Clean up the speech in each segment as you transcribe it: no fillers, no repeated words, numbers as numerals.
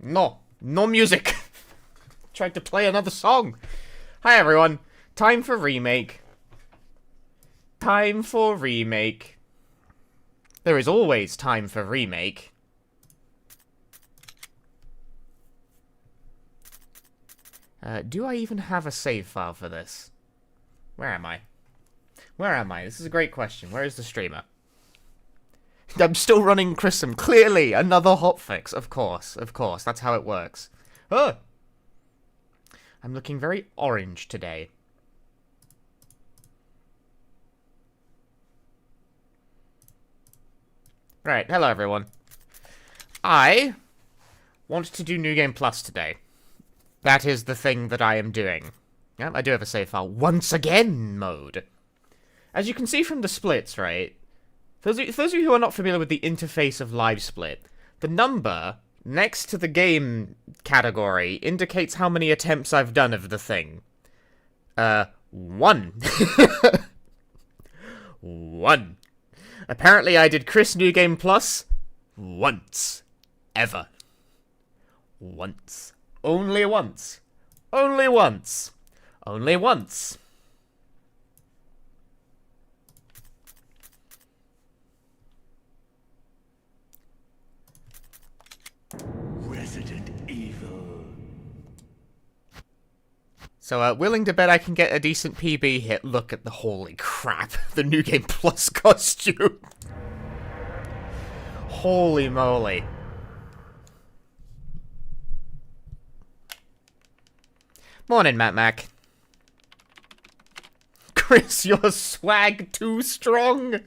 No. No music. Tried to play another song. Hi, everyone. Time for remake. Time for remake. There is always time for remake. Do I even have a save file for this? Where am I? Where am I? This is a great question. Where is the streamer? I'm still running Chrism. Clearly, another hotfix. Of course. That's how it works. Oh! I'm looking very orange today. Right, hello everyone. I want to do New Game Plus today. That is the thing that I am doing. Yep, I do have a save file. Once again mode. As you can see from the splits, right? For those of you who are not familiar with the interface of Live Split, the number next to the game category indicates how many attempts I've done of the thing. 1. 1. Apparently I did Chris New Game Plus once. Ever. Once. Only once. Only once. Only once. Resident Evil. So, willing to bet I can get a decent PB hit. Look at the holy crap. The New Game Plus costume. Holy moly. Morning, Mac. Chris, your swag too strong.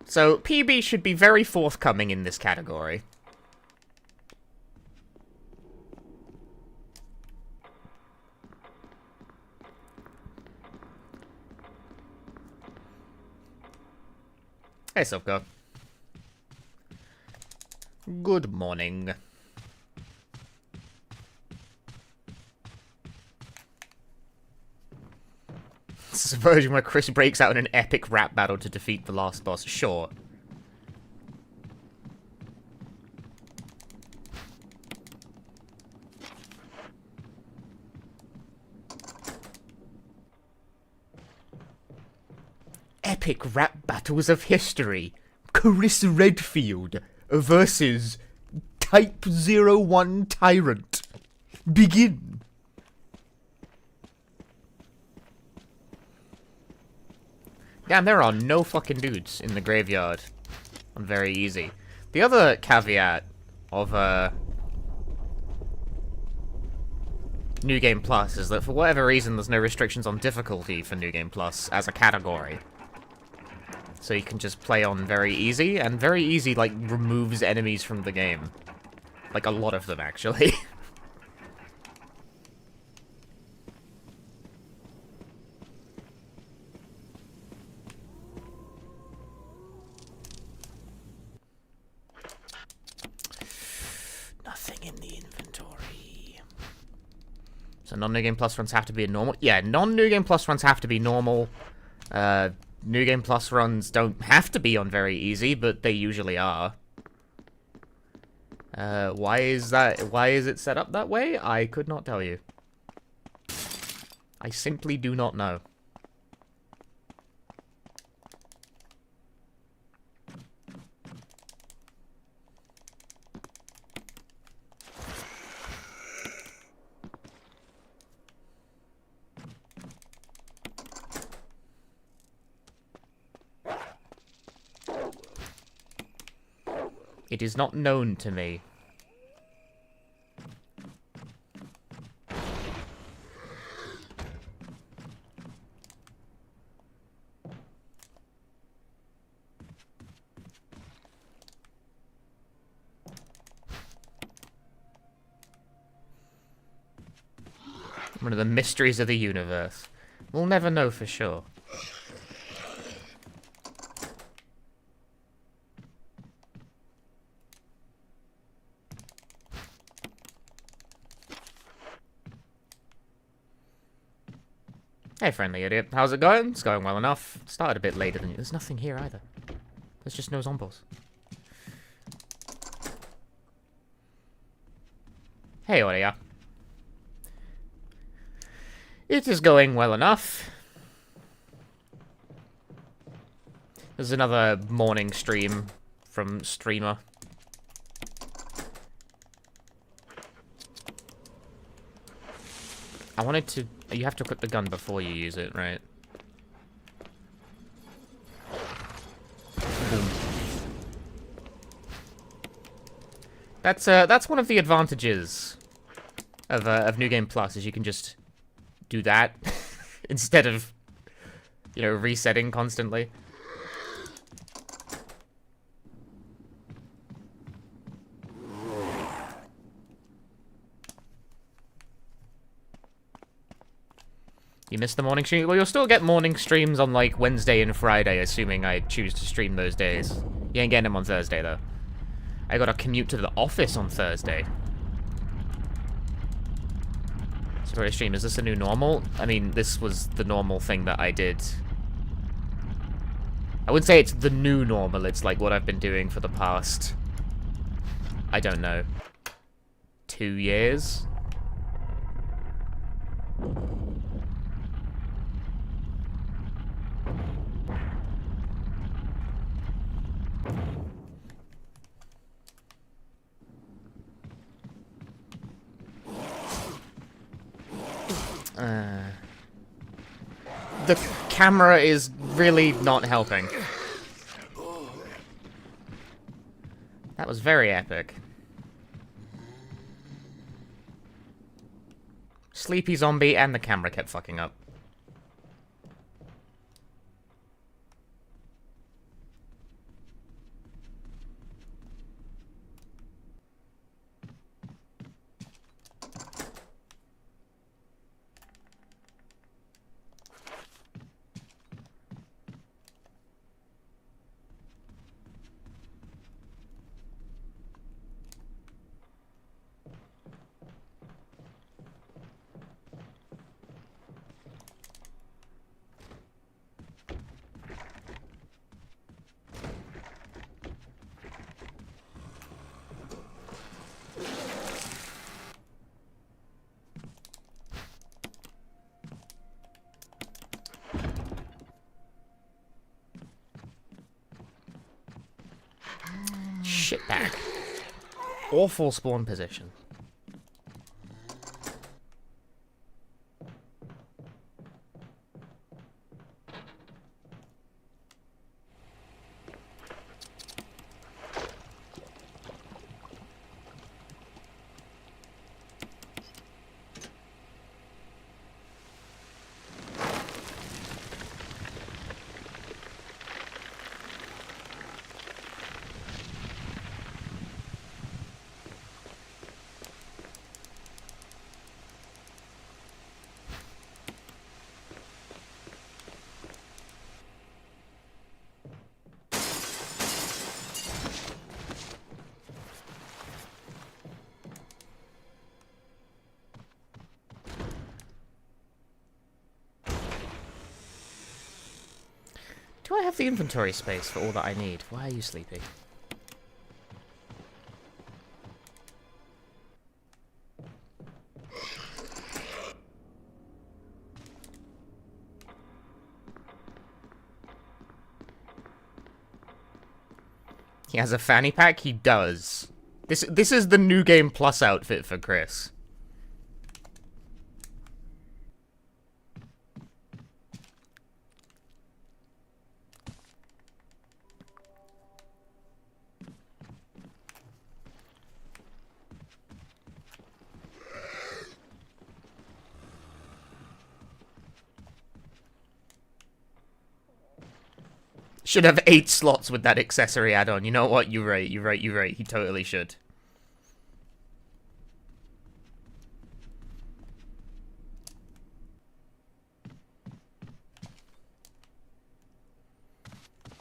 So, PB should be very forthcoming in this category. Hey, Silko. Good morning. This is a version where Chris breaks out in an epic rap battle to defeat the last boss. Sure. Epic rap battles of history. Chris Redfield versus Type 01 Tyrant. Begin. Damn, there are no fucking dudes in the graveyard on very easy. The other caveat of New Game Plus is that for whatever reason there's no restrictions on difficulty for New Game Plus as a category. So you can just play on very easy, and very easy, like, removes enemies from the game. Like, a lot of them, actually. Nothing in the inventory. So non-New Game Plus runs have to be a normal... Yeah, non-New Game Plus runs have to be normal. New Game Plus runs don't have to be on very easy, but they usually are. Why is that? Why is it set up that way? I could not tell you. I simply do not know. It is not known to me. One of the mysteries of the universe. We'll never know for sure. Hey, friendly idiot. How's it going? It's going well enough. Started a bit later than you. There's nothing here either. There's just no zombies. Hey, Aurea. It is going well enough. There's another morning stream from Streamer. I wanted to... You have to equip the gun before you use it, right? Boom. That's one of the advantages of New Game Plus, is you can just do that instead of, you know, resetting constantly. You missed the morning stream? Well, you'll still get morning streams on, like, Wednesday and Friday, assuming I choose to stream those days. You ain't getting them on Thursday, though. I gotta commute to the office on Thursday. So, I stream, is this a new normal? I mean, this was the normal thing that I did. I wouldn't say it's the new normal, it's like what I've been doing for the past... I don't know. 2 years? The camera is really not helping. That was very epic. Sleepy zombie and the camera kept fucking up. Shitbag. Awful spawn position. Do I have the inventory space for all that I need? Why are you sleepy? He has a fanny pack? He does. This is the New Game Plus outfit for Chris. Should have 8 slots with that accessory add-on. You know what? You're right. You're right. You're right. He totally should.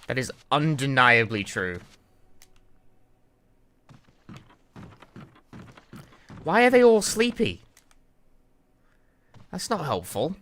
That is undeniably true. Why are they all sleepy? That's not helpful.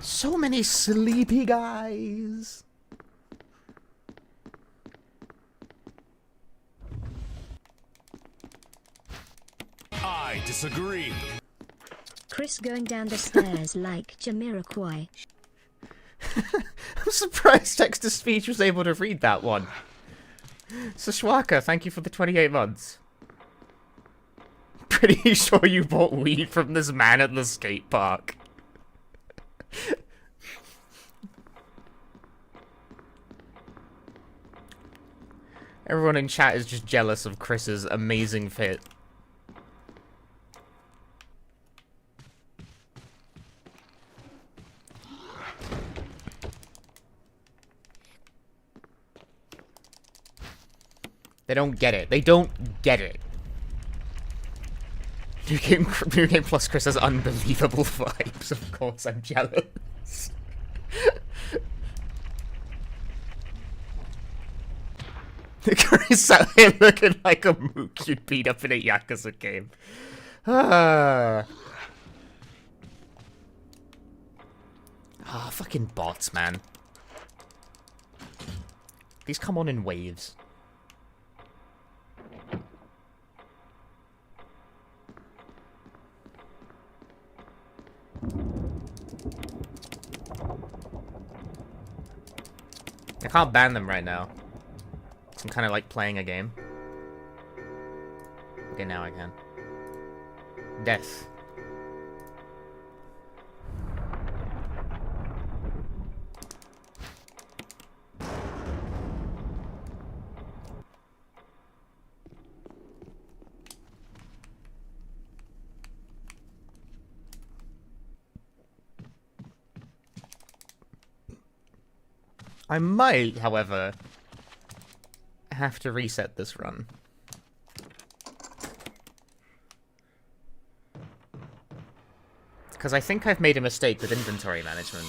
So many sleepy guys. I disagree. Chris going down the stairs like Jamiroquai. I'm surprised text-to-speech was able to read that one. Sashwaka, thank you for the 28 months. Pretty sure you bought weed from this man at the skate park. Everyone in chat is just jealous of Chris's amazing fit. They don't get it. They don't get it. New Game Plus Chris has unbelievable vibes. Of course, I'm jealous. Chris out here looking like a mook you'd beat up in a Yakuza game. Fucking bots, man. These come on in waves. I can't ban them right now. I'm kind of like playing a game. Okay, now I can. Death. I might, however, have to reset this run. Because I think I've made a mistake with inventory management.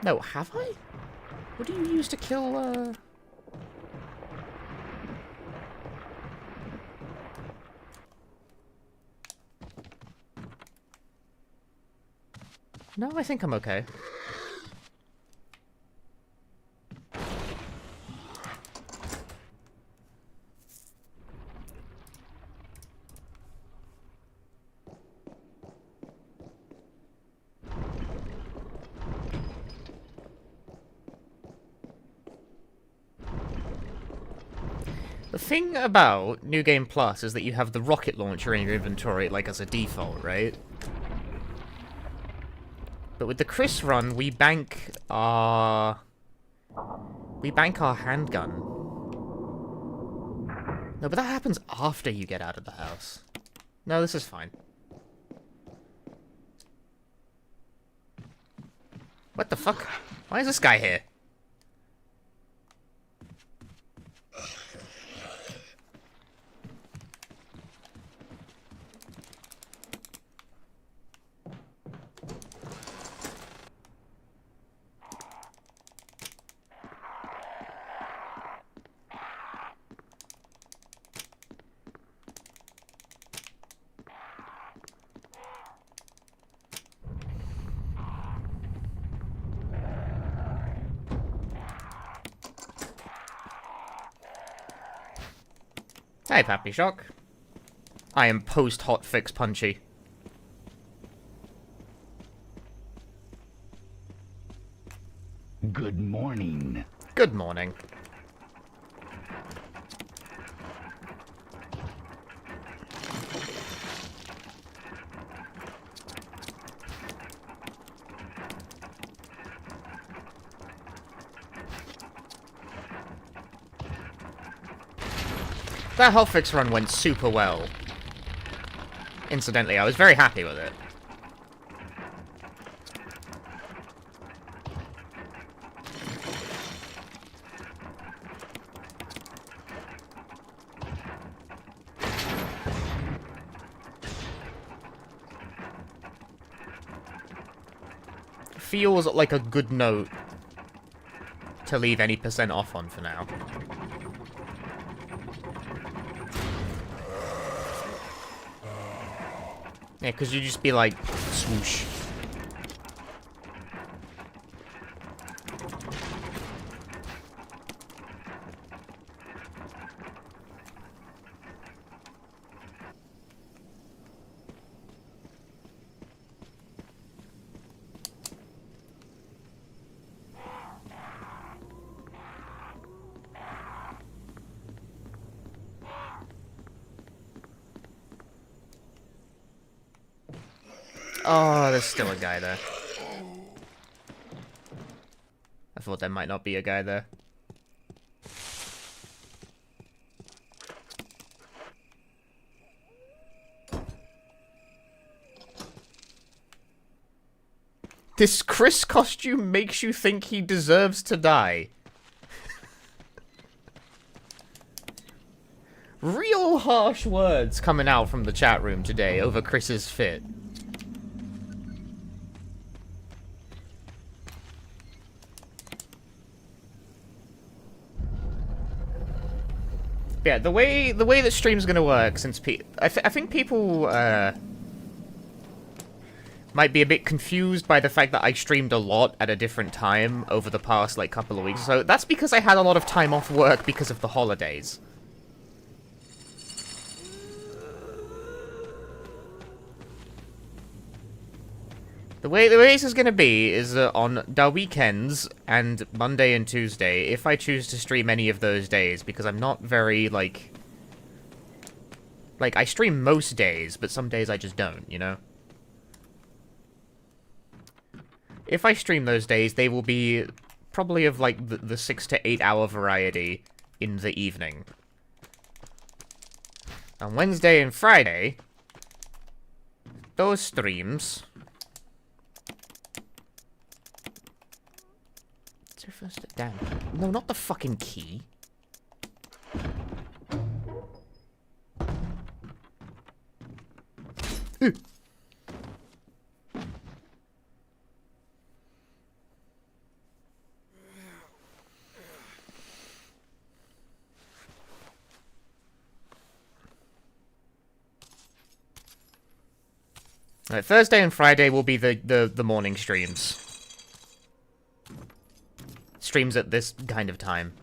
No, have I? What do you use to kill, No, I think I'm okay. The thing about New Game Plus is that you have the rocket launcher in your inventory, like, as a default, right? But with the Chris run, we bank our handgun. No, but that happens after you get out of the house. No, this is fine. What the fuck? Why is this guy here? Hey, Pappy Shock. I am post-hotfix Punchy. Good morning. Good morning. That hotfix run went super well. Incidentally, I was very happy with it. Feels like a good note to leave any % off on for now. Yeah, because you just be like, swoosh. Oh, there's still a guy there. I thought there might not be a guy there. This Chris costume makes you think he deserves to die. Real harsh words coming out from the chat room today over Chris's fit. Yeah, the way that stream's gonna work, since I think people might be a bit confused by the fact that I streamed a lot at a different time over the past like couple of weeks. So that's because I had a lot of time off work because of the holidays. The way this is gonna be is on the weekends and Monday and Tuesday, if I choose to stream any of those days, because I'm not very, like, I stream most days, but some days I just don't, you know? If I stream those days, they will be probably of, like, the 6 to 8 hour variety in the evening. On Wednesday and Friday, those streams... Damn. No, not the fucking key. Right, Thursday and Friday will be the morning streams. Streams at this kind of time.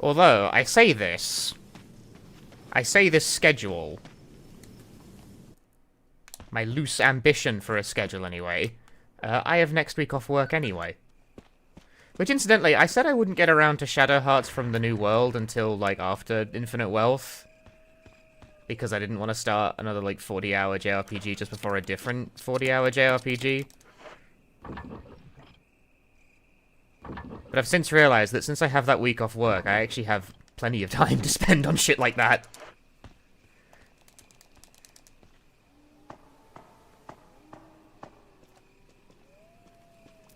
Although, I say this schedule, my loose ambition for a schedule anyway, I have next week off work anyway. Which, incidentally, I said I wouldn't get around to Shadow Hearts from the New World until, like, after Infinite Wealth. Because I didn't want to start another, like, 40-hour JRPG just before a different 40-hour JRPG. But I've since realized that since I have that week off work, I actually have plenty of time to spend on shit like that.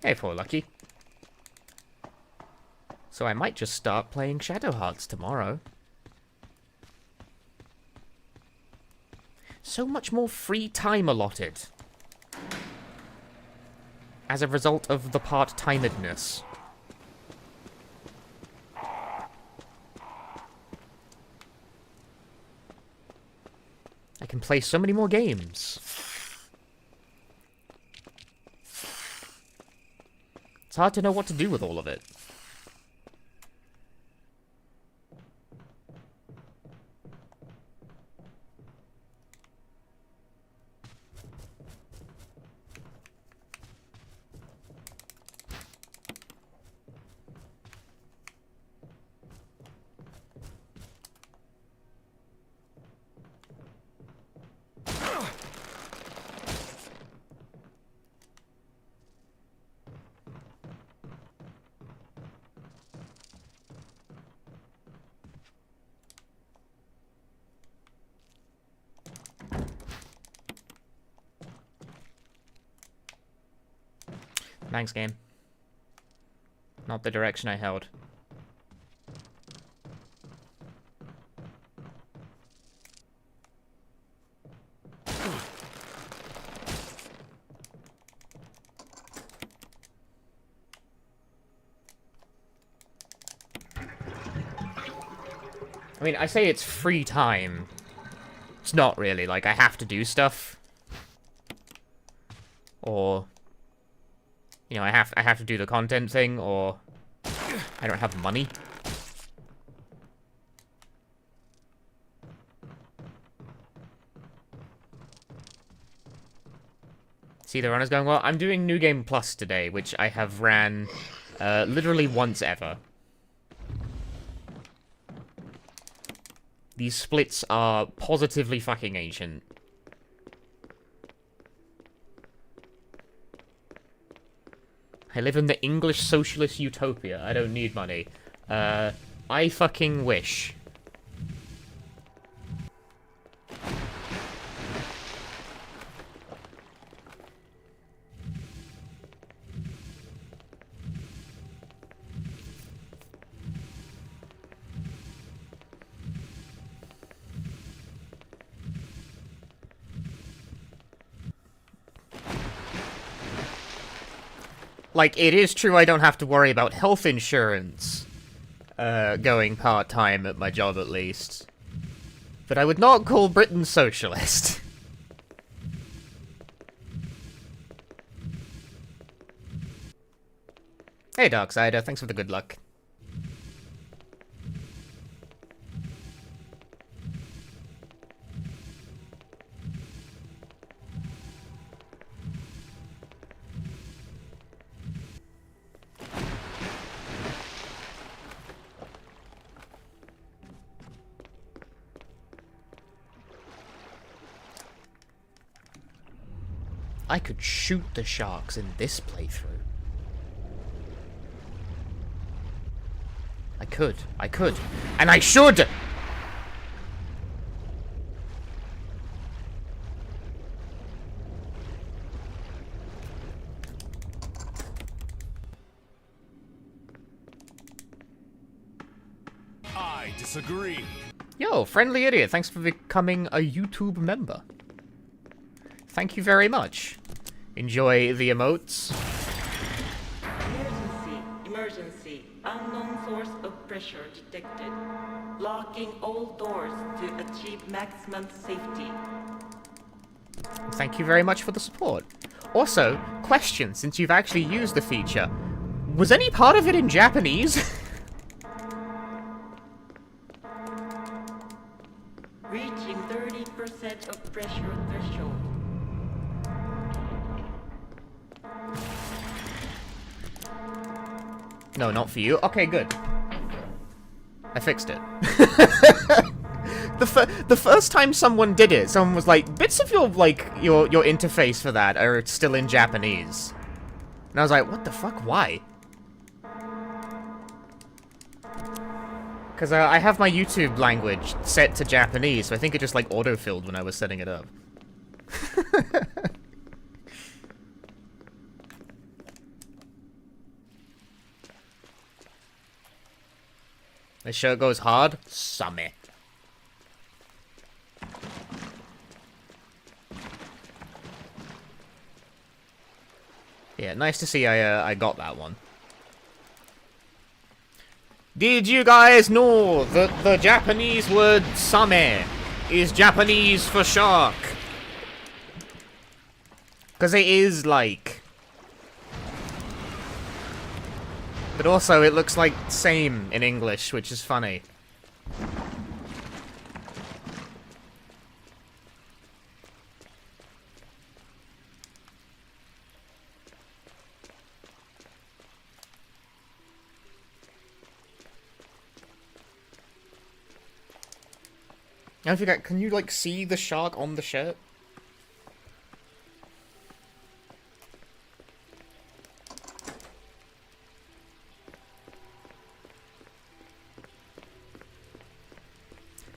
Hey, poor Lucky. So I might just start playing Shadow Hearts tomorrow. So much more free time allotted. As a result of the part-timedness. I can play so many more games. It's hard to know what to do with all of it. Thanks, game. Not the direction I held. I mean, I say it's free time. It's not really, like, I have to do stuff. Or, you know, I have to do the content thing, or I don't have money. See, the run is going well. I'm doing New Game Plus today, which I have ran literally once ever. These splits are positively fucking ancient. I live in the English socialist utopia. I don't need money. I fucking wish. Like, it is true I don't have to worry about health insurance, going part-time at my job at least. But I would not call Britain socialist. Hey, Darksider, thanks for the good luck. I could shoot the sharks in this playthrough. I could. And I should! I disagree. Yo, Friendly Idiot, thanks for becoming a YouTube member. Thank you very much. Enjoy the emotes. Emergency. Unknown source of pressure detected. Locking all doors to achieve maximum safety. Thank you very much for the support. Also, question, since you've actually used the feature, was any part of it in Japanese? Reaching 30% of pressure threshold. No, not for you. Okay, good. I fixed it. The first time someone did it, someone was like, bits of your, like, your interface for that are still in Japanese. And I was like, what the fuck? Why? Because I have my YouTube language set to Japanese, so I think it just, like, autofilled when I was setting it up. This shirt goes hard? Summit. Yeah, nice to see I got that one. Did you guys know that the Japanese word same is Japanese for shark? Because it is like... But also, it looks like same in English, which is funny. I forget, can you, like, see the shark on the shirt?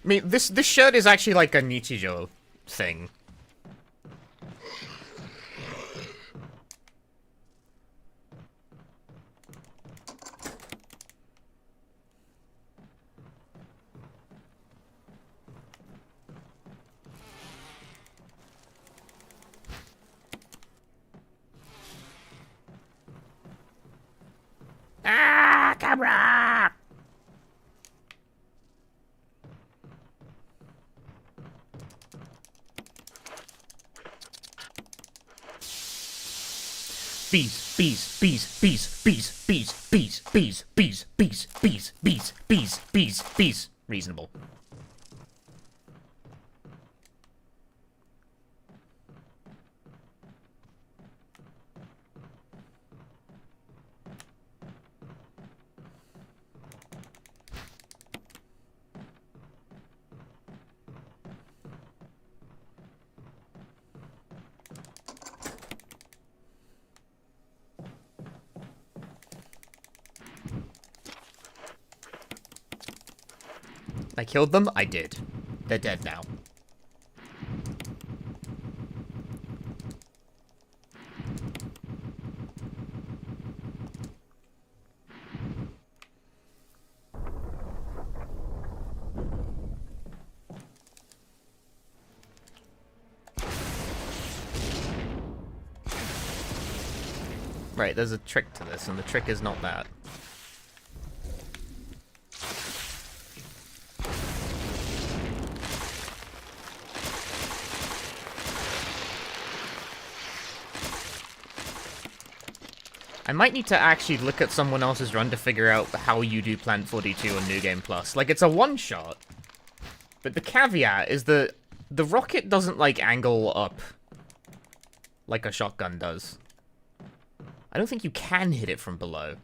I mean, this shirt is actually like a Nichijo thing. camera! Bees, bees, bees, bees, bees, bees, bees, bees, bees, bees, bees, bees, bees, bees, bees. Reasonable. I killed them? I did. They're dead now. Right, there's a trick to this, and the trick is not that. I might need to actually look at someone else's run to figure out how you do Plant 42 on New Game Plus. Like, it's a one-shot, but the caveat is that the rocket doesn't, like, angle up like a shotgun does. I don't think you can hit it from below.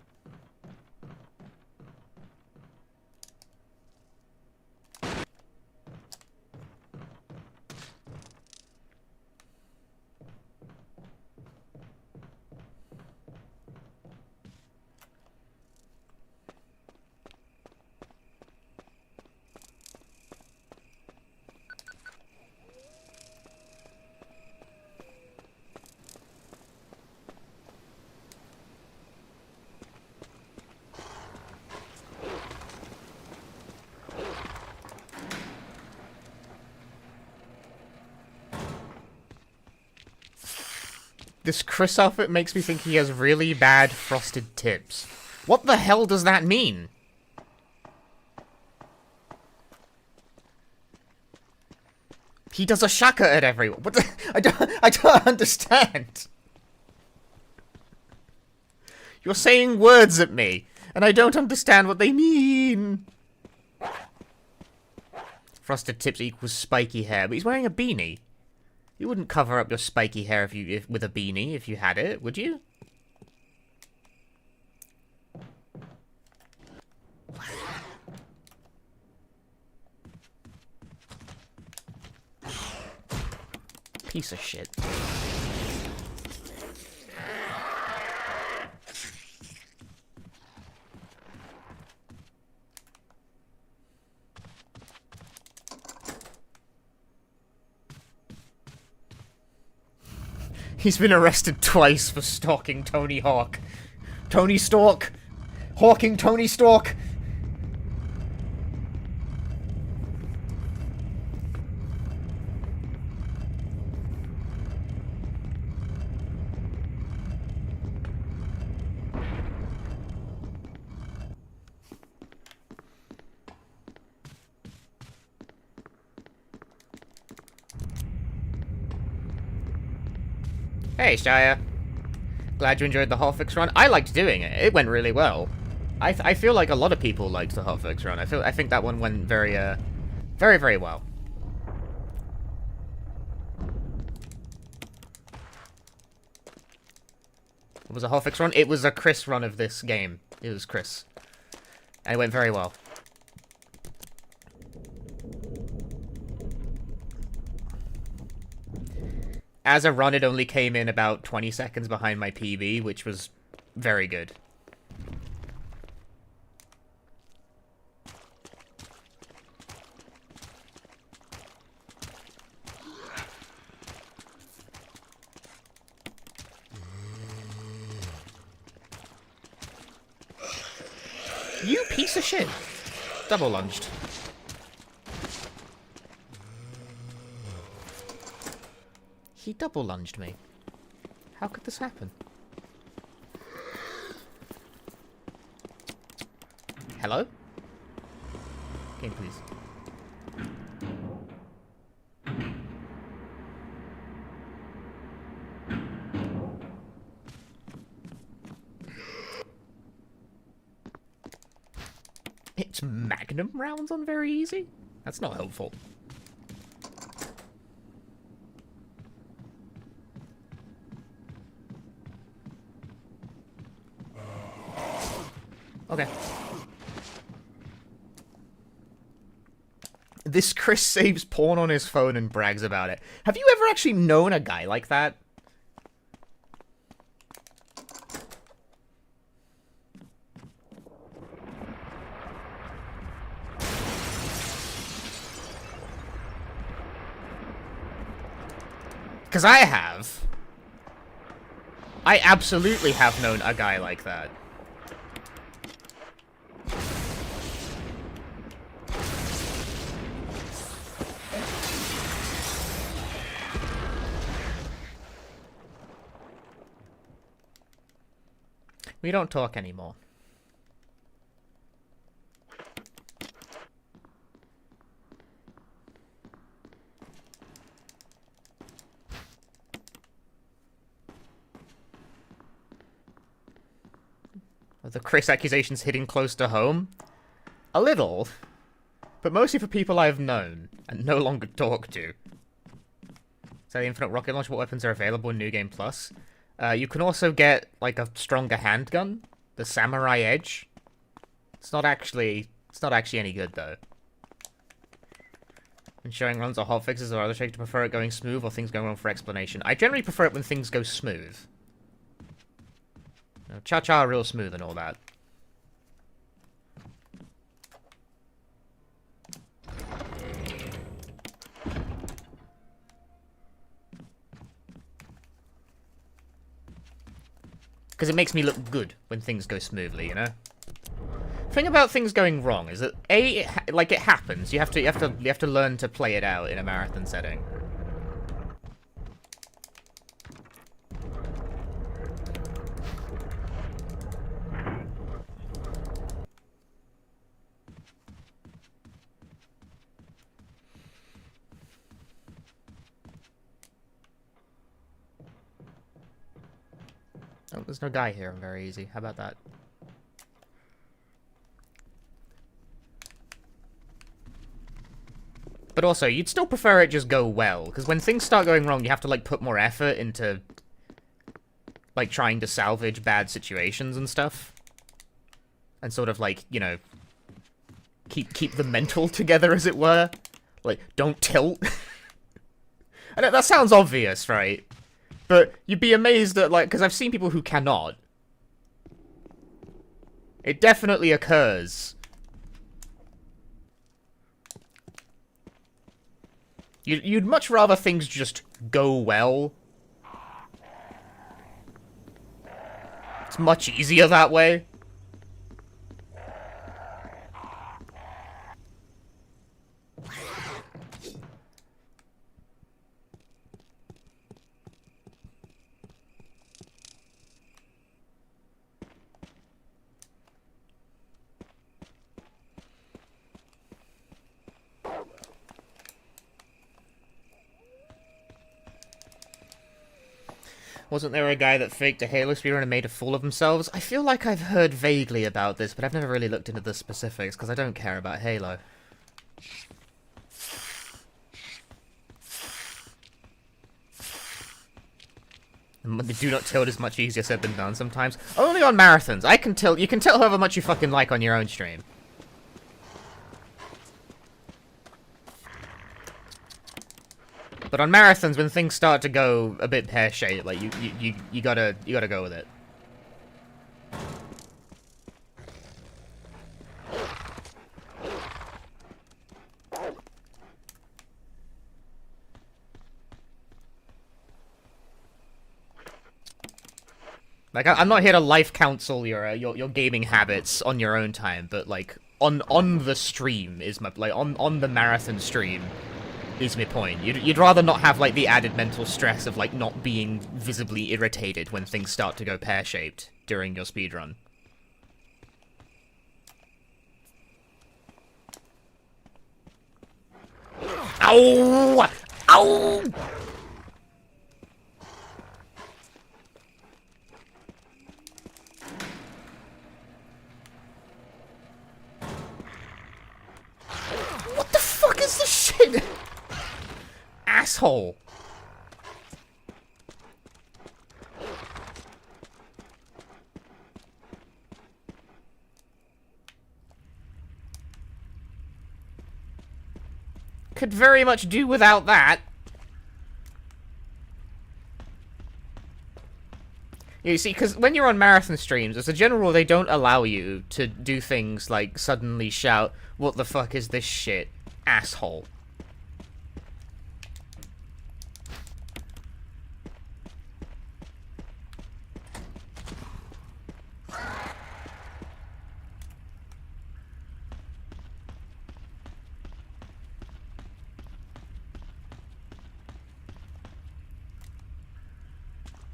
This Chris outfit makes me think he has really bad frosted tips. What the hell does that mean? He does a shaka at everyone. What the, I don't understand. You're saying words at me, and I don't understand what they mean. Frosted tips equals spiky hair, but he's wearing a beanie. You wouldn't cover up your spiky hair with a beanie if you had it, would you? Piece of shit. He's been arrested twice for stalking Tony Hawk. Tony Stork! Hawking Tony Stork! Hey, Shia. Glad you enjoyed the hotfix run. I liked doing it. It went really well. I feel like a lot of people liked the hotfix run. I think that one went very, very well. What was a hotfix run? It was a Chris run of this game. It was Chris. And it went very well. As a run, it only came in about 20 seconds behind my PB, which was very good. You piece of shit. Double lunged. He double lunged me. How could this happen? Hello? Game, please. It's Magnum rounds on very easy? That's not helpful. Okay. This Chris saves porn on his phone and brags about it. Have you ever actually known a guy like that? Because I have. I absolutely have known a guy like that. We don't talk anymore. Are the Chris accusations hitting close to home? A little. But mostly for people I've known and no longer talk to. So the infinite rocket launch, what weapons are available in New Game Plus? You can also get, like, a stronger handgun. The Samurai Edge. It's not actually any good, though. When showing runs or hotfixes or other shakes, to prefer it going smooth or things going wrong for explanation. I generally prefer it when things go smooth. You know, cha-cha real smooth and all that. Because it makes me look good when things go smoothly, you know? Thing about things going wrong is that it happens. You have to learn to play it out in a marathon setting. Oh, there's no guy here. Very easy. How about that? But also, you'd still prefer it just go well, because when things start going wrong, you have to, like, put more effort into, like, trying to salvage bad situations and stuff. And sort of, like, you know, keep the mental together, as it were. Like, don't tilt. I know, that sounds obvious, right? But you'd be amazed at, like, because I've seen people who cannot. It definitely occurs. You'd much rather things just go well. It's much easier that way. Wasn't there a guy that faked a Halo speedrun and made a fool of themselves? I feel like I've heard vaguely about this, but I've never really looked into the specifics, because I don't care about Halo. The do not tilt is much easier said than done sometimes. Only on marathons. I can tilt. You can tilt however much you fucking like on your own stream. But on marathons, when things start to go a bit pear-shaped, like you gotta go with it. Like I'm not here to life counsel your gaming habits on your own time, but like on the stream is my on the marathon stream. Is my point. You'd rather not have, like, the added mental stress of, like, not being visibly irritated when things start to go pear-shaped during your speedrun. Ow! Ow! What the fuck is this shit? Asshole. Could very much do without that. You see, because when you're on marathon streams, as a general rule, they don't allow you to do things like suddenly shout, "What the fuck is this shit, asshole?"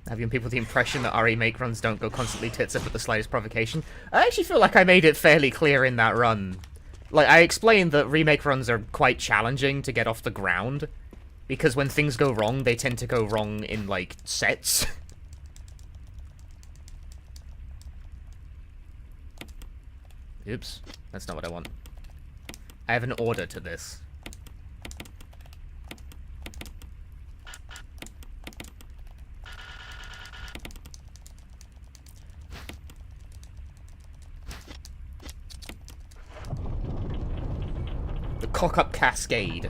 Have given people the impression that REMake runs don't go constantly tits up at the slightest provocation. I actually feel like I made it fairly clear in that run. Like, I explained that remake runs are quite challenging to get off the ground, because when things go wrong, they tend to go wrong in, like, sets. Oops, that's not what I want. I have an order to this. The cock-up cascade.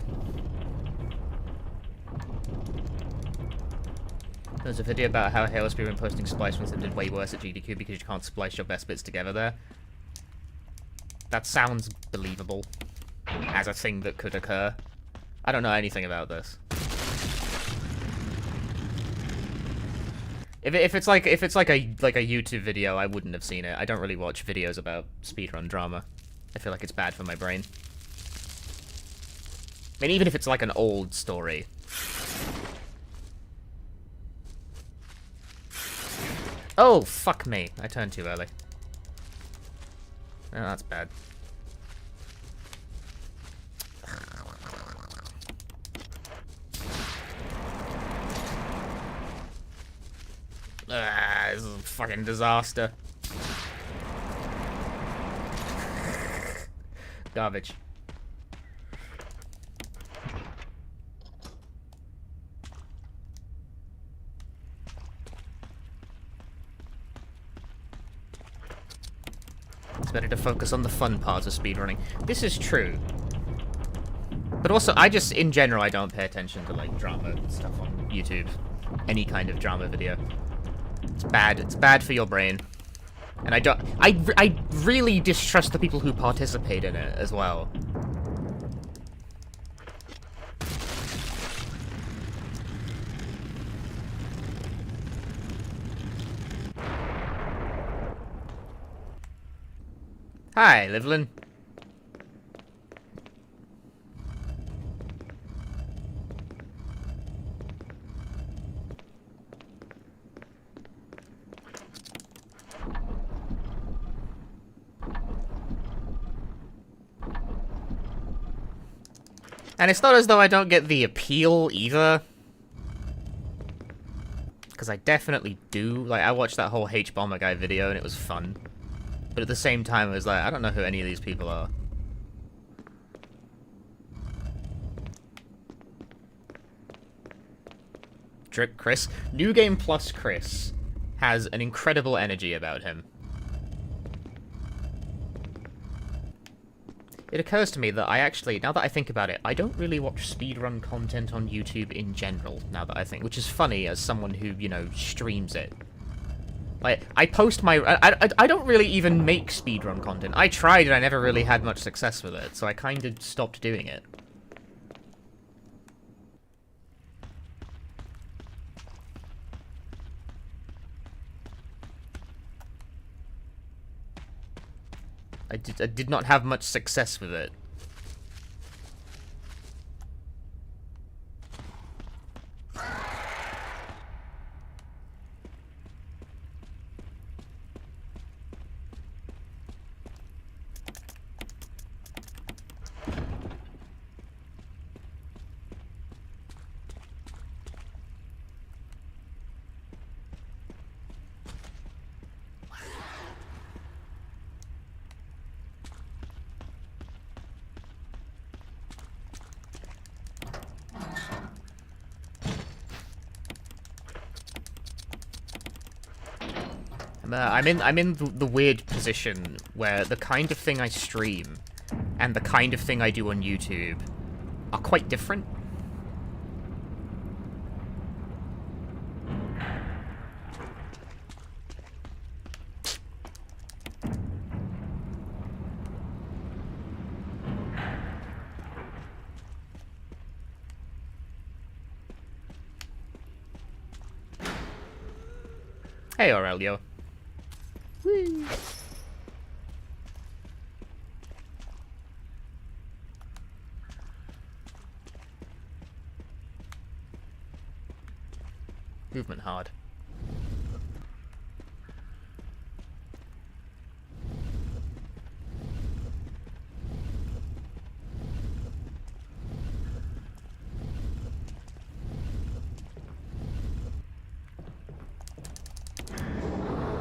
There's a video about how Halo Speedrun posting splice ones that did way worse at GDQ because you can't splice your best bits together there. That sounds believable as a thing that could occur. I don't know anything about this. If it's like a YouTube video, I wouldn't have seen it. I don't really watch videos about speedrun drama. I feel like it's bad for my brain. I mean, even if it's like an old story. Oh, fuck me. I turned too early. Oh, that's bad. This is a fucking disaster. Garbage. It's better to focus on the fun parts of speedrunning. This is true. But also, in general, I don't pay attention to, like, drama stuff on YouTube. Any kind of drama video. It's bad. It's bad for your brain. And I really distrust the people who participate in it as well. Hi, Livlin. And it's not as though I don't get the appeal, either. Because I definitely do. Like, I watched that whole H-Bomber guy video, and it was fun. But at the same time, it was like, I don't know who any of these people are. Drip Chris. New Game Plus Chris has an incredible energy about him. It occurs to me that I actually, now that I think about it, I don't really watch speedrun content on YouTube in general, now that I think, which is funny as someone who, you know, streams it. Like, I post my... I don't really even make speedrun content. I tried and I never really had much success with it, so I kind of stopped doing it. I did not have much success with it. I'm in the weird position where the kind of thing I stream and the kind of thing I do on YouTube are quite different. Hey, Aurelio. Whee. Movement hard.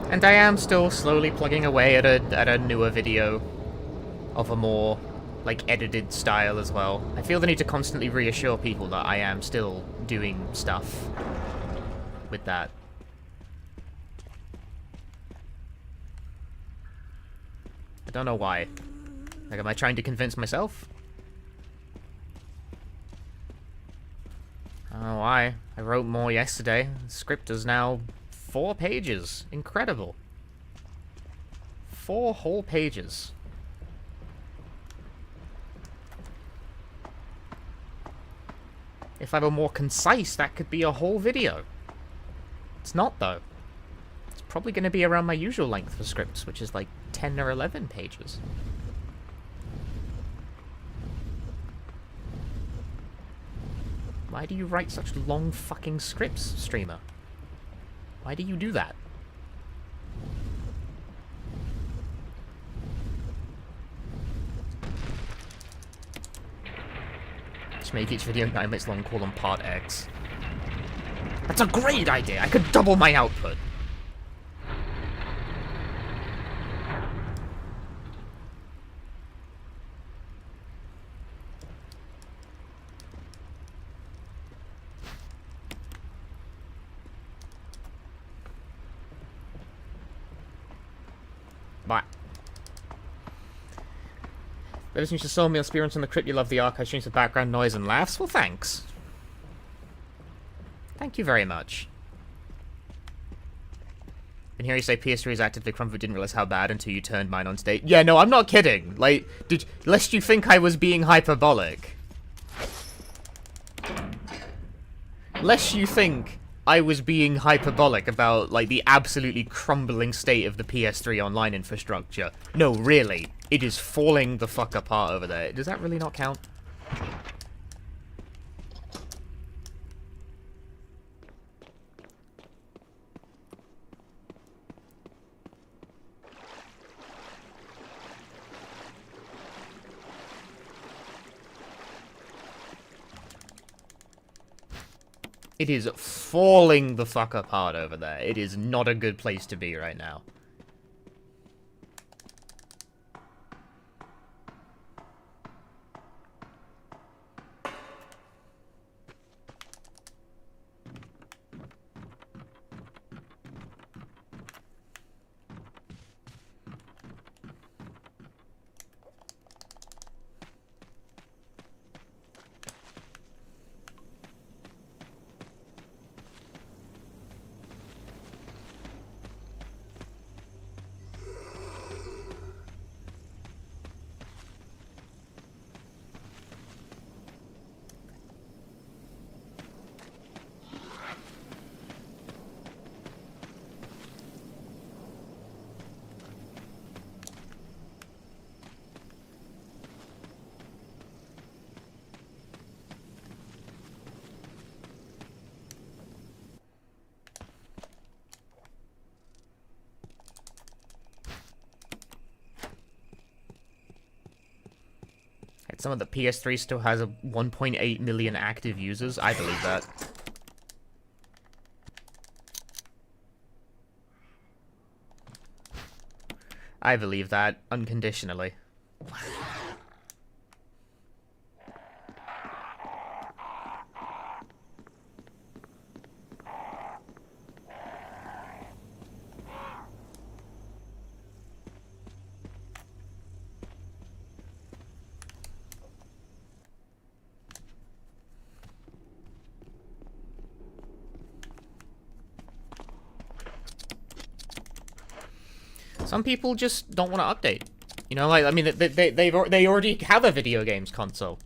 And I am still slowly plugging away at a newer video of a more, like, edited style as well. I feel the need to constantly reassure people that I am still doing stuff with that. I don't know why. Like, am I trying to convince myself? I don't know why. I wrote more yesterday. The script is now 4 pages. Incredible. 4 whole pages. If I were more concise, that could be a whole video. It's not, though. It's probably going to be around my usual length for scripts, which is like 10 or 11 pages. Why do you write such long fucking scripts, streamer? Why do you do that? Just make each video 9 minutes long, call them Part X. That's a great idea! I could double my output! Bye. Ever since you saw me experience on the crypt, you love the archive streams with background noise and laughs? Well, thanks. Thank you very much. And here you say PS3 is actively crumbled, but didn't realize how bad until you turned mine on stage. Yeah, no, I'm not kidding. Like, lest you think I was being hyperbolic. Lest you think I was being hyperbolic about, like, the absolutely crumbling state of the PS3 online infrastructure. No, really. It is falling the fuck apart over there. Does that really not count? It is falling the fuck apart over there. It is not a good place to be right now. Some of the PS3 still has a 1.8 million active users. I believe that. I believe that unconditionally. Some people just don't want to update. You know, like, I mean, they already have a video games console.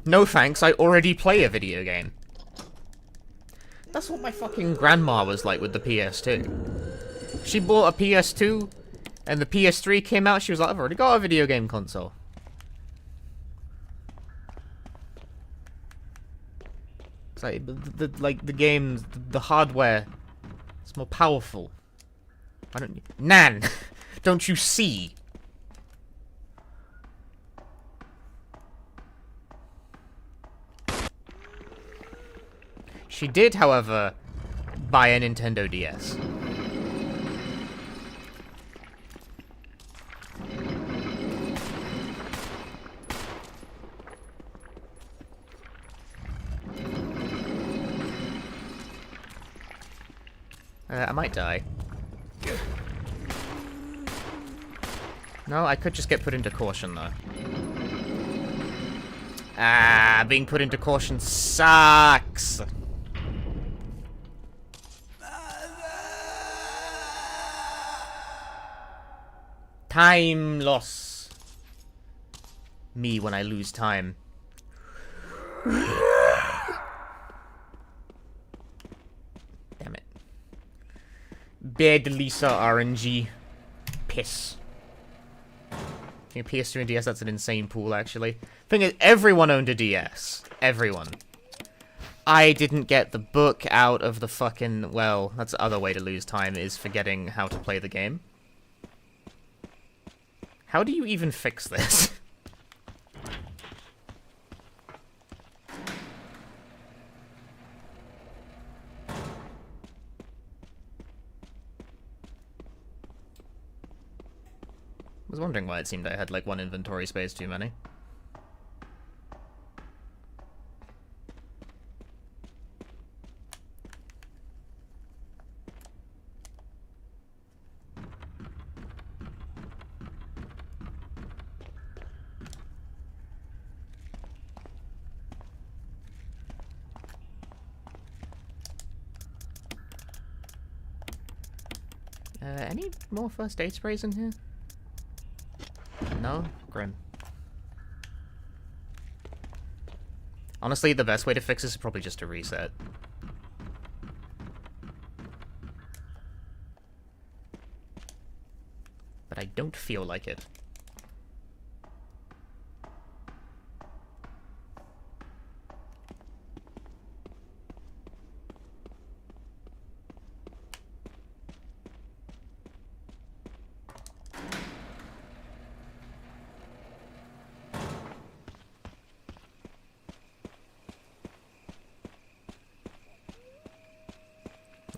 No thanks, I already play a video game. That's what my fucking grandma was like with the PS2. She bought a PS2, and the PS3 came out, she was like, I've already got a video game console. It's like, the games, the hardware, it's more powerful. I don't... Nan! Don't you see? She did, however, buy a Nintendo DS. I might die. No, I could just get put into caution, though. Ah, being put into caution sucks. Time loss. Me when I lose time. Damn it. Bad Lisa RNG. Piss. Yeah, PS2 and DS, that's an insane pool, actually. Thing is, everyone owned a DS. Everyone. I didn't get the book out of the fucking... Well, that's the other way to lose time, is forgetting how to play the game. How do you even fix this? I was wondering why it seemed I had, like, one inventory space too many. Any more first aid sprays in here? No? Grim. Honestly, the best way to fix this is probably just to reset. But I don't feel like it.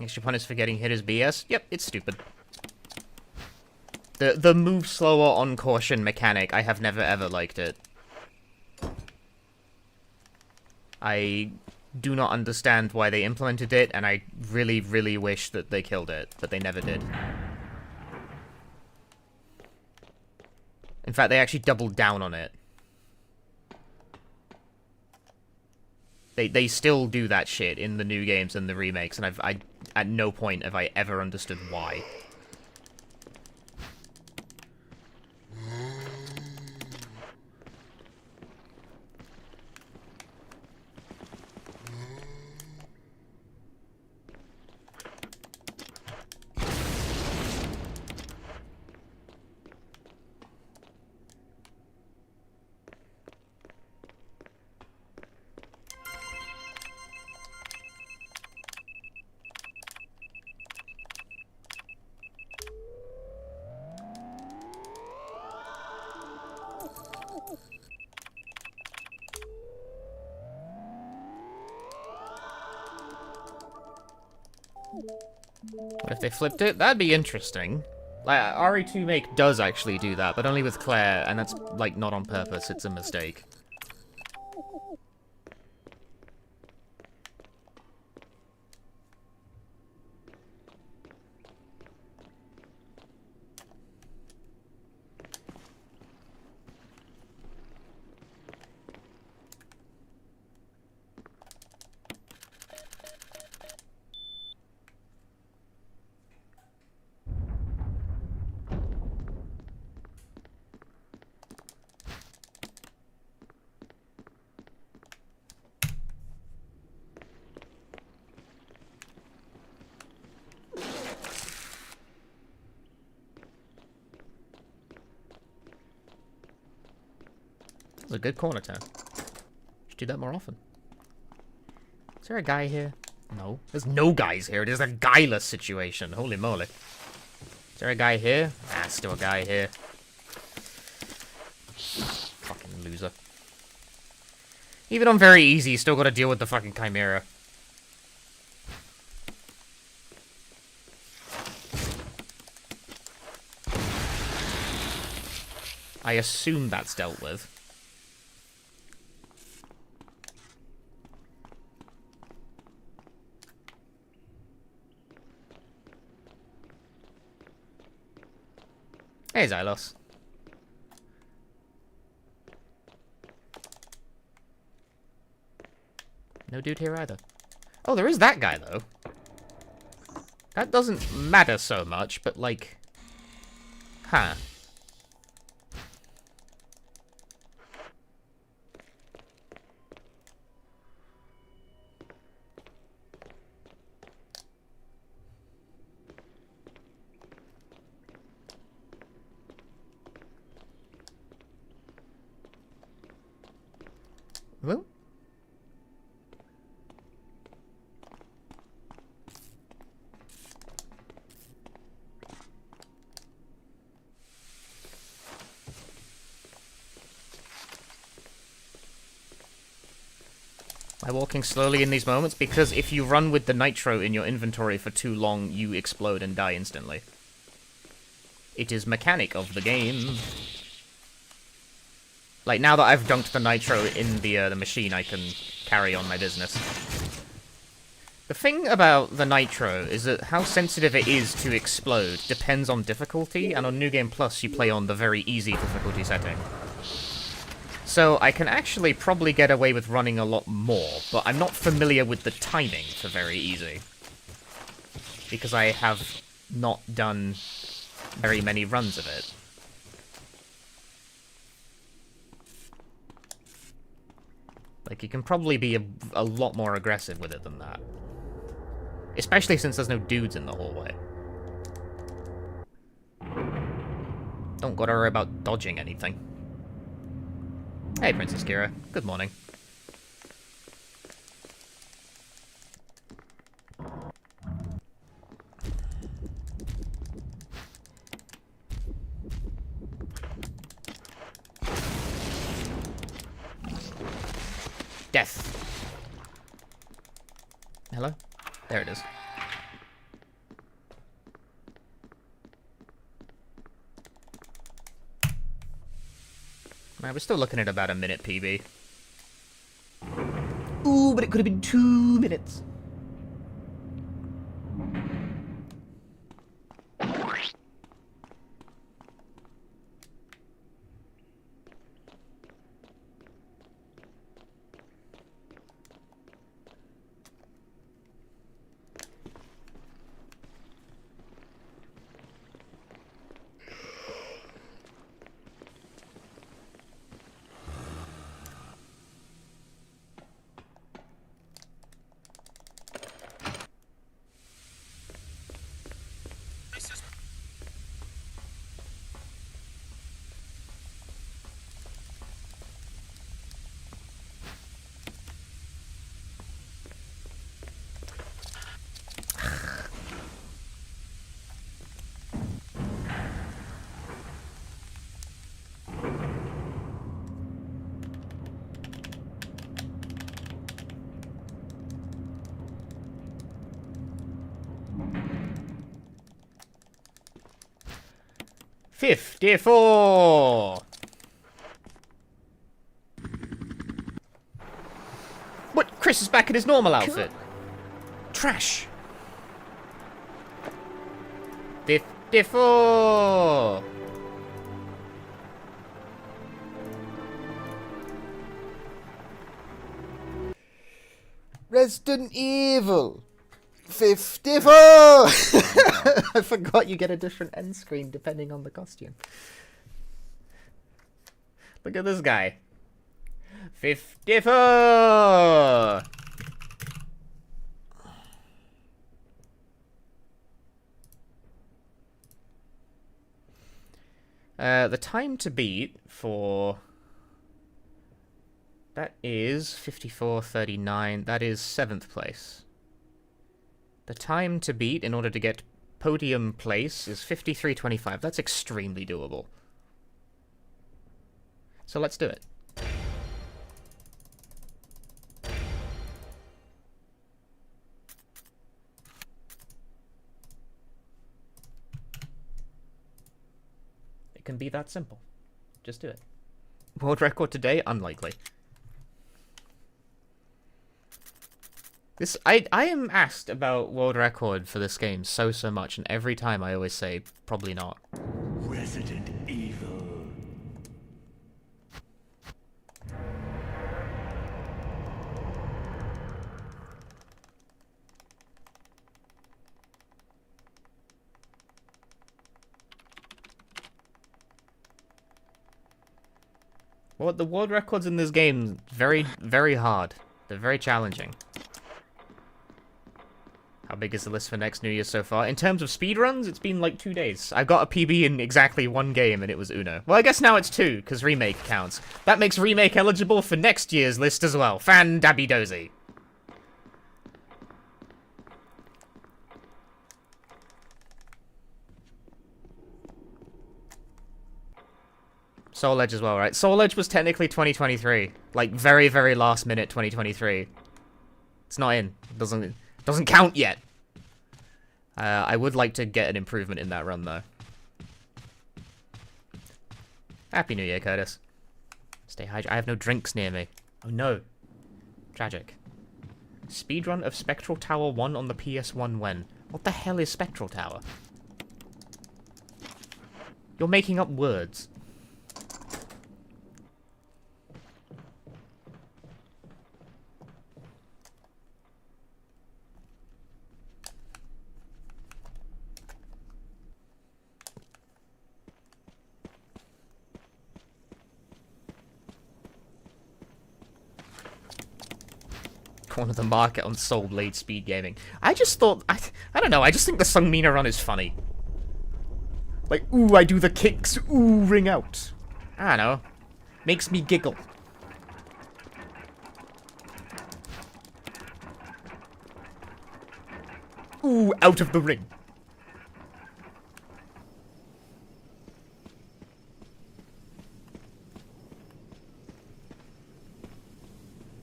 Extra punish for getting hit is BS? Yep, it's stupid. The move slower on caution mechanic, I have never ever liked it. I do not understand why they implemented it, and I really, really wish that they killed it, but they never did. In fact, they actually doubled down on it. They still do that shit in the new games and the remakes, and I at no point have I ever understood why. What if they flipped it? That'd be interesting. Like, RE2Make does actually do that, but only with Claire, and that's, like, not on purpose, it's a mistake. was a good corner turn. Should do that more often. Is there a guy here? No. There's no guys here. It is a guyless situation. Holy moly. Is there a guy here? Ah, still a guy here. Fucking loser. Even on very easy, still gotta deal with the fucking Chimera. I assume that's dealt with. Hey, Xylos. No dude here either. Oh, there is that guy, though. That doesn't matter so much, but, like... Huh. Well... Am I walking slowly in these moments? Because if you run with the nitro in your inventory for too long, you explode and die instantly. It is mechanic of the game. Like, now that I've dunked the nitro in the machine, I can carry on my business. The thing about the nitro is that how sensitive it is to explode depends on difficulty, and on New Game Plus you play on the very easy difficulty setting. So I can actually probably get away with running a lot more, but I'm not familiar with the timing for very easy. Because I have not done very many runs of it. Like, you can probably be a lot more aggressive with it than that. Especially since there's no dudes in the hallway. Don't gotta worry about dodging anything. Hey, Princess Kira. Good morning. Death. Hello? There it is. Right, we're still looking at about a minute PB. Ooh, but it could have been 2 minutes. $54. What? Chris is back in his normal outfit. Trash. 54. Resident Evil. 54! I forgot you get a different end screen depending on the costume. Look at this guy. 54! The time to beat for That is 54:39. That is 7th place. The time to beat in order to get podium place is 53:25. That's extremely doable. So let's do it. It can be that simple. Just do it. World record today? Unlikely. I am asked about world record for this game so much, and every time I always say, probably not. Resident Evil. Well, the world records in this game, very, very hard. They're very challenging. How big is the list for next New Year so far? In terms of speedruns, it's been like 2 days. I got a PB in exactly 1 game, and it was Uno. Well, I guess now it's 2, because Remake counts. That makes Remake eligible for next year's list as well. Fan-dabby-dozy. Soul Edge as well, right? Soul Edge was technically 2023. Like, very, very last minute 2023. It's not in. It doesn't count yet. I would like to get an improvement in that run, though. Happy New Year, Curtis. Stay hydrated. I have no drinks near me. Oh, no. Tragic. Speedrun of Spectral Tower 1 on the PS1 when? What the hell is Spectral Tower? You're making up words. Corner the market on Soul Blade speed gaming. I just thought, I don't know, I just think the Sung Mina run is funny. Like, ooh, I do the kicks, ooh, ring out. I don't know. Makes me giggle. Ooh, out of the ring.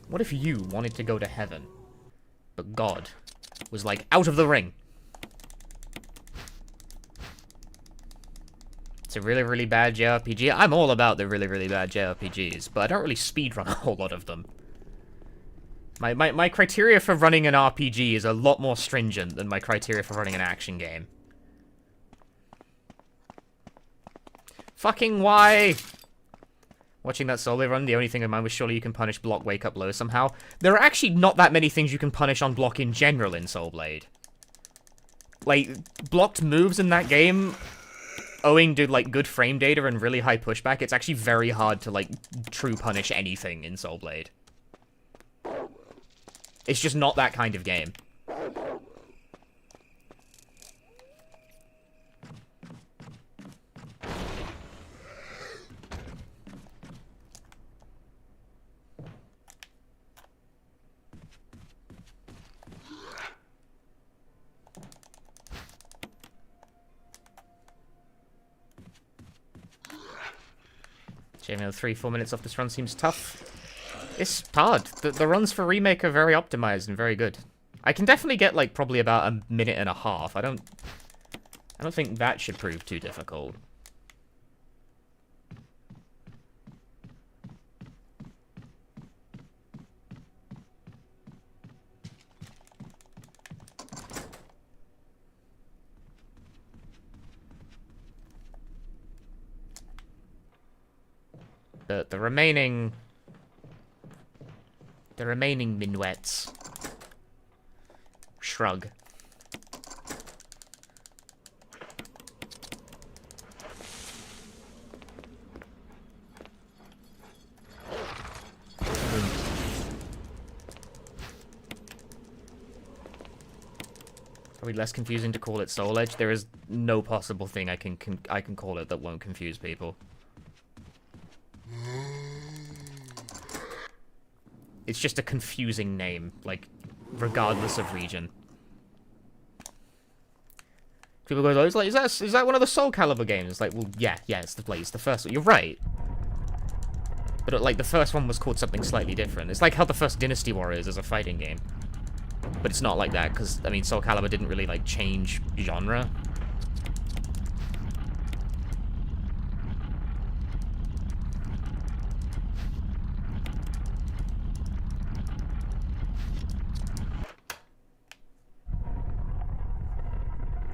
What if you wanted to go to heaven, but God was like, out of the ring? It's a really, really bad JRPG. I'm all about the really, really bad JRPGs, but I don't really speedrun a whole lot of them. My criteria for running an RPG is a lot more stringent than my criteria for running an action game. Fucking why? Watching that solo run, the only thing in mind was surely you can punish block wake up low somehow. There are actually not that many things you can punish on block in general in Soul Blade. Like, blocked moves in that game, owing to, like, good frame data and really high pushback, it's actually very hard to, like, true punish anything in Soul Blade. It's just not that kind of game. Jamie, 3-4 minutes off this run seems tough. It's hard. The runs for Remake are very optimized and very good. I can definitely get, like, probably about 1.5 minutes. I don't think that should prove too difficult. The remaining minuets. Shrug. Probably less confusing to call it Soul Edge. There is no possible thing I can call it that won't confuse people. It's just a confusing name, like, regardless of region. People go, like, is that one of the Soul Calibur games? It's like, well, yeah, it's the first one. You're right. But, like, the first one was called something slightly different. It's like how the first Dynasty Warriors is a fighting game. But it's not like that, because, I mean, Soul Calibur didn't really, like, change genre.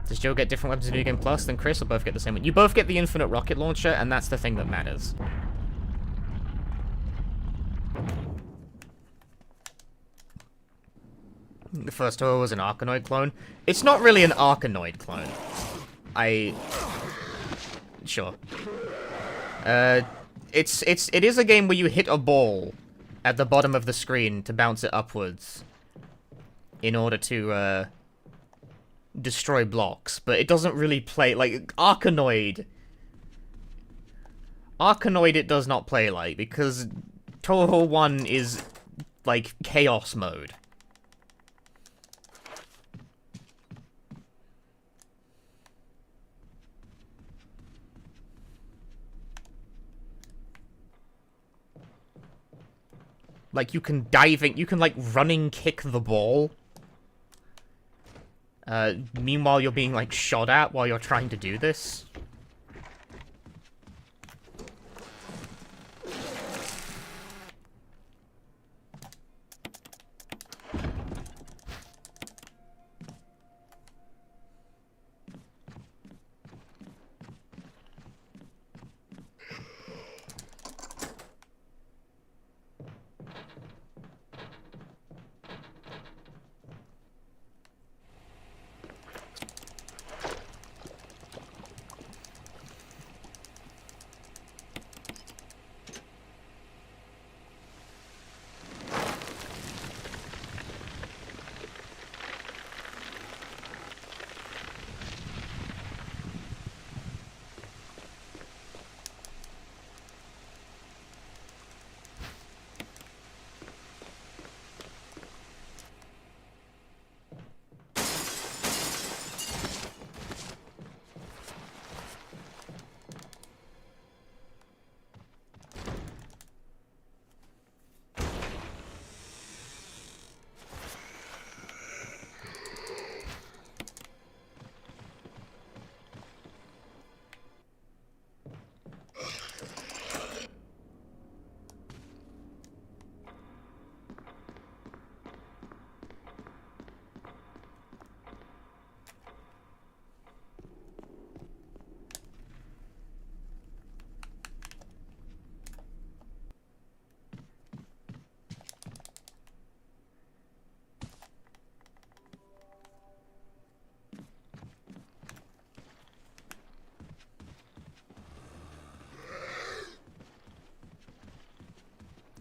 Does Joe get different weapons in New Game Plus than Chris, or both get the same one? You both get the infinite rocket launcher, and that's the thing that matters. The first tour was an Arkanoid clone. It's not really an Arkanoid clone. Sure. It is a game where you hit a ball at the bottom of the screen to bounce it upwards in order to, destroy blocks, but it doesn't really play like Arkanoid it does not play like, because Toho 1 is like chaos mode. Like, you can like running kick the ball. Meanwhile, you're being, like, shot at while you're trying to do this.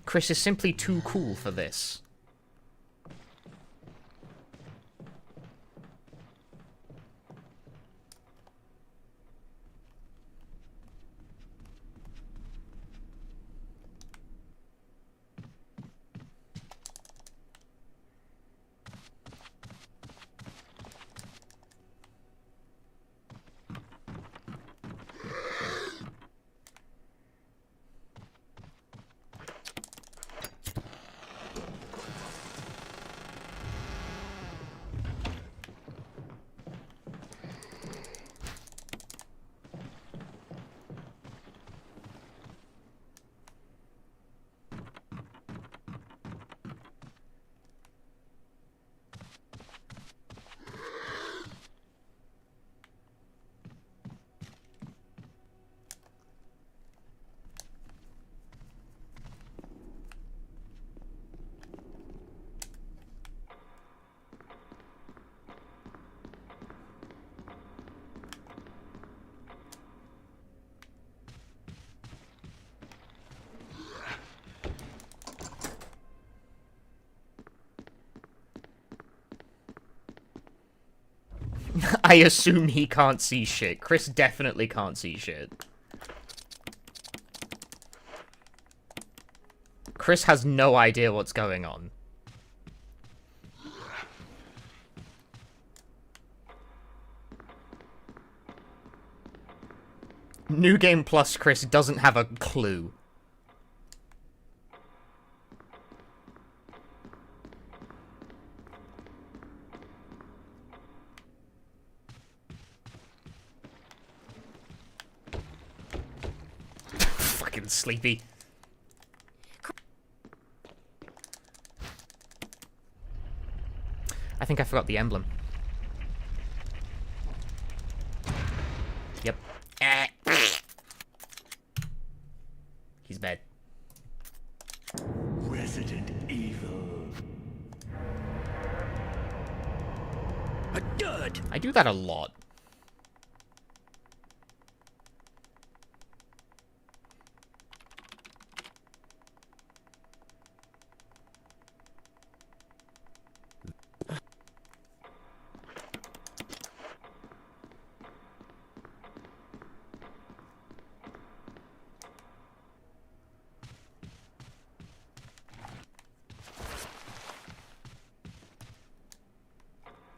Chris is simply too cool for this. I assume he can't see shit. Chris definitely can't see shit. Chris has no idea what's going on. New Game Plus Chris doesn't have a clue. Fucking sleepy. I think I forgot the emblem. Yep. He's bad. Resident Evil. A dud. I do that a lot.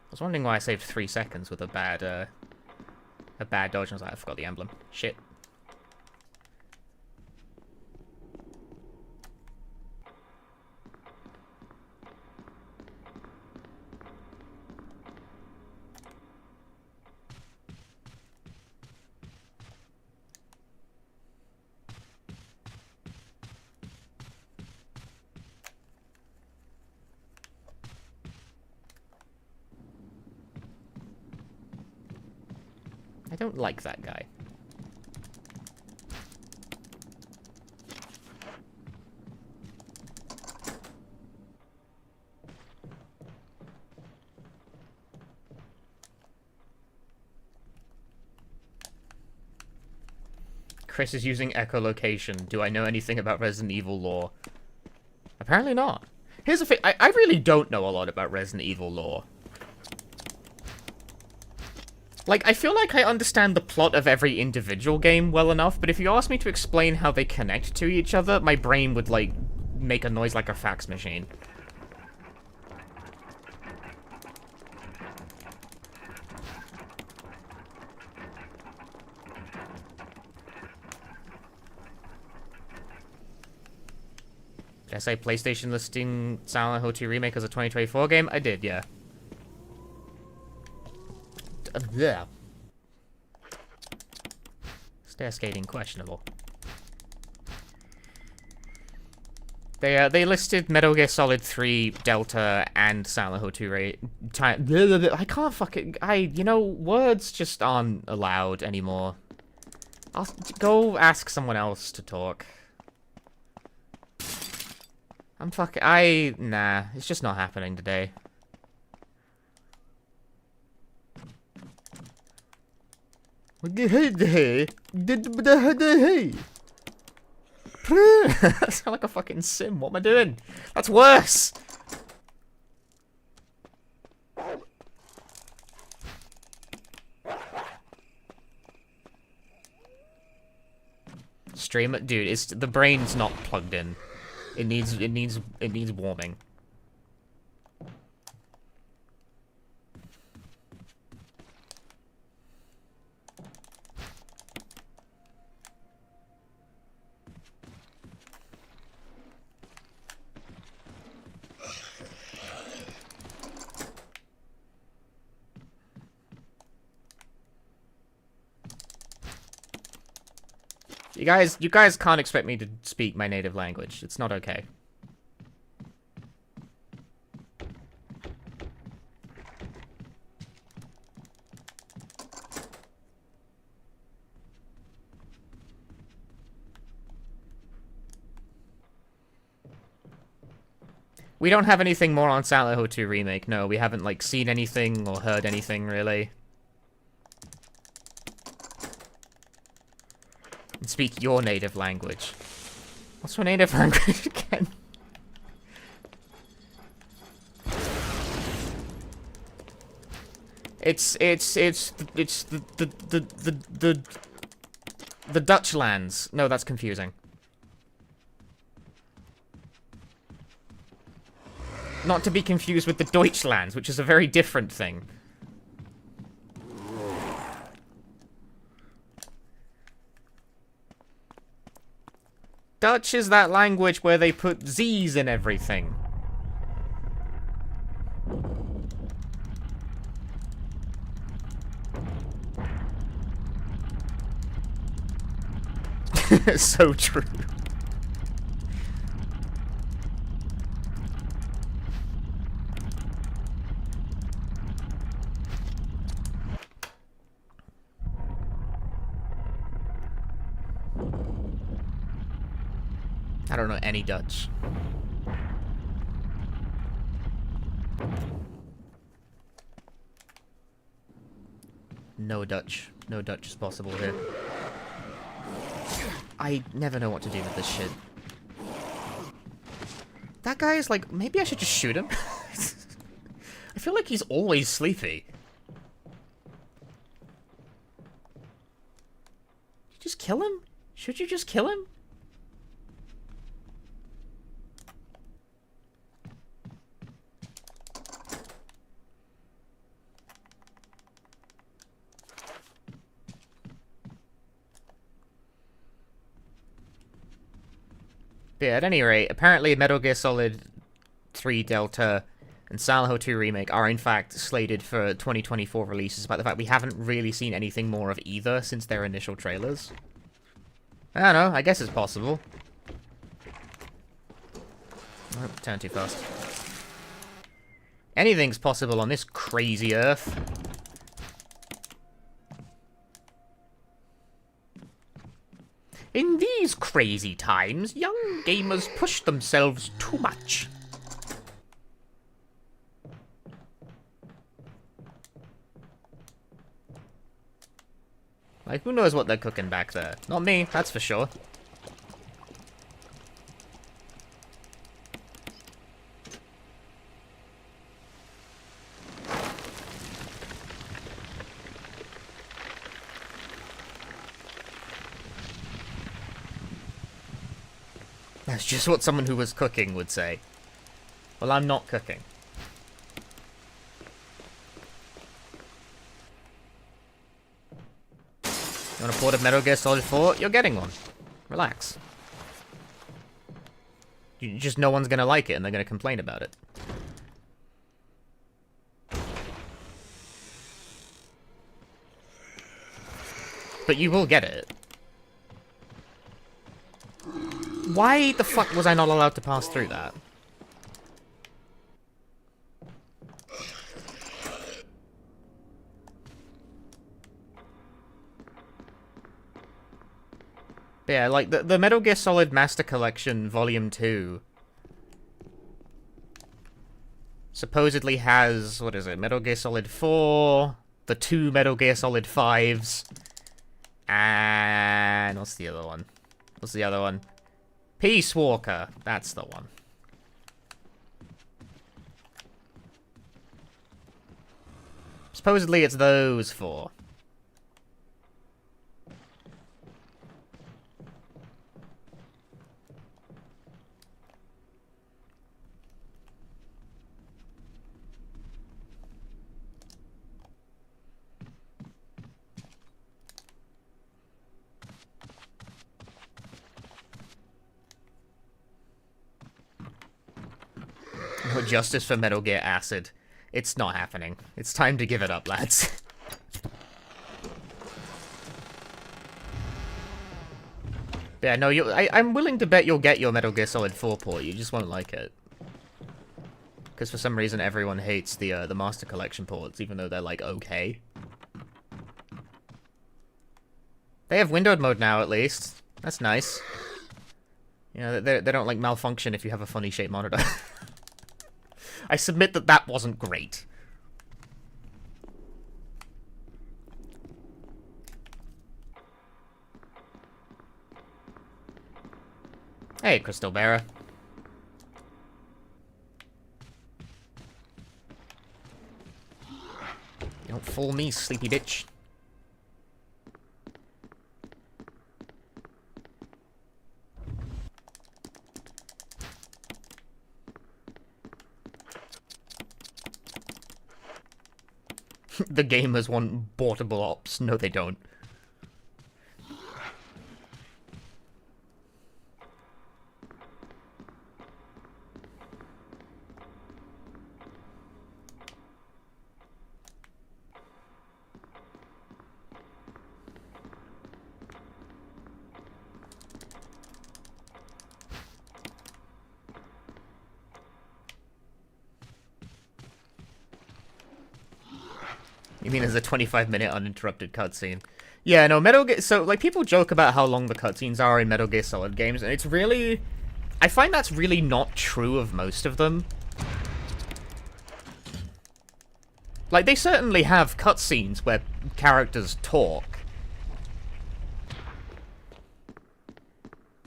I was wondering why I saved 3 seconds with a bad dodge. I was like, I forgot the emblem. Shit. I don't like that guy. Chris is using echolocation. Do I know anything about Resident Evil lore? Apparently not. Here's the thing. I really don't know a lot about Resident Evil lore. Like, I feel like I understand the plot of every individual game well enough, but if you ask me to explain how they connect to each other, my brain would, like, make a noise like a fax machine. Did I say PlayStation listing Silent Hill 2 Remake as a 2024 game? I did, yeah. Yeah. Stair skating questionable. They listed Metal Gear Solid 3 Delta and Silent Hill 2 I can't fucking you know, words just aren't allowed anymore. I'll go ask someone else to talk. Nah, it's just not happening today. I sound like a fucking sim. What am I doing? That's worse! Stream it, dude. The brain's not plugged in. It needs warming. You guys can't expect me to speak my native language. It's not okay. We don't have anything more on Silent Hill 2 Remake. No, we haven't, like, seen anything or heard anything, really. And speak your native language. What's your native language again? It's the Dutch lands. No, that's confusing. Not to be confused with the Deutschlands, which is a very different thing. Dutch is that language where they put Z's in everything. So true. I don't know any Dutch. No Dutch. No Dutch is possible here. I never know what to do with this shit. That guy is like, maybe I should just shoot him? I feel like he's always sleepy. Just kill him? Should you just kill him? But yeah, at any rate, apparently Metal Gear Solid 3 Delta and Silent Hill 2 Remake are in fact slated for 2024 releases, despite the fact we haven't really seen anything more of either since their initial trailers. I don't know, I guess it's possible. Oh, turn too fast. Anything's possible on this crazy Earth. In these crazy times, young gamers push themselves too much. Like, who knows what they're cooking back there? Not me, that's for sure. That's just what someone who was cooking would say. Well, I'm not cooking. You want a port of Metal Gear Solid 4? You're getting one. Relax. Just no one's gonna like it and they're gonna complain about it. But you will get it. Why the fuck was I not allowed to pass through that? But yeah, like, the Metal Gear Solid Master Collection Volume 2 supposedly has, what is it, Metal Gear Solid 4, the 2 Metal Gear Solid 5s, and what's the other one? What's the other one? Peace Walker, that's the one. Supposedly it's those 4. No justice for Metal Gear Acid. It's not happening. It's time to give it up, lads. Yeah, no, I'm willing to bet you'll get your Metal Gear Solid 4 port, you just won't like it. Because for some reason everyone hates the Master Collection ports, even though they're, like, okay. They have windowed mode now, at least. That's nice. You know, they don't, like, malfunction if you have a funny-shaped monitor. I submit that that wasn't great. Hey, Crystal Bearer. You don't fool me, sleepy bitch. The gamers want portable ops. No, they don't. You mean there's a 25-minute uninterrupted cutscene? Yeah, no, Metal Gear... So, like, people joke about how long the cutscenes are in Metal Gear Solid games, and it's really... I find that's really not true of most of them. Like, they certainly have cutscenes where characters talk.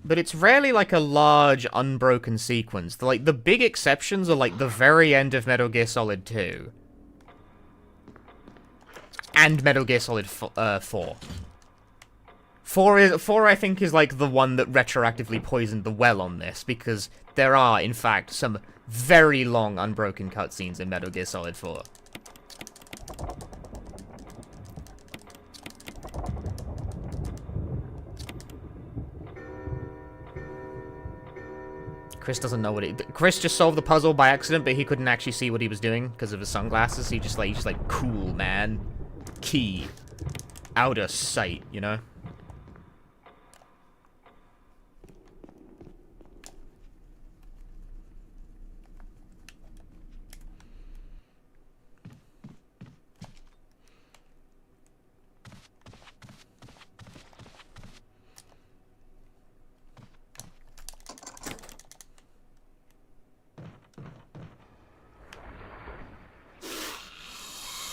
But it's rarely, like, a large, unbroken sequence. Like, the big exceptions are, like, the very end of Metal Gear Solid 2. And Metal Gear Solid 4. 4, I think, is, like, the one that retroactively poisoned the well on this, because there are, in fact, some very long, unbroken cutscenes in Metal Gear Solid 4. Chris doesn't know what Chris just solved the puzzle by accident, but he couldn't actually see what he was doing because of his sunglasses. He's just like, cool, man. Key. Outer sight, you know?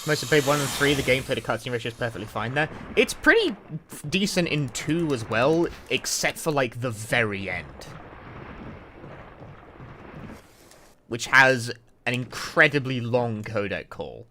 Most of played 1 and 3, the gameplay to cutscene ratio is perfectly fine there. It's pretty decent in 2 as well, except for, like, the very end. Which has an incredibly long codec call.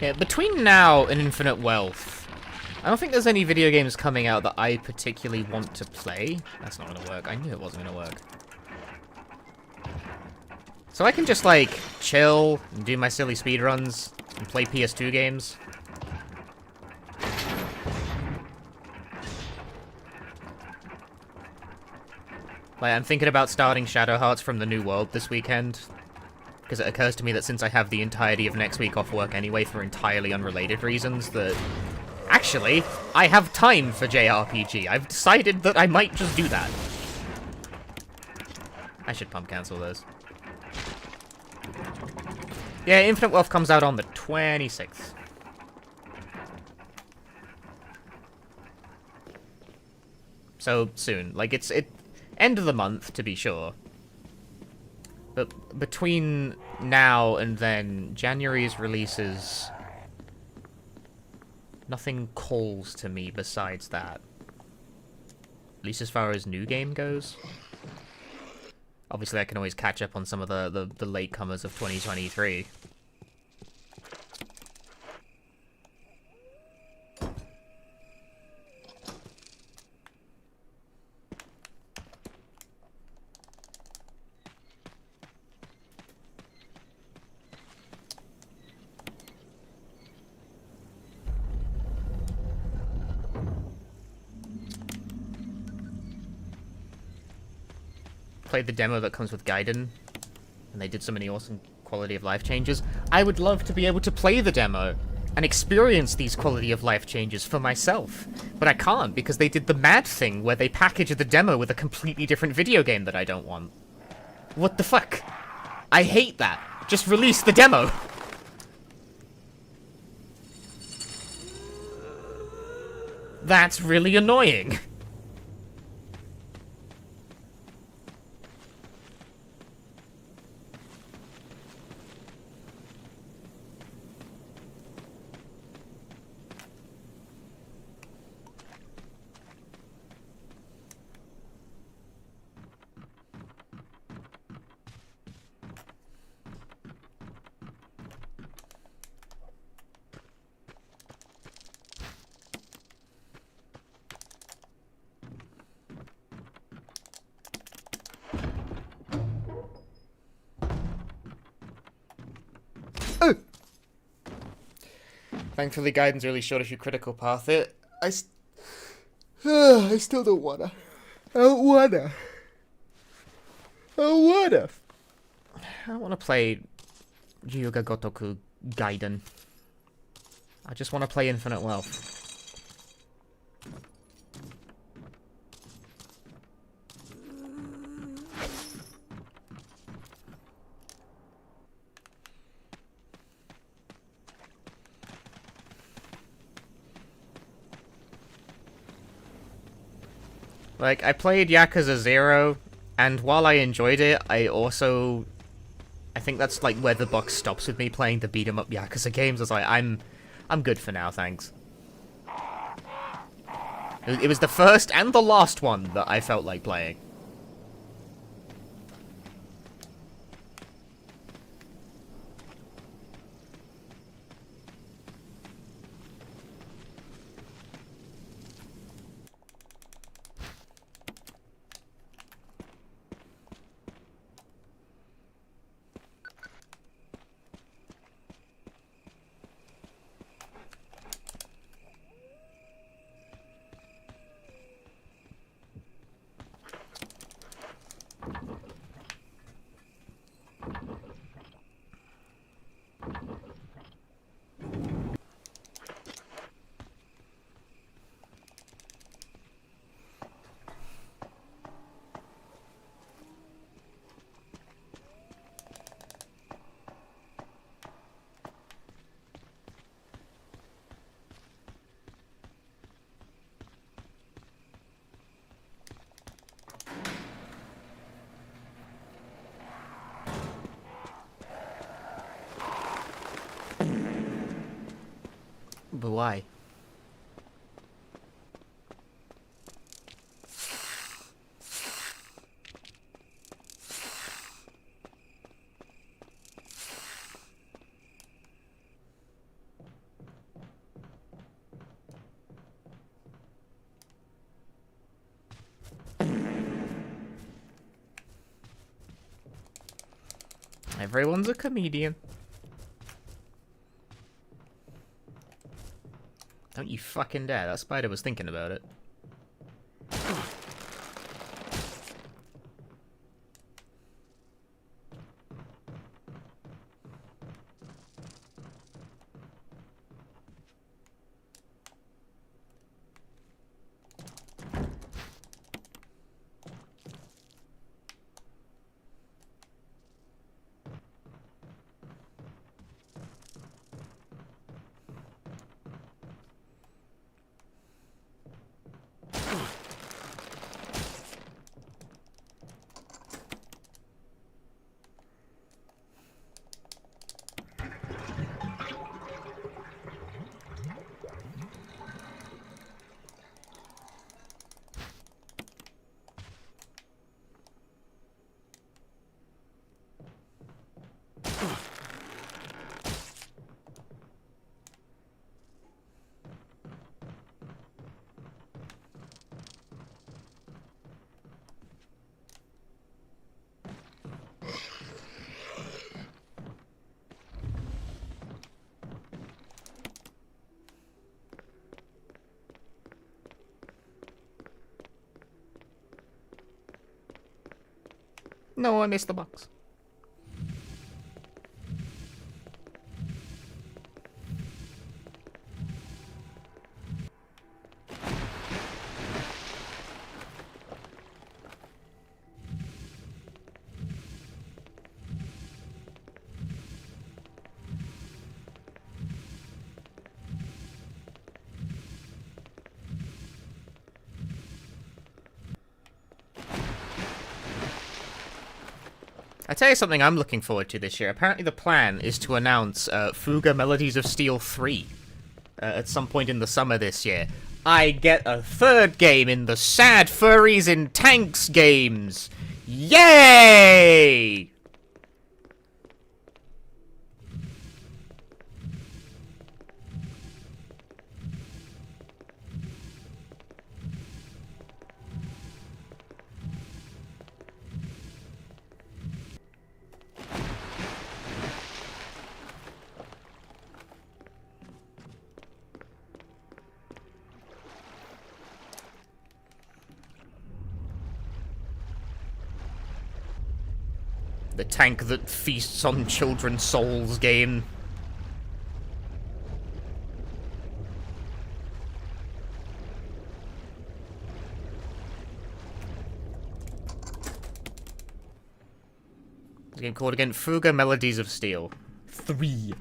Yeah, between now and Infinite Wealth, I don't think there's any video games coming out that I particularly want to play. That's not gonna work. I knew it wasn't gonna work. So I can just, like, chill and do my silly speedruns and play PS2 games. Like, I'm thinking about starting Shadow Hearts from the New World this weekend. Because it occurs to me that since I have the entirety of next week off work anyway for entirely unrelated reasons, that... Actually, I have time for JRPG. I've decided that I might just do that. I should pump cancel those. Yeah, Infinite Wealth comes out on the 26th. So, soon. Like, End of the month, to be sure. But between now and then, January's releases... Nothing calls to me besides that. At least as far as new game goes. Obviously, I can always catch up on some of the latecomers of 2023. Played the demo that comes with Gaiden, and they did so many awesome quality of life changes. I would love to be able to play the demo and experience these quality of life changes for myself, but I can't because they did the mad thing where they package the demo with a completely different video game that I don't want. What the fuck? I hate that. Just release the demo. That's really annoying. Thankfully, Gaiden's really short if you critical path it. I still don't wanna. I don't wanna play Ryuga Gotoku Gaiden. I just wanna play Infinite Wealth. Like, I played Yakuza 0, and while I enjoyed it, I think that's, like, where the buck stops with me playing the beat-em-up Yakuza games. I was like, I'm good for now, thanks. It was the first and the last one that I felt like playing. But why? Everyone's a comedian. Don't you fucking dare. That spider was thinking about it. No, I missed the box. I tell you something I'm looking forward to this year. Apparently the plan is to announce Fuga Melodies of Steel 3 at some point in the summer this year. I get a third game in the Sad Furries in Tanks games! Yay! The tank that feasts on children's souls game. The game called again Fuga Melodies of Steel 3.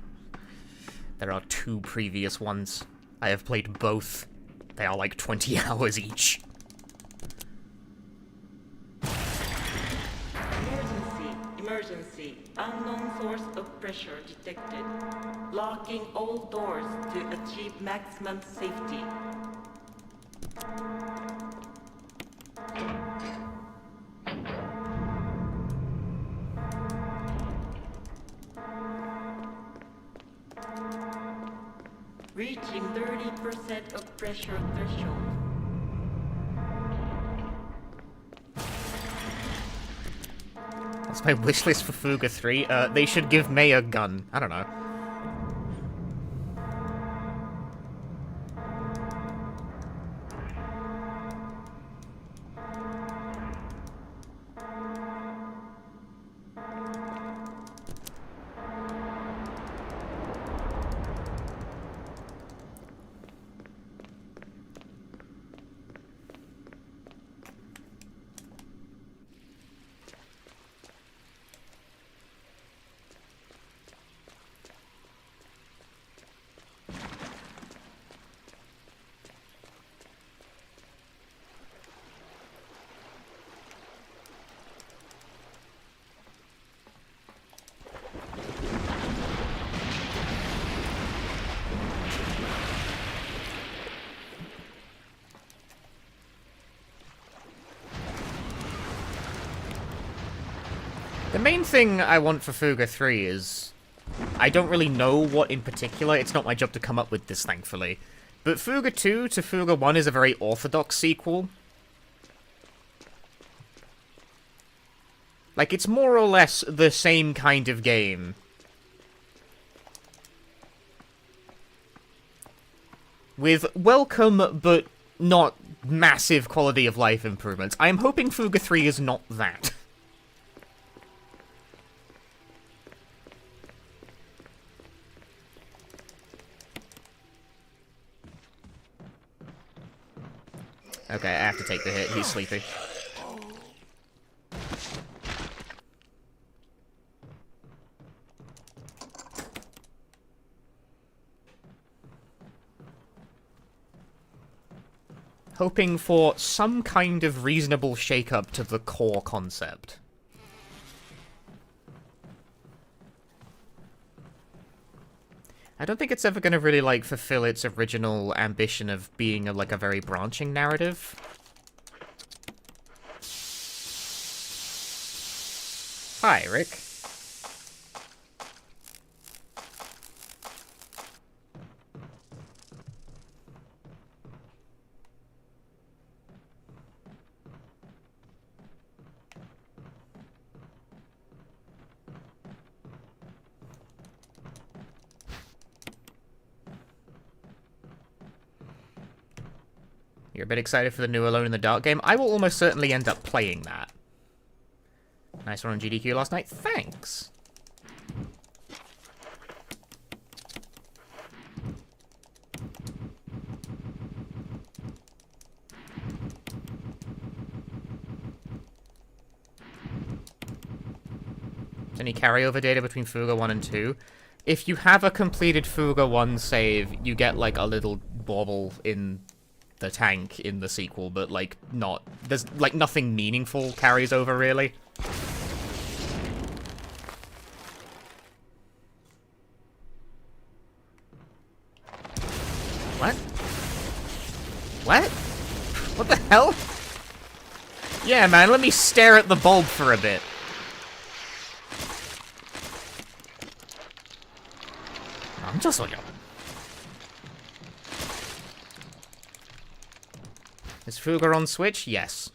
There are 2 previous ones. I have played both. They are like 20 hours each. Emergency. Unknown source of pressure detected. Locking all doors to achieve maximum safety. Reaching 30% of pressure threshold. That's my wish list for Fuga 3. They should give May a gun. I don't know. The main thing I want for Fuga 3 is... I don't really know what in particular. It's not my job to come up with this, thankfully. But Fuga 2 to Fuga 1 is a very orthodox sequel. Like, it's more or less the same kind of game. With welcome, but not massive quality of life improvements. I am hoping Fuga 3 is not that. Okay, I have to take the hit. He's sleepy. Hoping for some kind of reasonable shake-up to the core concept. I don't think it's ever going to really, like, fulfill its original ambition of being, like, a very branching narrative. Hi, Rick. You're a bit excited for the new Alone in the Dark game? I will almost certainly end up playing that. Nice one on GDQ last night. Thanks. Any carryover data between Fuga 1 and 2? If you have a completed Fuga 1 save, you get, like, a little bauble in the tank in the sequel, but, like, not... There's, like, nothing meaningful carries over, really. What? What? What the hell? Yeah, man, let me stare at the bulb for a bit. 남자소녀. Is Fuga on Switch? Yes.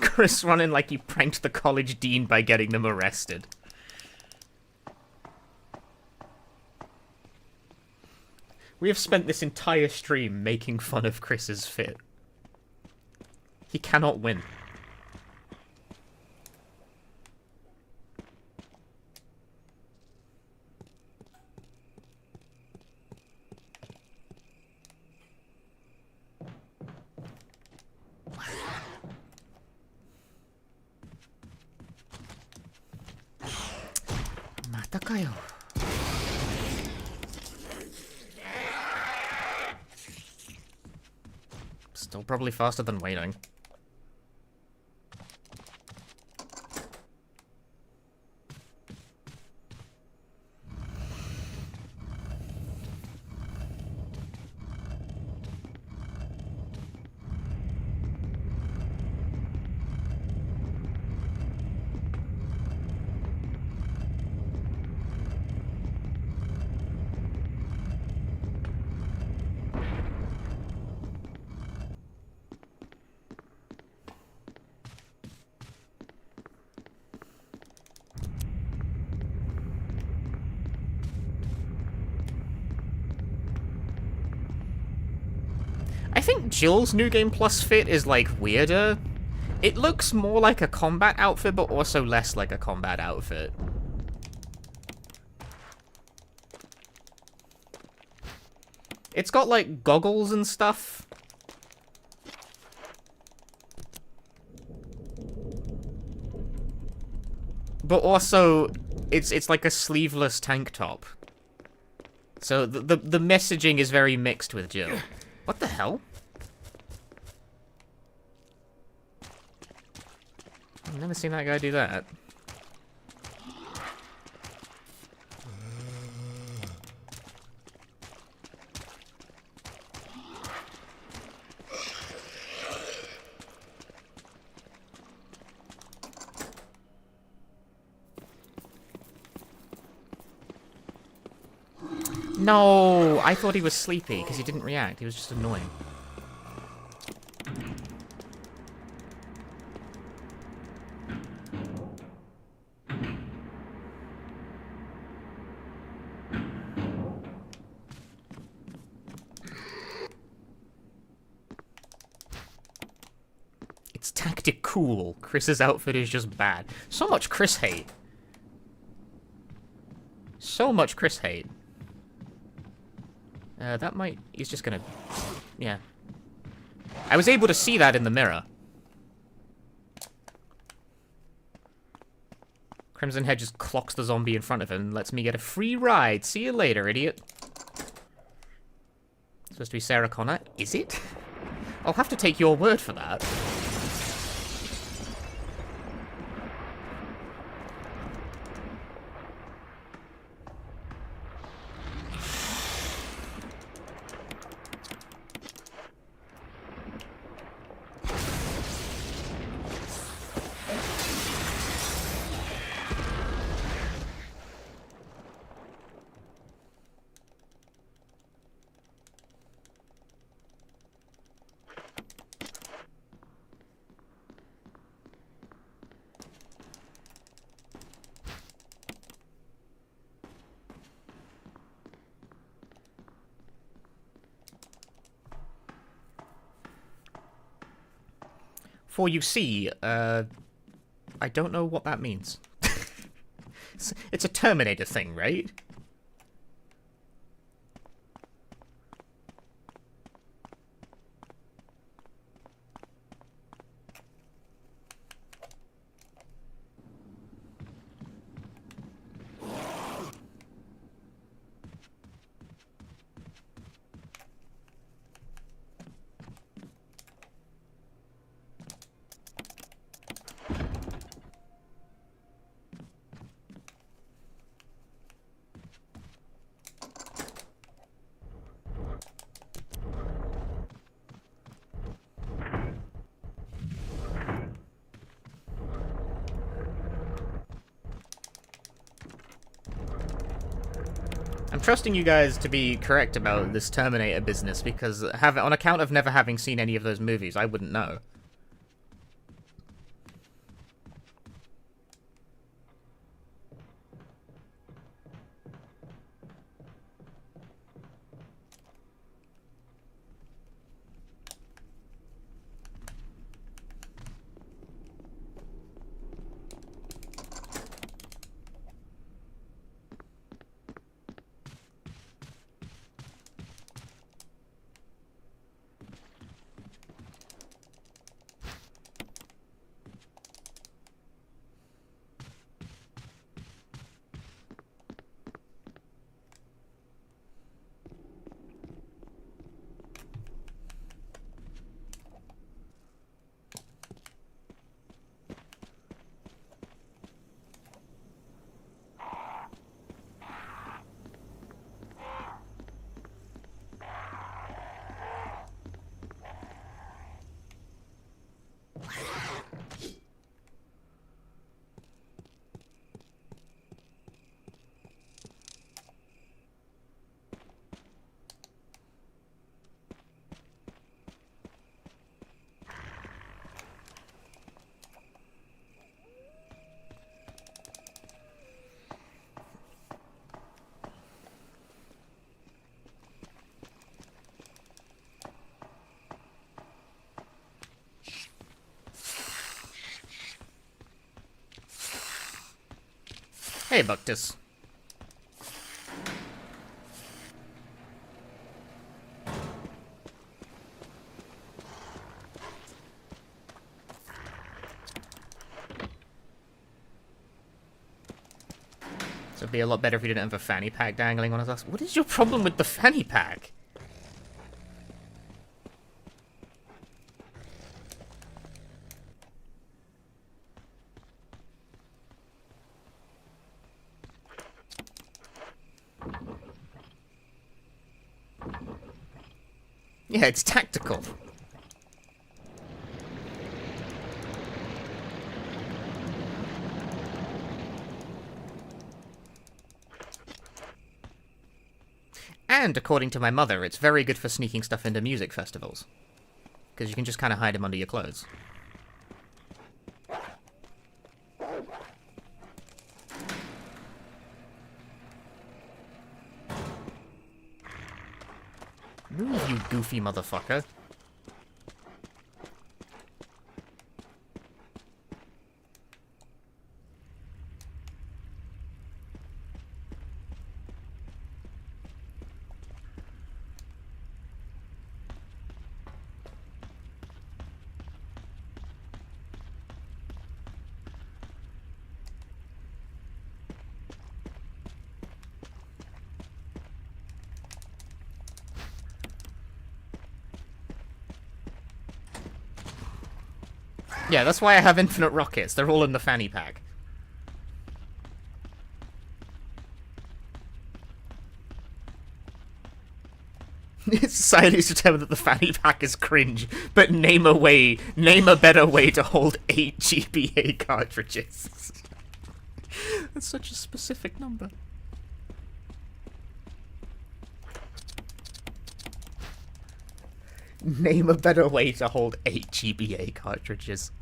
Chris running like he pranked the college dean by getting them arrested. We have spent this entire stream making fun of Chris's fit. He cannot win. Matakayo. Still probably faster than waiting. I think Jill's New Game Plus fit is, like, weirder. It looks more like a combat outfit, but also less like a combat outfit. It's got, like, goggles and stuff. But also, it's like a sleeveless tank top. So the messaging is very mixed with Jill. What the hell? I've never seen that guy do that. No, I thought he was sleepy because he didn't react. He was just annoying. It's tactic cool. Chris's outfit is just bad. So much Chris hate. So much Chris hate. That might... He's just gonna... Yeah. I was able to see that in the mirror. Crimson Head just clocks the zombie in front of him and lets me get a free ride. See you later, idiot. Supposed to be Sarah Connor. Is it? I'll have to take your word for that. For you see, I don't know what that means. It's a Terminator thing, right? I'm trusting you guys to be correct about this Terminator business, because on account of never having seen any of those movies, I wouldn't know. Hey, Buctus. So it'd be a lot better if we didn't have a fanny pack dangling on us. What is your problem with the fanny pack? Yeah, it's tactical. And according to my mother, it's very good for sneaking stuff into music festivals. Because you can just kind of hide them under your clothes. Move, you goofy motherfucker. Yeah, that's why I have infinite rockets. They're all in the fanny pack. Society's determined that the fanny pack is cringe, but name a better way to hold 8 GBA cartridges. That's such a specific number. Name a better way to hold 8 GBA cartridges.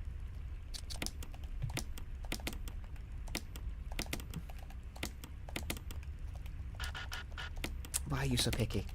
Why are you so picky?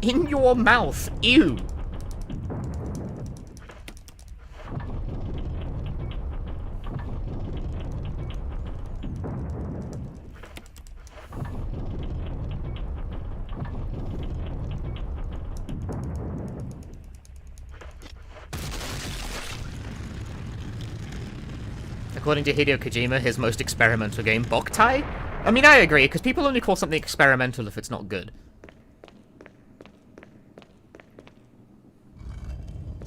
In your mouth! Ew! According to Hideo Kojima, his most experimental game, Boktai? I mean, I agree, because people only call something experimental if it's not good.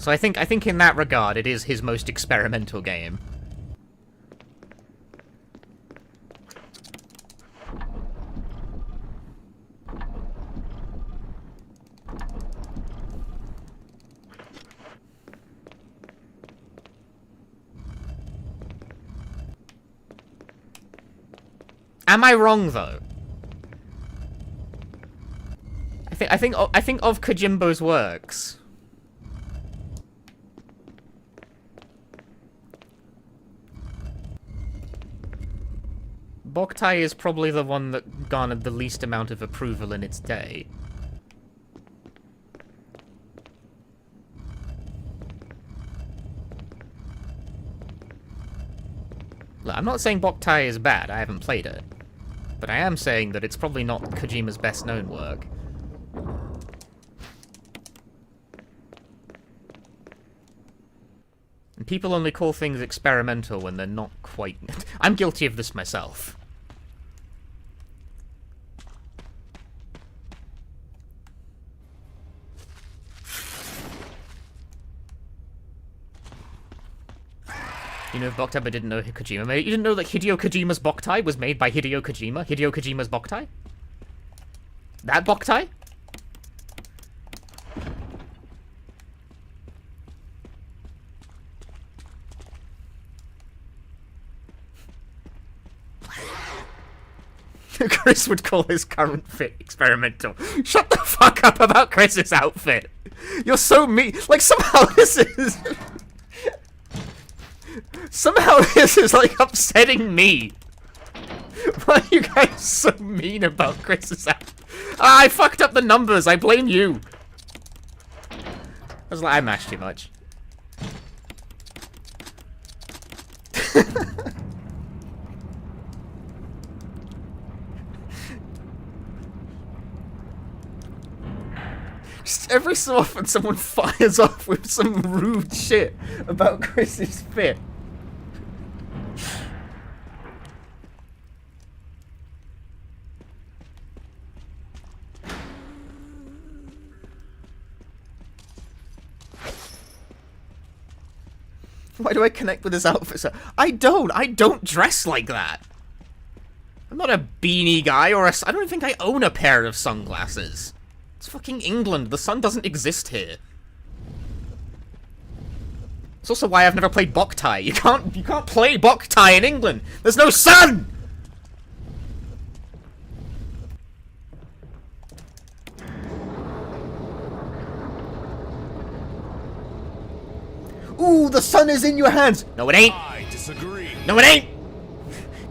So I think in that regard, it is his most experimental game. Am I wrong though? I think of Kojimbo's works. Boktai is probably the one that garnered the least amount of approval in its day. Look, I'm not saying Boktai is bad, I haven't played it. But I am saying that it's probably not Kojima's best known work. And people only call things experimental when they're not quite... I'm guilty of this myself. You know, if Boktai didn't know Kojima made it, you didn't know that Hideo Kojima's Boktai was made by Hideo Kojima? Hideo Kojima's Boktai? That Boktai? Chris would call his current fit experimental. Shut the fuck up about Chris's outfit! You're so mean. Like, somehow this is... Somehow this is, like, upsetting me. Why are you guys so mean about Chris's outfit? Ah, I fucked up the numbers, I blame you. I was like, I mashed too much. Just every so often someone fires off with some rude shit about Chris's fit. Why do I connect with his outfit? I don't dress like that. I'm not a beanie guy or I don't think I own a pair of sunglasses. It's fucking England. The sun doesn't exist here. It's also why I've never played Boktai. You can't play Boktai in England. There's no sun! Ooh, the sun is in your hands! No, it ain't! I disagree. No, it ain't!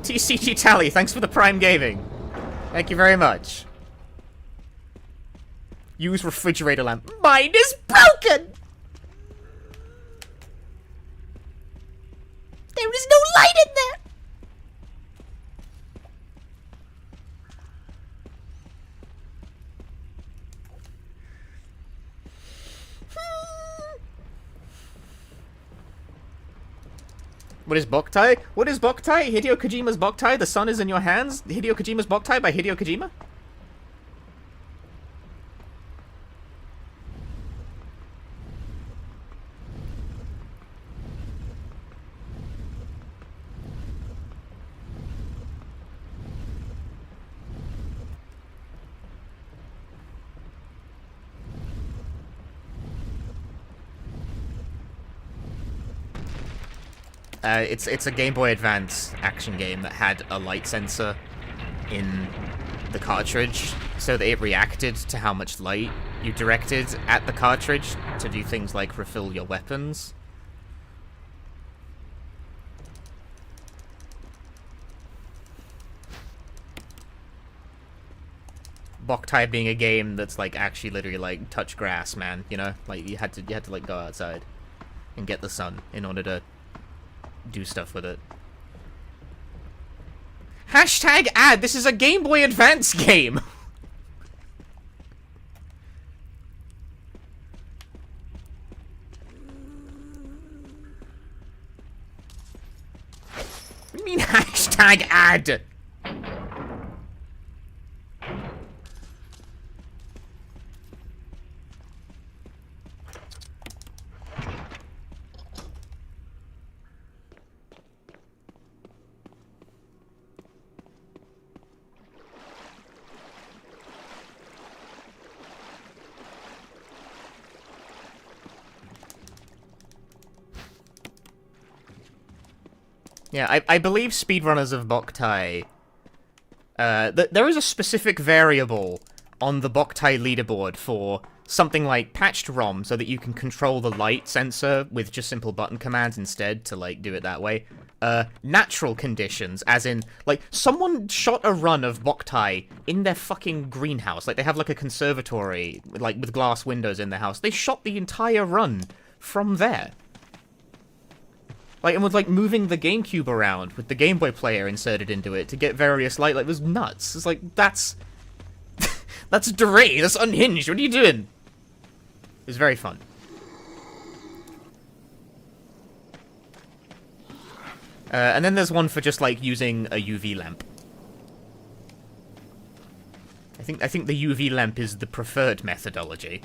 TCG Tally, thanks for the Prime Gaming. Thank you very much. Use refrigerator lamp. Mine is broken! There is no light in there! What is Boktai? What is Boktai? Hideo Kojima's Boktai? The sun is in your hands? Hideo Kojima's Boktai by Hideo Kojima? It's a Game Boy Advance action game that had a light sensor in the cartridge, so that it reacted to how much light you directed at the cartridge to do things like refill your weapons. Boktai being a game that's like actually literally like touch grass, man, you know? Like you had to like go outside and get the sun in order to do stuff with it. Hashtag ad! This is a Game Boy Advance game! What do you mean hashtag ad? Yeah, I believe speedrunners of Boktai... there is a specific variable on the Boktai leaderboard for something like patched ROM, so that you can control the light sensor with just simple button commands instead to, like, do it that way. Natural conditions, as in, like, someone shot a run of Boktai in their fucking greenhouse. Like, they have, like, a conservatory, like, with glass windows in their house. They shot the entire run from there. Like, and with, like, moving the GameCube around with the Game Boy player inserted into it to get various light, like, it was nuts. It's like, that's... that's deranged, that's unhinged, what are you doing? It was very fun. And then there's one for just, like, using a UV lamp. I think the UV lamp is the preferred methodology.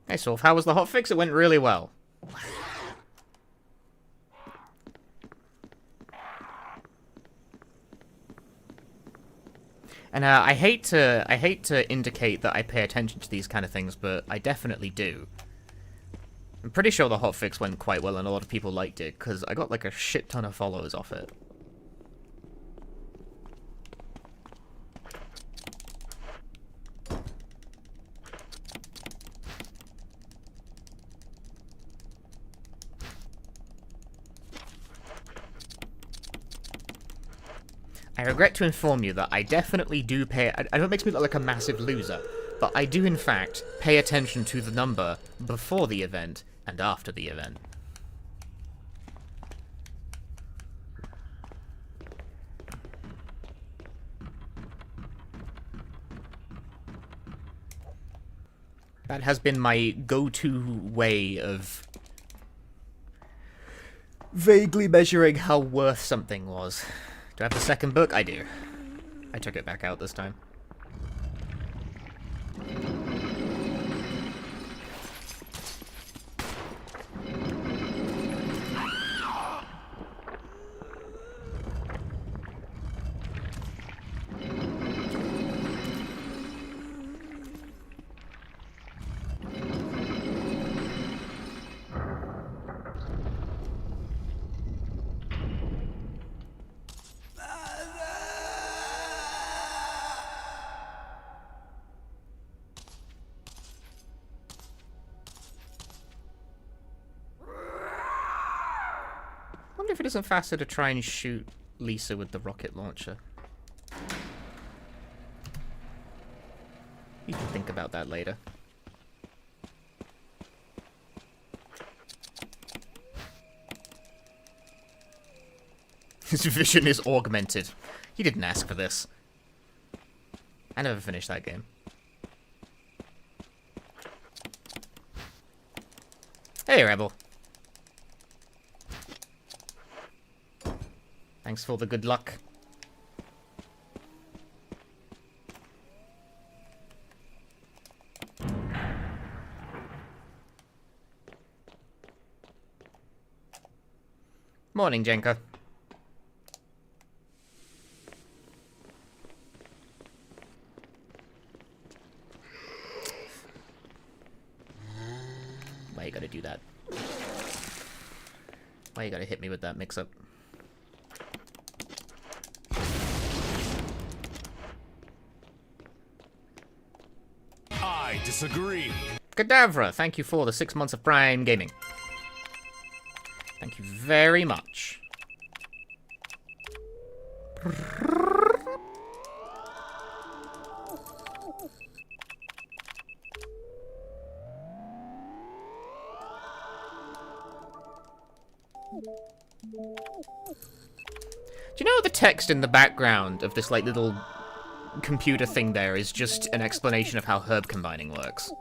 Hey, Solf, how was the hotfix? It went really well. And I hate to indicate that I pay attention to these kind of things, but I definitely do. I'm pretty sure the hotfix went quite well and a lot of people liked it, because I got like a shit ton of followers off it. I regret to inform you that I definitely do pay... I know it makes me look like a massive loser, but I do in fact pay attention to the number before the event and after the event. That has been my go-to way of vaguely measuring how worth something was. Do I have the second book? I do. I took it back out this time. I wonder if it isn't faster to try and shoot Lisa with the rocket launcher. You can think about that later. His vision is augmented. He didn't ask for this. I never finished that game. Hey, Rebel. Thanks for the good luck. Morning, Jenka. Why you gotta do that? Why you gotta hit me with that mix-up? I disagree. Cadavra, thank you for the 6 months of Prime Gaming. Thank you very much. Do you know the text in the background of this, like, little computer thing there is just an explanation of how herb combining works?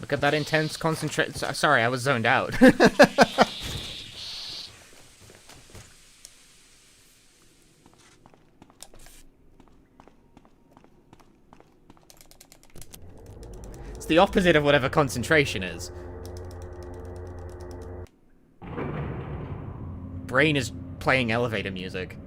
Look at that intense concentration. Sorry, I was zoned out. It's the opposite of whatever concentration is. Brain is playing elevator music.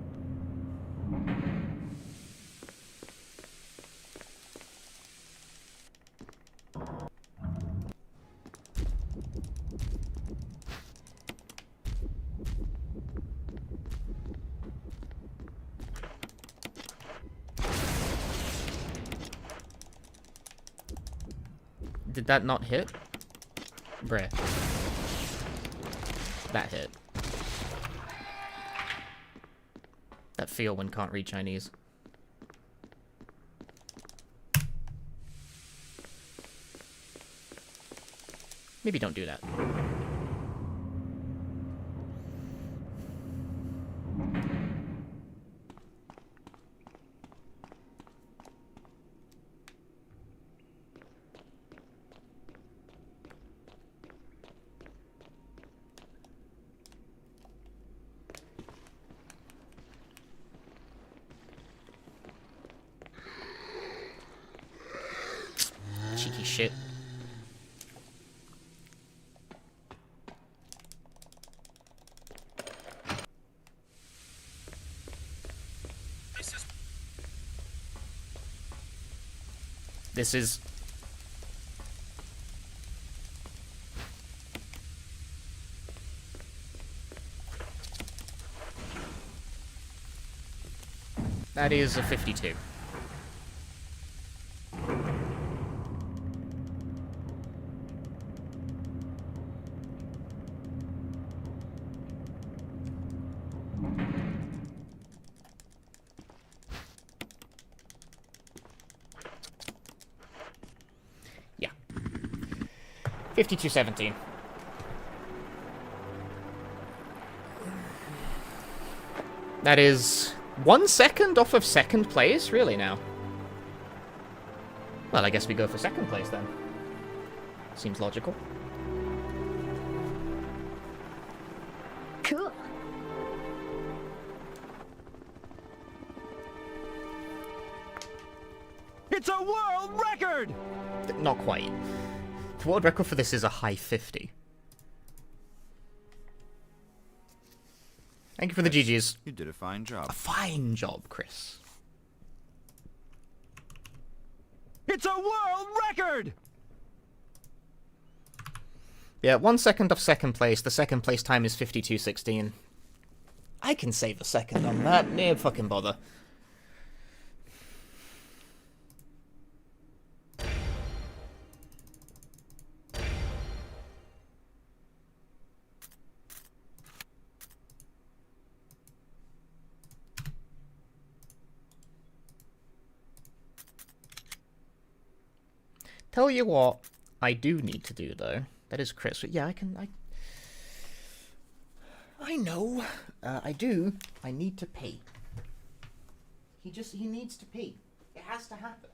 Did that not hit? Bruh. That hit. That feel when can't read Chinese. Maybe don't do that. Cheeky shit. This is... That is a 52. Yeah. 52-17. That is 1 second off of second place? Really now? Well, I guess we go for second place then. Seems logical. Cool. It's a world record! Not quite. The world record for this is a high 50. Thank you for the GGs. You did a fine job. A fine job, Chris. It's a world record! Yeah, 1 second off second place. The second place time is 52-16. I can save a second on that. No fucking bother. Tell you what, I do need to do though. That is Chris. Yeah, I know. I do. I need to pee. He needs to pee. It has to happen.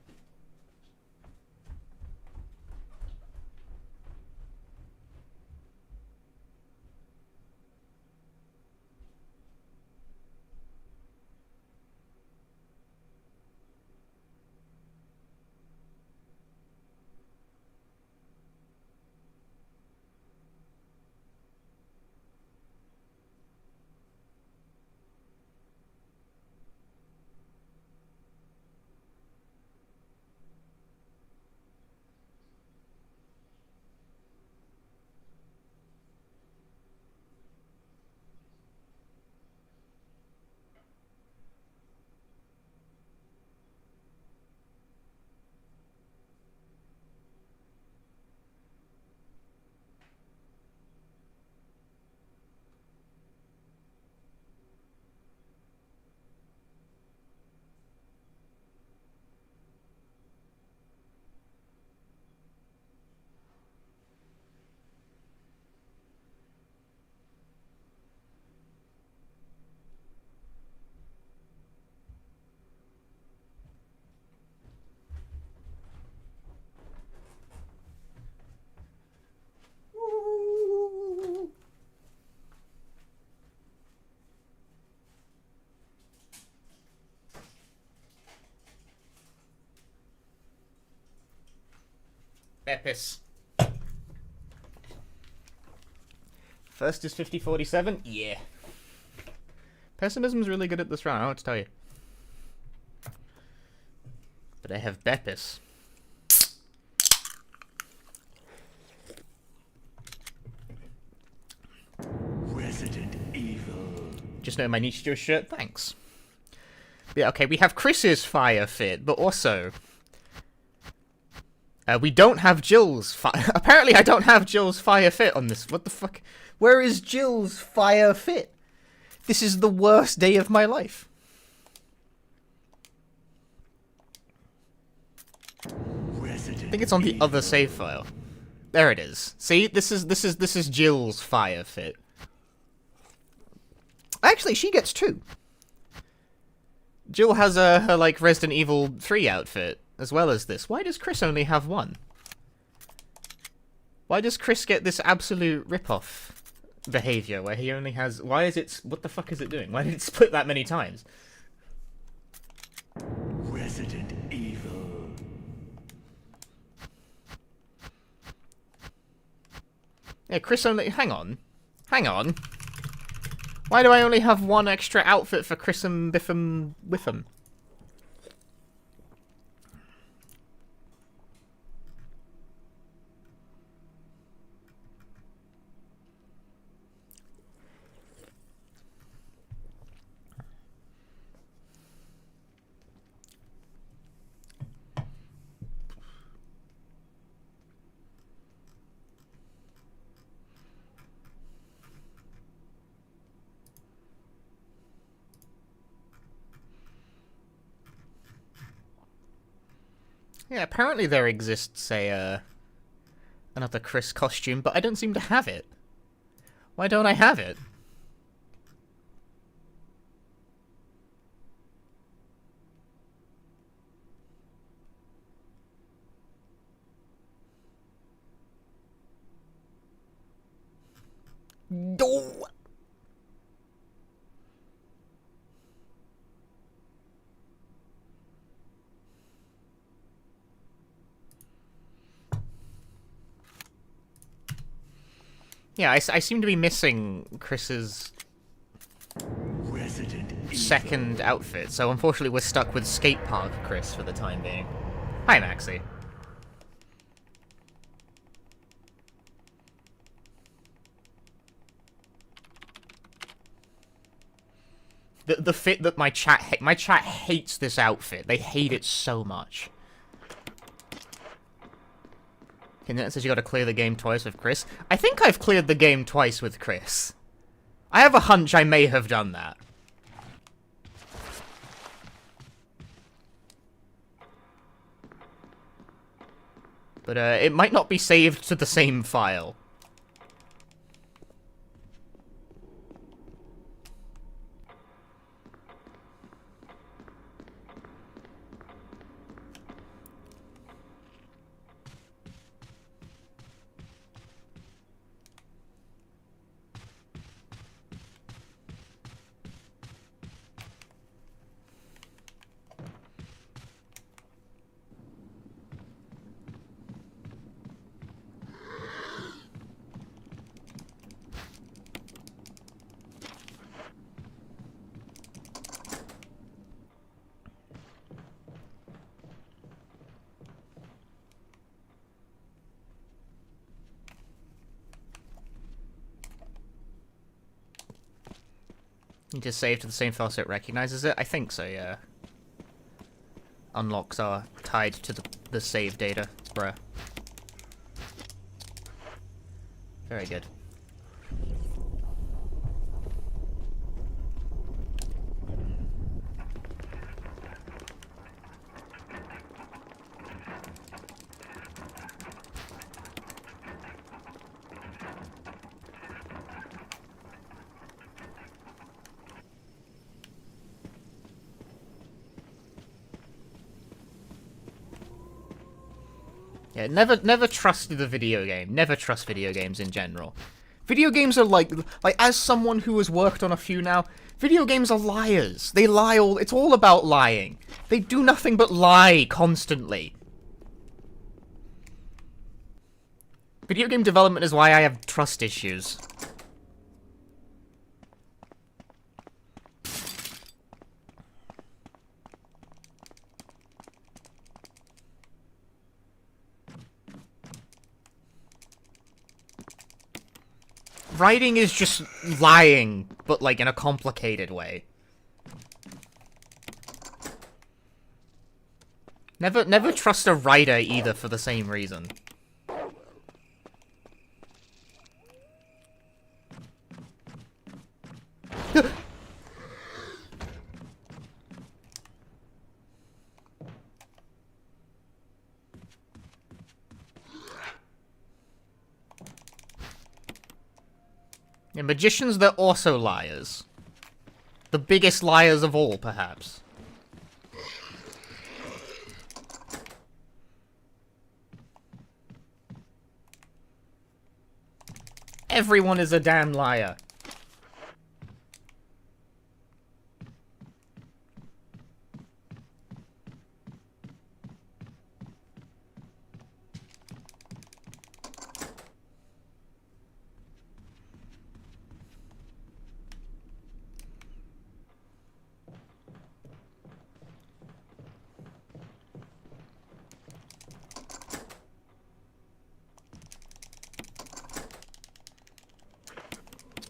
Beppis. First is 50-47? Yeah. Pessimism's really good at this round, I don't know what to tell you. But I have Beppis. Resident Evil. Just know my Nietzsche shirt, thanks. Yeah, okay, we have Chris's fire fit, but also... we don't have Jill's fire... Apparently I don't have Jill's fire fit on this. What the fuck? Where is Jill's fire fit? This is the worst day of my life. I think it's on the other save file. There it is. See, this is Jill's fire fit. Actually, she gets 2. Jill has her like Resident Evil 3 outfit as well as this. Why does Chris only have 1? Why does Chris get this absolute rip-off behavior where he only has... Why is it... What the fuck is it doing? Why did it split that many times? Resident Evil. Yeah, Chris only... Hang on. Hang on. Why do I only have 1 extra outfit for Chris'em, Biff'em, Whiff'em? Yeah, apparently there exists a, another Chris costume, but I don't seem to have it. Why don't I have it? No! Yeah, I seem to be missing Chris's second outfit, so unfortunately we're stuck with Skate Park Chris for the time being. Hi, Maxie. The fit that my chat hates this outfit. They hate it so much. It says you gotta clear the game twice with Chris. I think I've cleared the game twice with Chris. I have a hunch I may have done that. But it might not be saved to the same file. You just save to the same file so it recognizes it? I think so, yeah. Unlocks are tied to the save data, bruh. Very good. Yeah, never trust the video game. Never trust video games in general. Video games are like, as someone who has worked on a few now, video games are liars. They lie it's all about lying. They do nothing but lie constantly. Video game development is why I have trust issues. Writing is just lying, but like in a complicated way. Never trust a writer either for the same reason. Yeah, magicians, they're also liars. The biggest liars of all, perhaps. Everyone is a damn liar.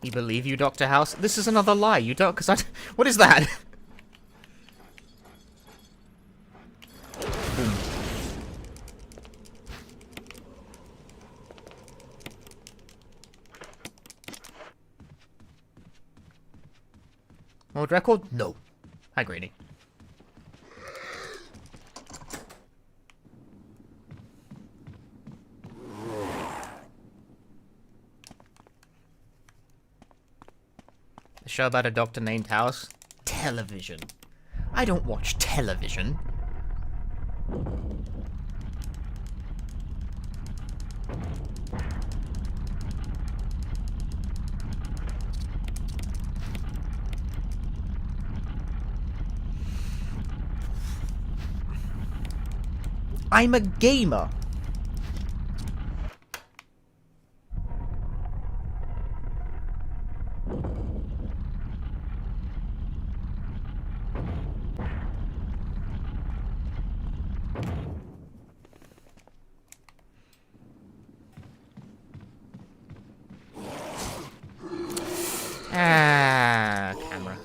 You believe you, Dr. House? This is another lie. You don't, because I... What is that? Boom. World record? No. Hi, Greenie. Show about a doctor named House? Television. I don't watch television. I'm a gamer. Camera.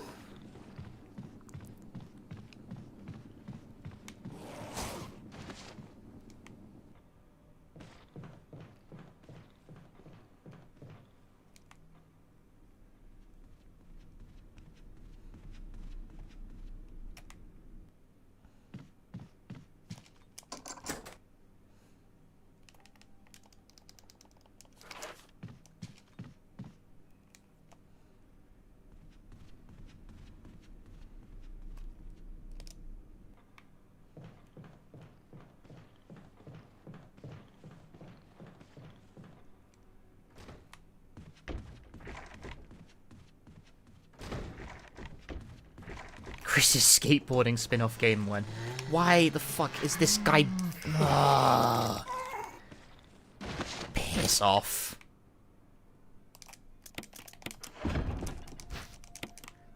Chris's skateboarding spin-off game went. Why the fuck is this guy... Ugh. Piss off.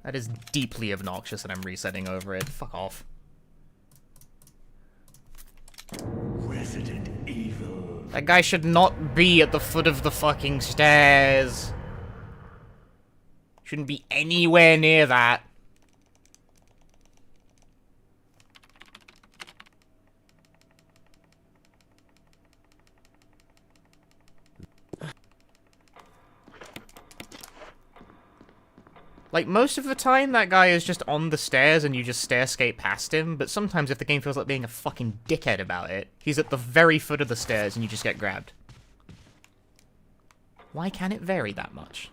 That is deeply obnoxious and I'm resetting over it. Fuck off. Resident Evil. That guy should not be at the foot of the fucking stairs. Shouldn't be anywhere near that. Like, most of the time, that guy is just on the stairs and you just stair-skate past him, but sometimes if the game feels like being a fucking dickhead about it, he's at the very foot of the stairs and you just get grabbed. Why can it vary that much?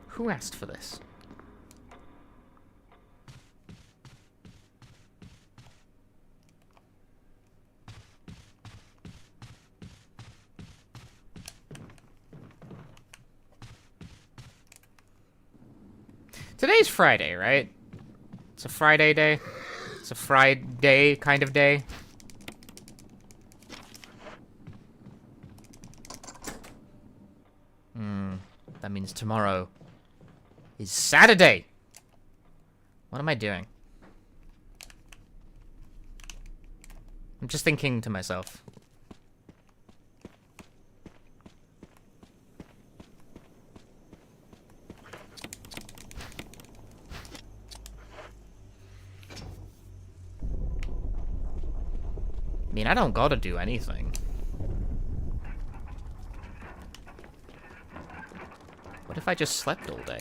Who asked for this? Today's Friday, right? It's a Friday day. It's a Friday kind of day. That means tomorrow is Saturday. What am I doing? I'm just thinking to myself. I mean, I don't gotta do anything. What if I just slept all day?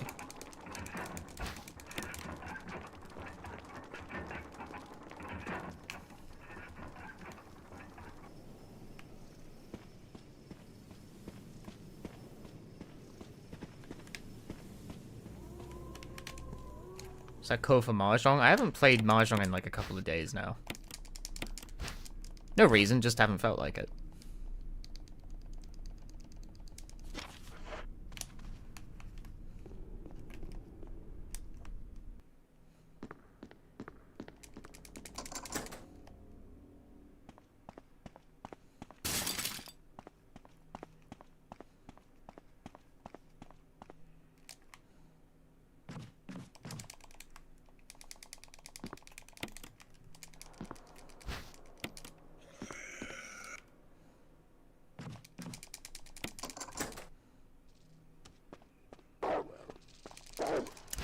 Is that code for Mahjong? I haven't played Mahjong in like a couple of days now. No reason, just haven't felt like it.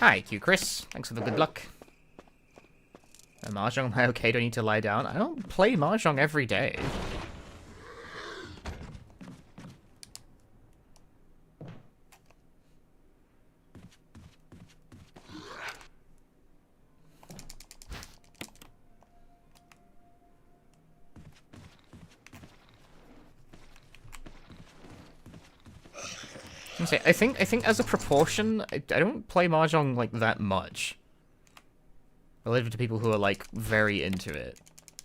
Hi, Q Chris. Thanks for the good luck. Mahjong, am I okay? Do I need to lie down? I don't play Mahjong every day. I think as a proportion, I don't play Mahjong like that much. Relative to people who are like very into it.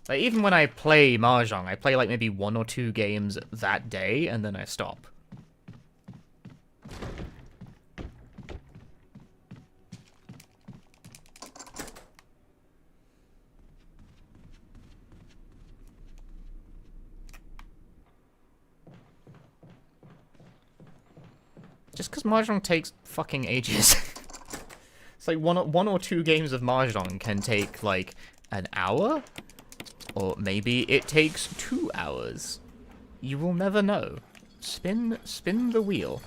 Like even when I play Mahjong, I play like maybe 1 or 2 games that day and then I stop. Just because Mahjong takes fucking ages. It's like one or 2 games of Mahjong can take like an hour? Or maybe it takes 2 hours. You will never know. Spin the wheel.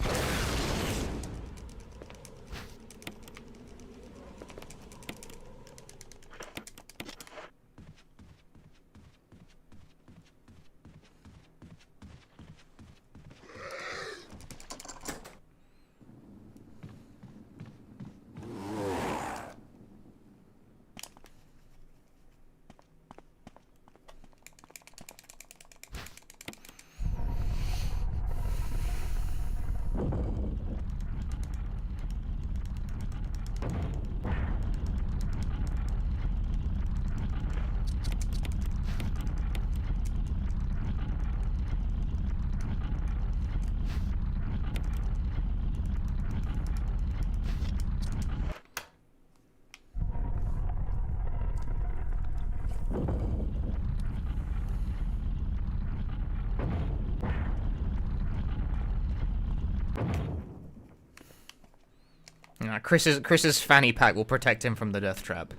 Chris's fanny pack will protect him from the death trap.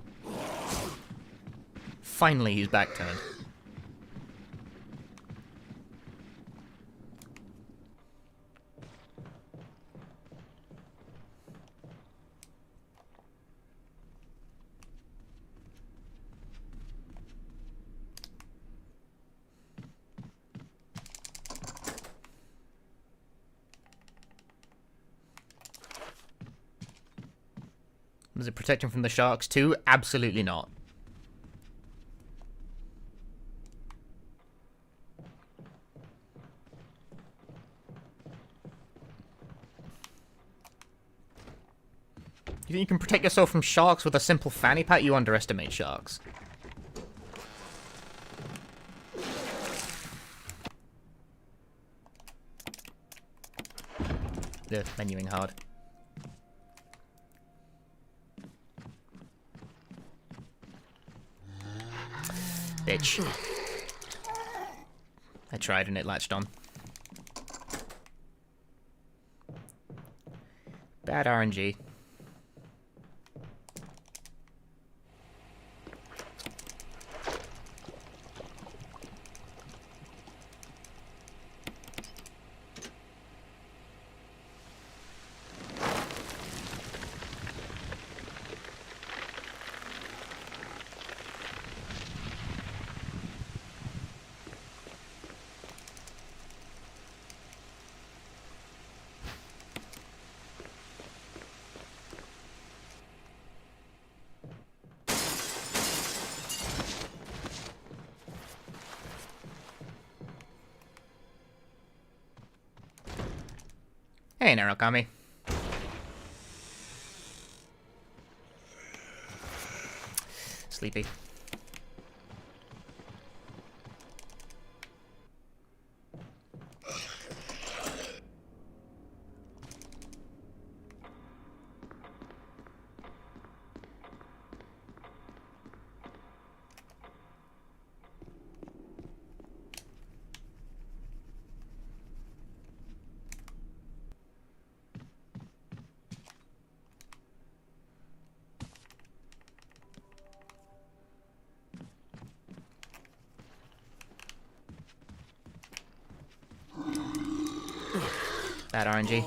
Finally, he's back turned. Does it protect him from the sharks too? Absolutely not. You think you can protect yourself from sharks with a simple fanny pack? You underestimate sharks. Yeah, menuing hard. Bitch. I tried and it latched on. Bad RNG. Hey, Narukami. Sleepy. Bad RNG.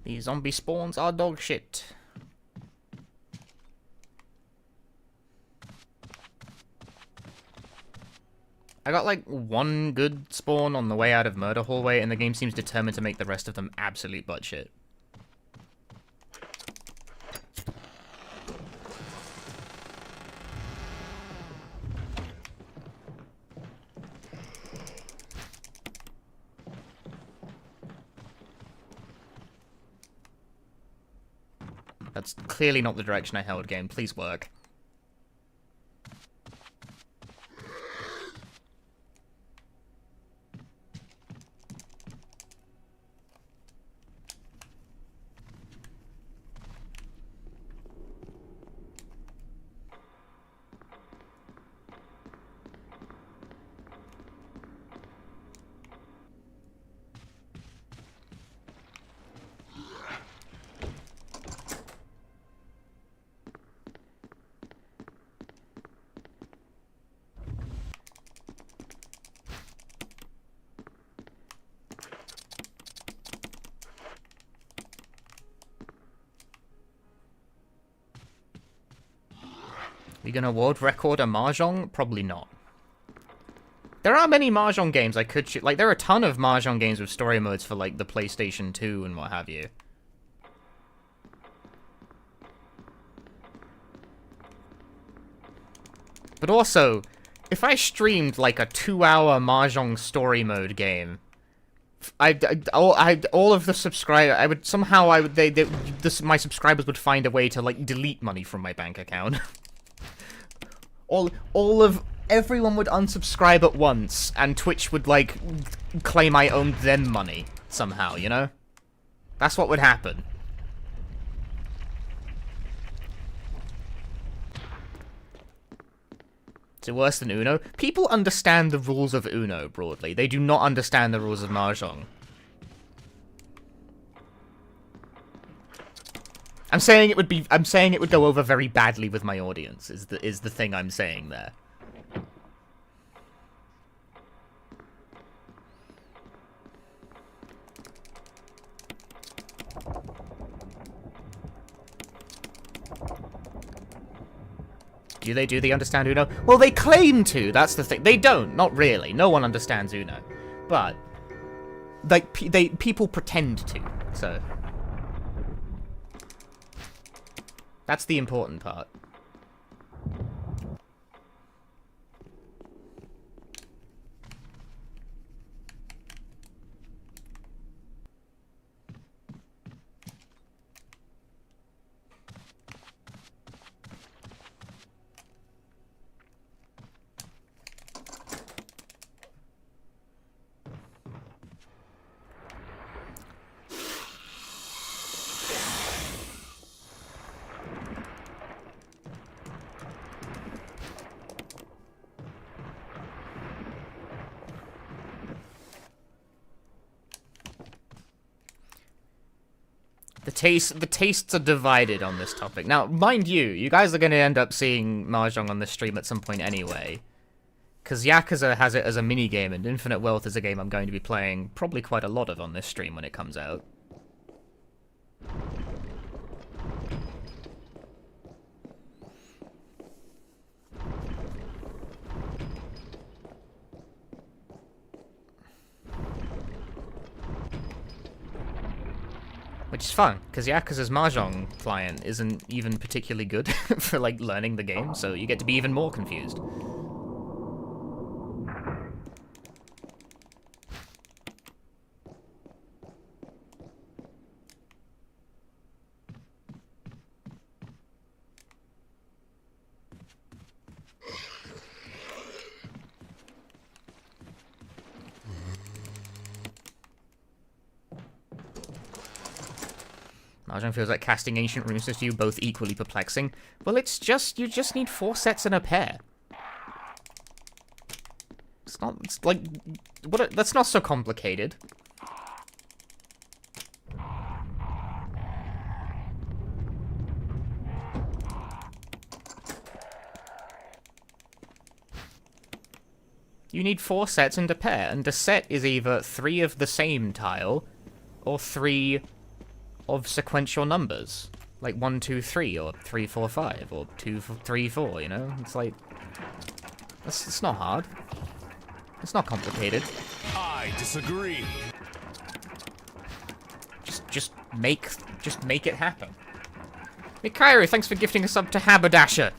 These zombie spawns are dog shit. I got like one good spawn on the way out of Murder Hallway, and the game seems determined to make the rest of them absolute butt shit. That's clearly not the direction I held, game. Please work. We gonna world record a Mahjong? Probably not. There are many Mahjong games I could shoot. Like, there are a ton of Mahjong games with story modes for, like, the PlayStation 2 and what have you. But also, if I streamed, like, a 2-hour Mahjong story mode game, all of the subscribers, I would, somehow, my subscribers would find a way to, like, delete money from my bank account. Everyone would unsubscribe at once, and Twitch would, like, claim I owned them money, somehow, you know? That's what would happen. Is it worse than Uno? People understand the rules of Uno, broadly. They do not understand the rules of Mahjong. I'm saying it would go over very badly with my audience, is the thing I'm saying there. Do they understand Uno? Well, they claim to, that's the thing. They don't, not really. No one understands Uno. But, like, people pretend to, so. That's the important part. The tastes are divided on this topic. Now, mind you guys are going to end up seeing Mahjong on this stream at some point anyway. Because Yakuza has it as a minigame, and Infinite Wealth is a game I'm going to be playing probably quite a lot of on this stream when it comes out. Which is fun, because Yakuza's Mahjong client isn't even particularly good for, like, learning the game, so you get to be even more confused. Mahjong feels like casting ancient runes to you, both equally perplexing. Well, it's just, you just need 4 sets and a pair. It's not, it's like, that's not so complicated. You need 4 sets and a pair, and a set is either 3 of the same tile, or 3 of sequential numbers, like 1, 2, 3, or 3, 4, 5, or 2, 3, 4. You know, it's like it's not hard. It's not complicated. I disagree. Just make it happen. Mikairu, thanks for gifting a sub to Haberdasher.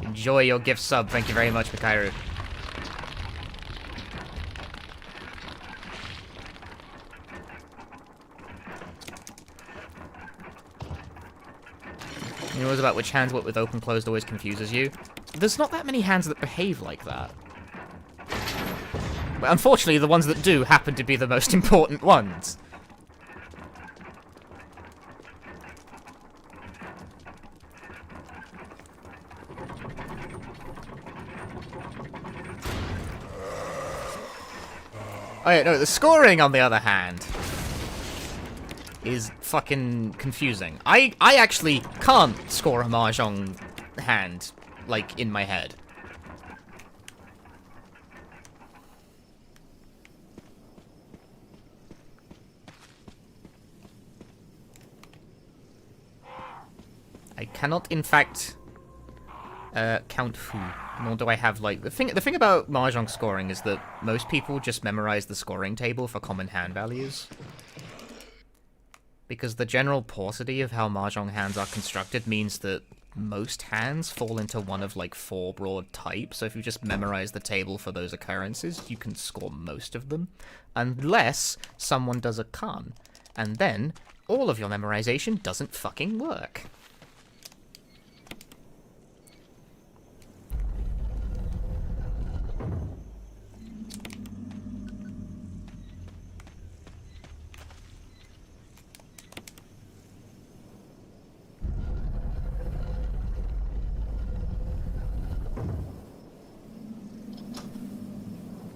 Enjoy your gift sub. Thank you very much, Mikairu. You know about which hands work with open closed always confuses you? There's not that many hands that behave like that. But unfortunately, the ones that do happen to be the most important ones. Oh yeah, no, the scoring, on the other hand, is fucking confusing. I actually can't score a Mahjong hand, like, in my head. I cannot, in fact, count fu. Nor do I have, like, the thing about Mahjong scoring is that most people just memorize the scoring table for common hand values. Because the general paucity of how Mahjong hands are constructed means that most hands fall into one of, like, 4 broad types, so if you just memorize the table for those occurrences, you can score most of them. Unless someone does a Khan. And then, all of your memorization doesn't fucking work.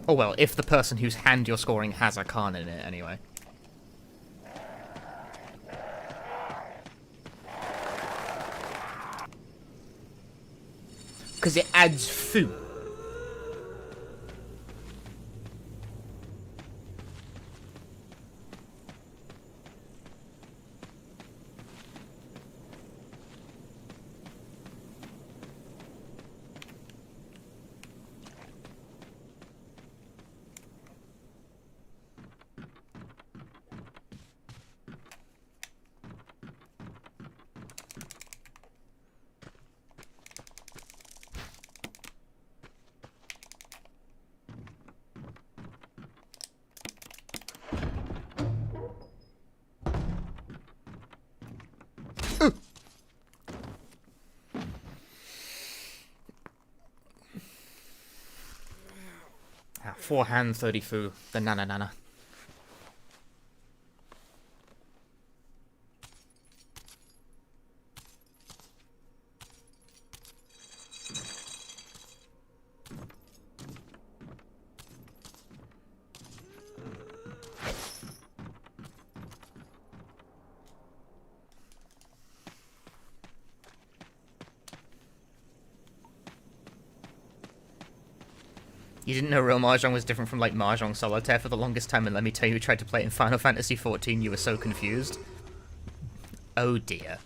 Oh well, if the person whose hand you're scoring has a Khan in it, anyway. Because it adds fu. Ah, 4 hand 30 fu. The nana nana. You didn't know real Mahjong was different from, like, Mahjong Solitaire for the longest time, and let me tell you, you tried to play it in Final Fantasy XIV, you were so confused. Oh dear.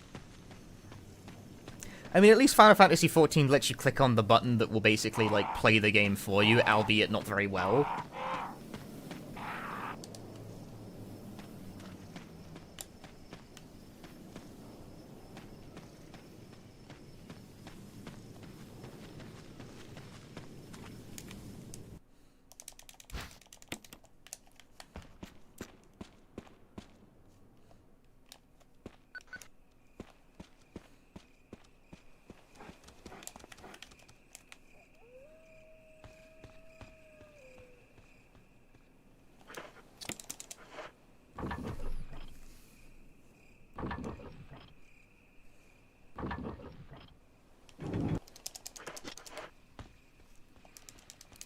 I mean, at least Final Fantasy XIV lets you click on the button that will basically, like, play the game for you, albeit not very well.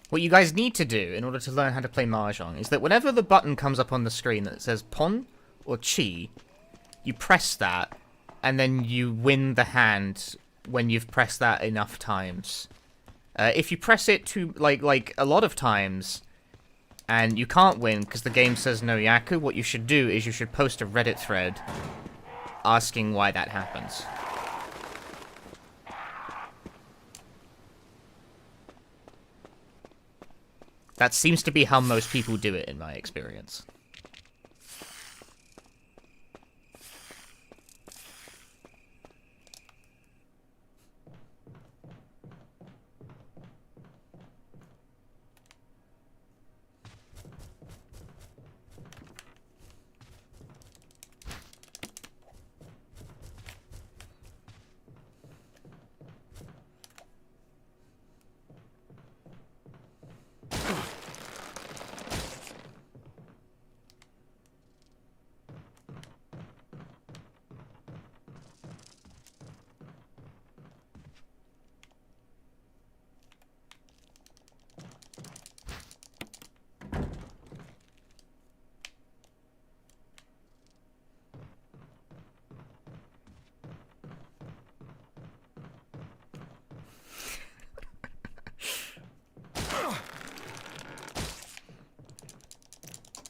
What you guys need to do in order to learn how to play Mahjong is that whenever the button comes up on the screen that says Pon or Chi, you press that, and then you win the hand when you've pressed that enough times. If you press it to like a lot of times, and you can't win because the game says no Yaku, what you should do is you should post a Reddit thread asking why that happens. That seems to be how most people do it in my experience.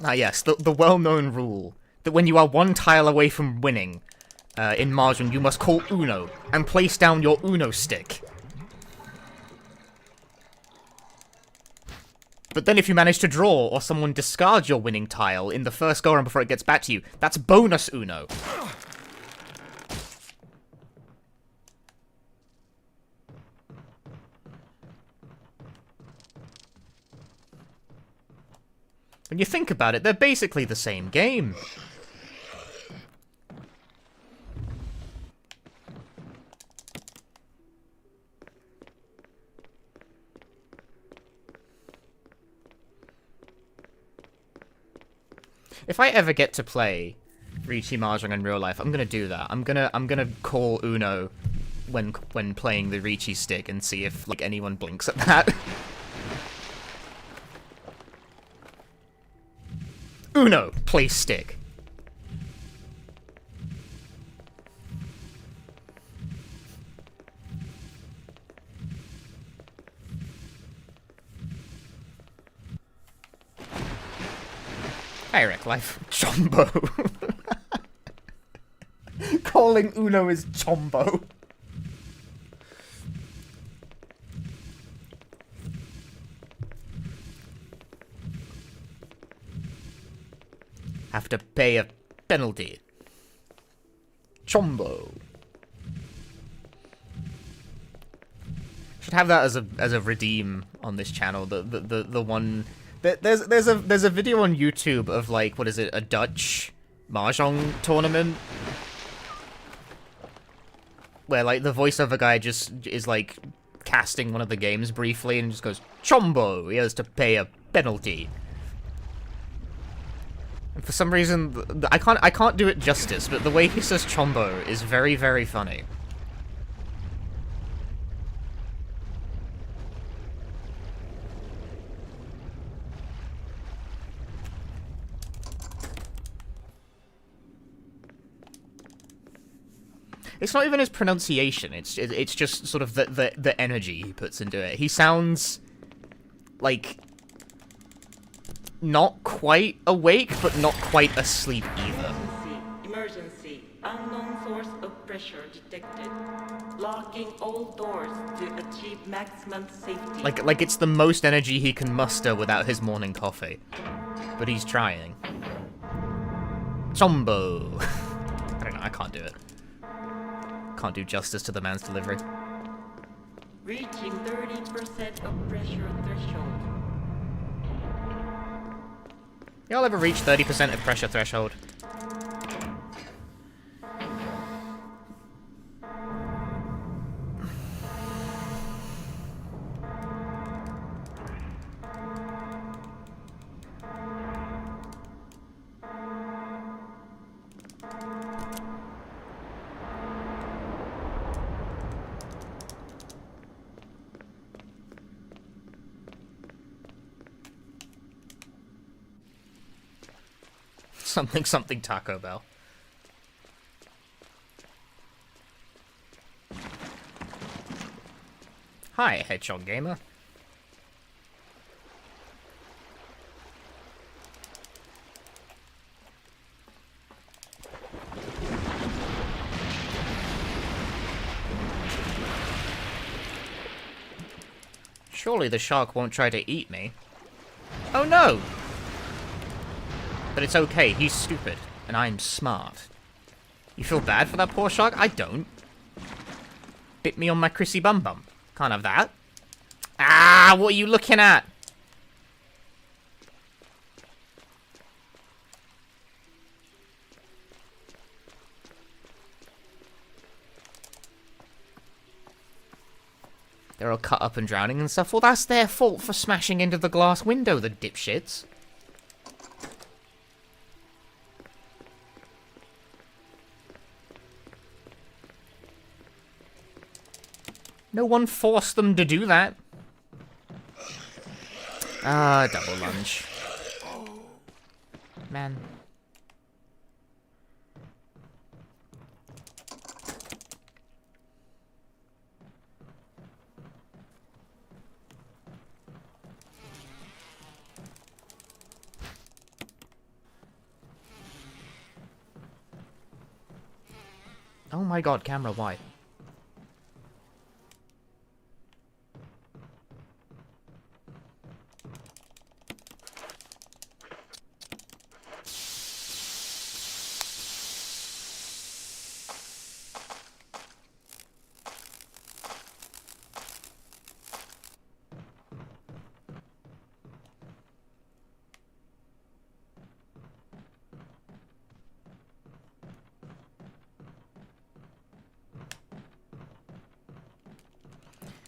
Ah yes, the well-known rule that when you are one tile away from winning in Mahjong, you must call Uno and place down your Uno stick. But then if you manage to draw or someone discards your winning tile in the first go-around before it gets back to you, that's bonus Uno. When you think about it, they're basically the same game. If I ever get to play Riichi Mahjong in real life, I'm gonna do that. I'm gonna call Uno when playing the Riichi stick and see if like anyone blinks at that. Uno, place stick. Eric, life. Chombo. Calling Uno is Chombo. Have to pay a penalty. Chombo. Should have that as a redeem on this channel. The one there's a video on YouTube of like, what is it, a Dutch Mahjong tournament where like the voiceover guy just is like casting one of the games briefly and just goes Chombo. He has to pay a penalty. And for some reason, I can't do it justice, but the way he says Chombo is very, very funny. It's not even his pronunciation, it's just sort of the energy he puts into it. He sounds like, not quite awake, but not quite asleep either. Emergency. Unknown source of pressure detected. Locking all doors to achieve maximum safety. Like it's the most energy he can muster without his morning coffee. But he's trying. Chombo! I don't know, I can't do it. Can't do justice to the man's delivery. Reaching 30% of pressure threshold. Y'all ever reach 30% of pressure threshold? Something Taco Bell. Hi, Hedgehog Gamer. Surely the shark won't try to eat me. Oh no! But it's okay, he's stupid, and I'm smart. You feel bad for that poor shark? I don't. Bit me on my Chrissy bum bum. Can't have that. Ah, what are you looking at? They're all cut up and drowning and stuff. Well, that's their fault for smashing into the glass window, the dipshits. No one forced them to do that. Ah, double lunge. Man. Oh my god, camera, why?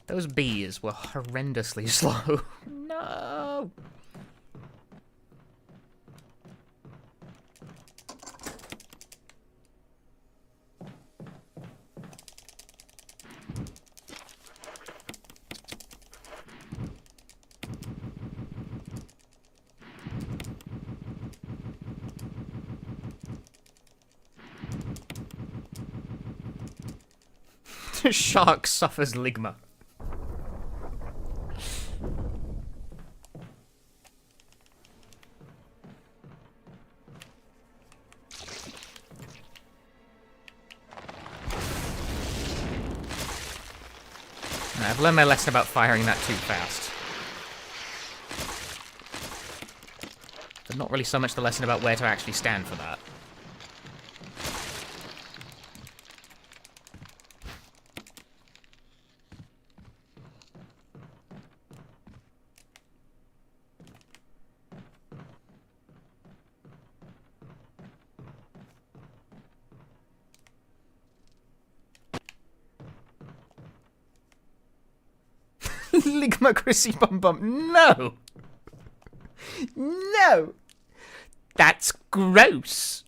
Those bees were horrendously slow. No! The shark suffers ligma. I've learned my lesson about firing that too fast. But not really so much the lesson about where to actually stand for that. Ligma Chrissy Bum Bum. No! No! That's gross.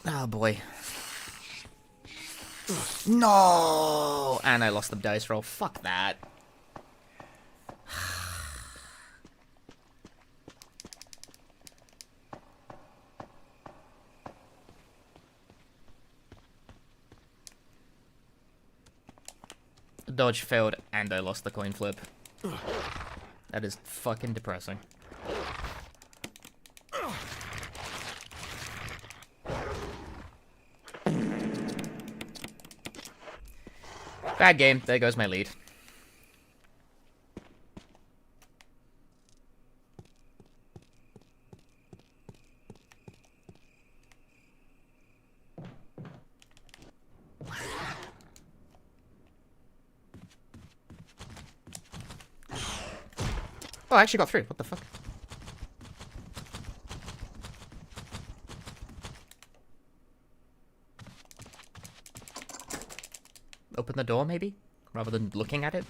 Oh boy. No! And I lost the dice roll. Fuck that. The dodge failed and I lost the coin flip. That is fucking depressing. Bad game. There goes my lead. Oh, I actually got through. What the fuck? Open the door, maybe? Rather than looking at it?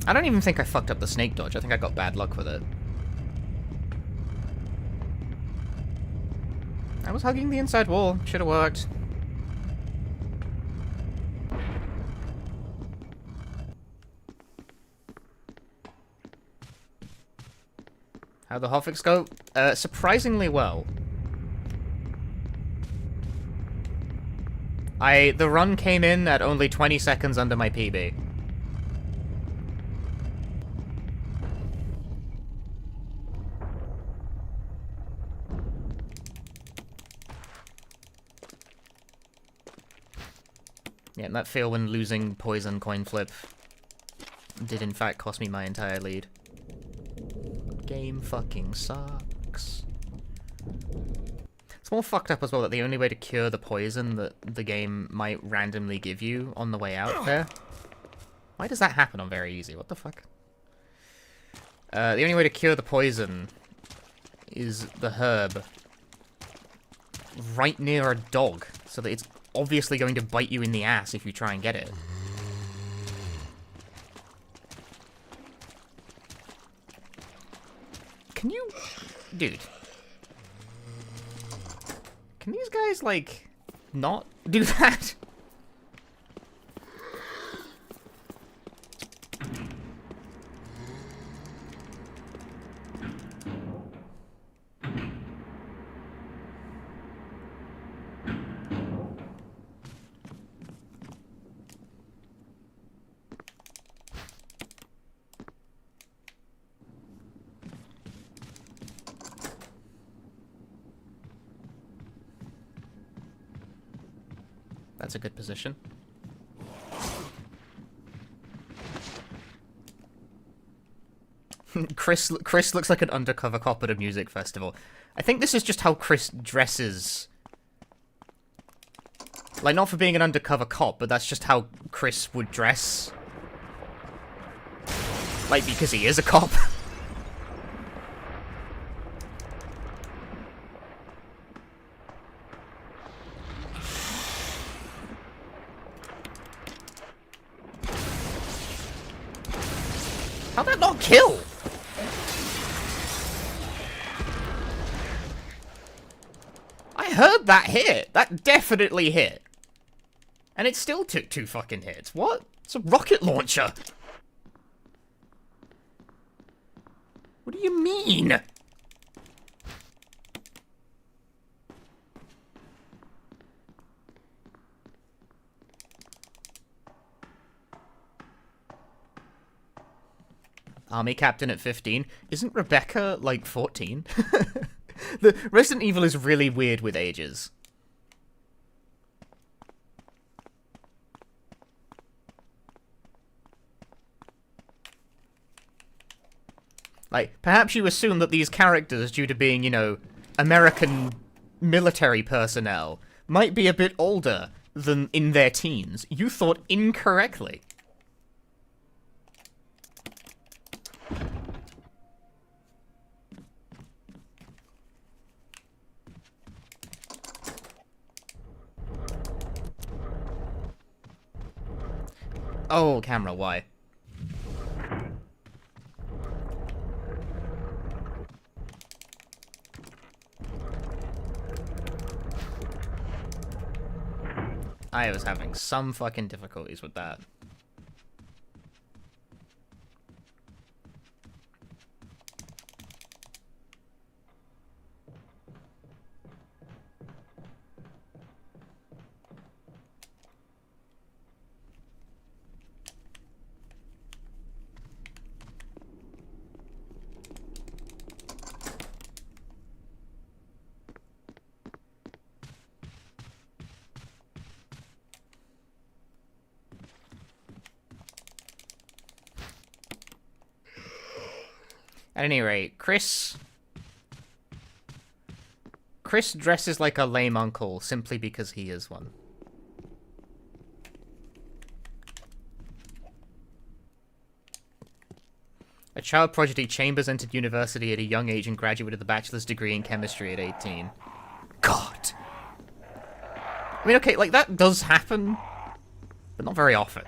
I don't even think I fucked up the snake dodge. I think I got bad luck with it. I was hugging the inside wall. Should have worked. How'd the Hotfix go? Surprisingly well. The run came in at only 20 seconds under my PB. Yeah, and that fail when losing poison coin flip did in fact cost me my entire lead. Game fucking sucks. It's more fucked up as well that the only way to cure the poison that the game might randomly give you on the way out there. Why does that happen on very easy? What the fuck? The only way to cure the poison is the herb right near a dog, so that it's obviously going to bite you in the ass if you try and get it. Can you... Dude. Can these guys, like, not do that? That's a good position. Chris looks like an undercover cop at a music festival. I think this is just how Chris dresses. Like, not for being an undercover cop, but that's just how Chris would dress. Like, because he is a cop. How'd that not kill? I heard that hit. That definitely hit. And it still took 2 fucking hits. What? It's a rocket launcher. What do you mean? Army captain at 15. Isn't Rebecca, like, 14? The Resident Evil is really weird with ages. Like, perhaps you assume that these characters, due to being, you know, American military personnel, might be a bit older than in their teens. You thought incorrectly. Oh, camera, why? I was having some fucking difficulties with that. At any rate, Chris dresses like a lame uncle simply because he is one. A child prodigy, Chambers entered university at a young age and graduated with a bachelor's degree in chemistry at 18. God. I mean, okay, like, that does happen, but not very often.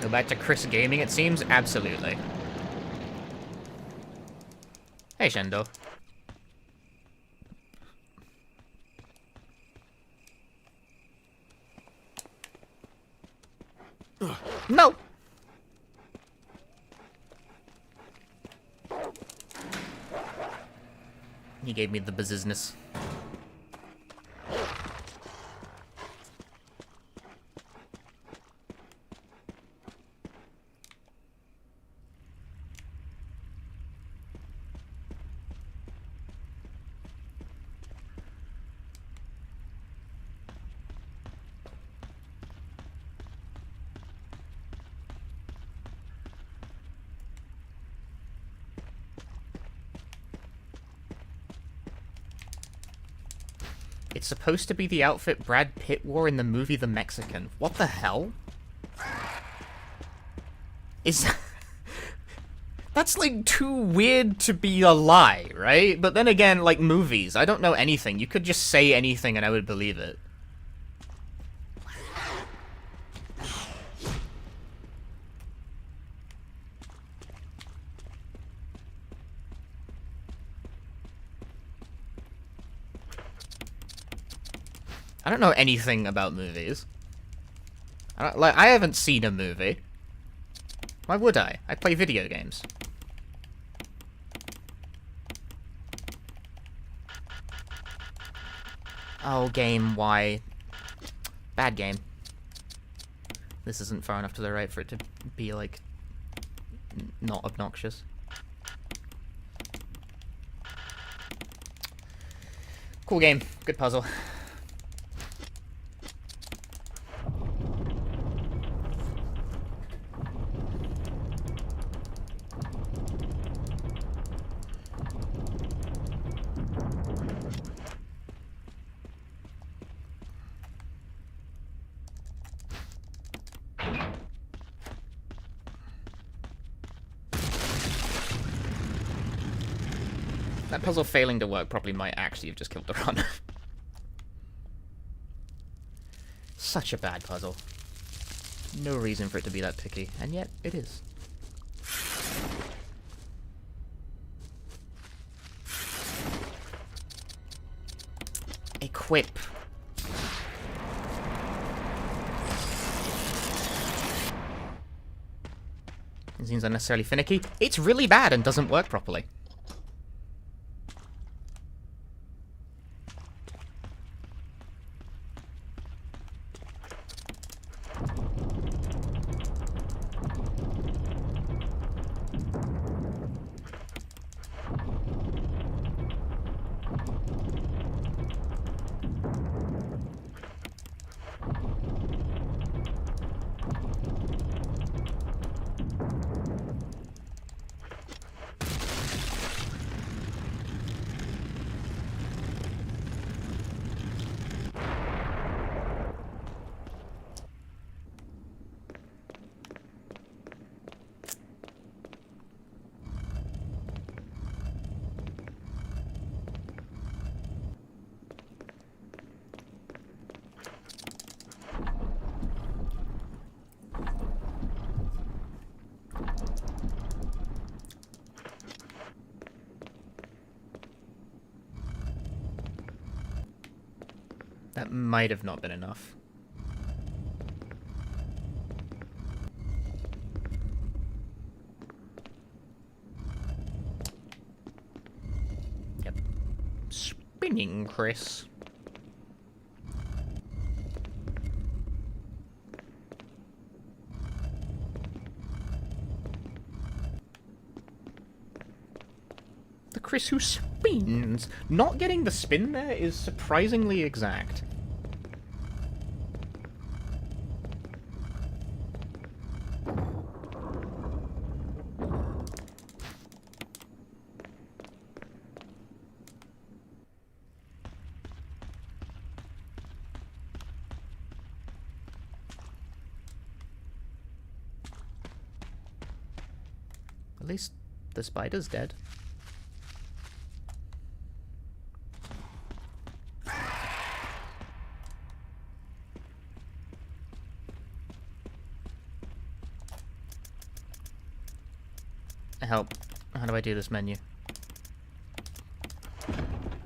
Go back to Chris Gaming, it seems? Absolutely. Hey, Shendo. No! He gave me the business. It's supposed to be the outfit Brad Pitt wore in the movie The Mexican. What the hell? Is... That's, like, too weird to be a lie, right? But then again, like, movies. I don't know anything. You could just say anything and I would believe it. I don't know anything about movies. I haven't seen a movie. Why would I? I play video games. Oh, game, why? Bad game. This isn't far enough to the right for it to be, like, not obnoxious. Cool game. Good puzzle. That puzzle failing to work probably might actually have just killed the run. Such a bad puzzle. No reason for it to be that picky, and yet it is. Equip. It seems unnecessarily finicky. It's really bad and doesn't work properly. That might have not been enough. Yep. Spinning, Chris. The Chris who spins. Not getting the spin there is surprisingly exact. At least the spider's dead. Help. How do I do this menu?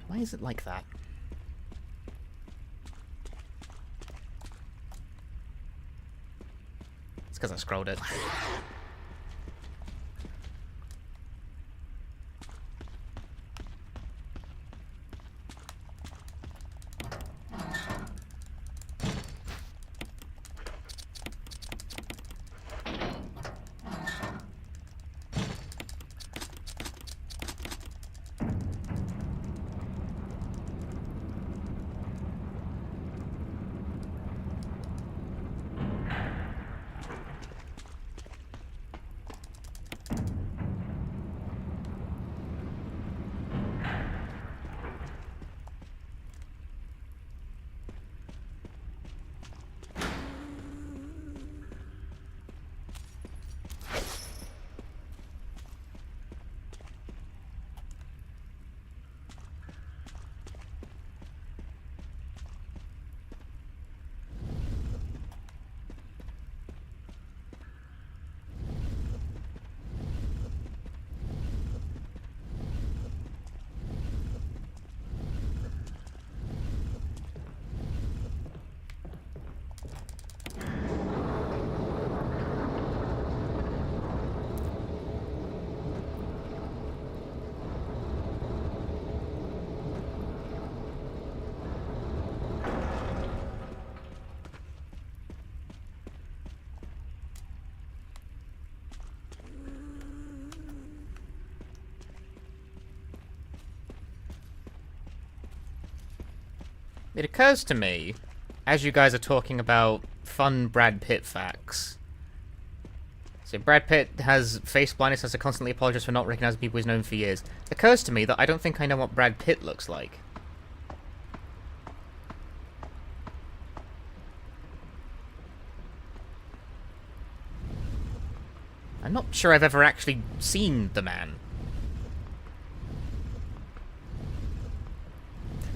Why is it like that? It's because I scrolled it. It occurs to me, as you guys are talking about fun Brad Pitt facts. So Brad Pitt has face blindness, has to constantly apologize for not recognizing people he's known for years. It occurs to me that I don't think I know what Brad Pitt looks like. I'm not sure I've ever actually seen the man.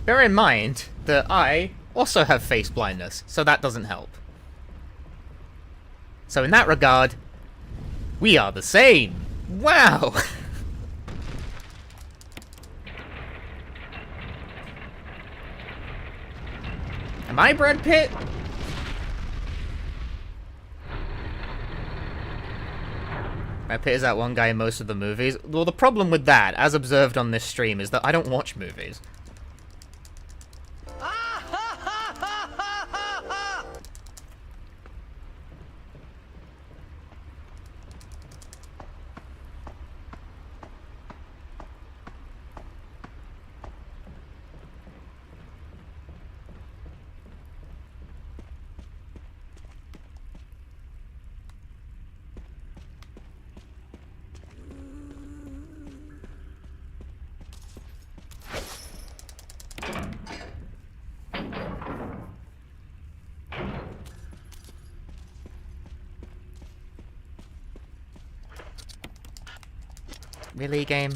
Bear in mind that I also have face blindness, so that doesn't help. So in that regard, we are the same. Wow! Am I Brad Pitt? Brad Pitt is that one guy in most of the movies. Well, the problem with that, as observed on this stream, is that I don't watch movies. Really, game?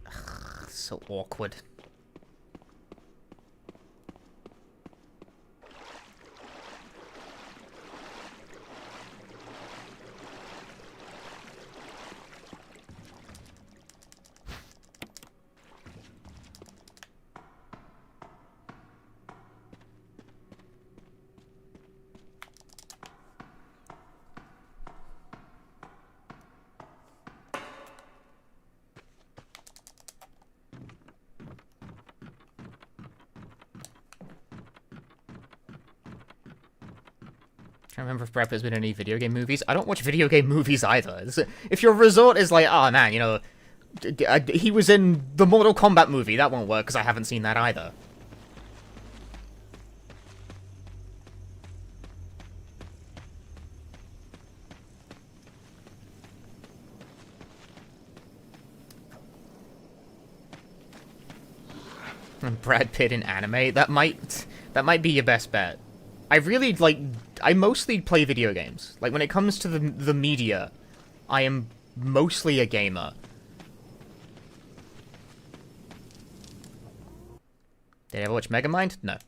Ugh, so awkward. I remember if Brad Pitt's been in any video game movies. I don't watch video game movies either. If your resort is like, oh man, you know, he was in the Mortal Kombat movie, that won't work because I haven't seen that either. And Brad Pitt in anime, that might be your best bet. I mostly play video games. Like, when it comes to the media, I am mostly a gamer. Did I ever watch Megamind? No.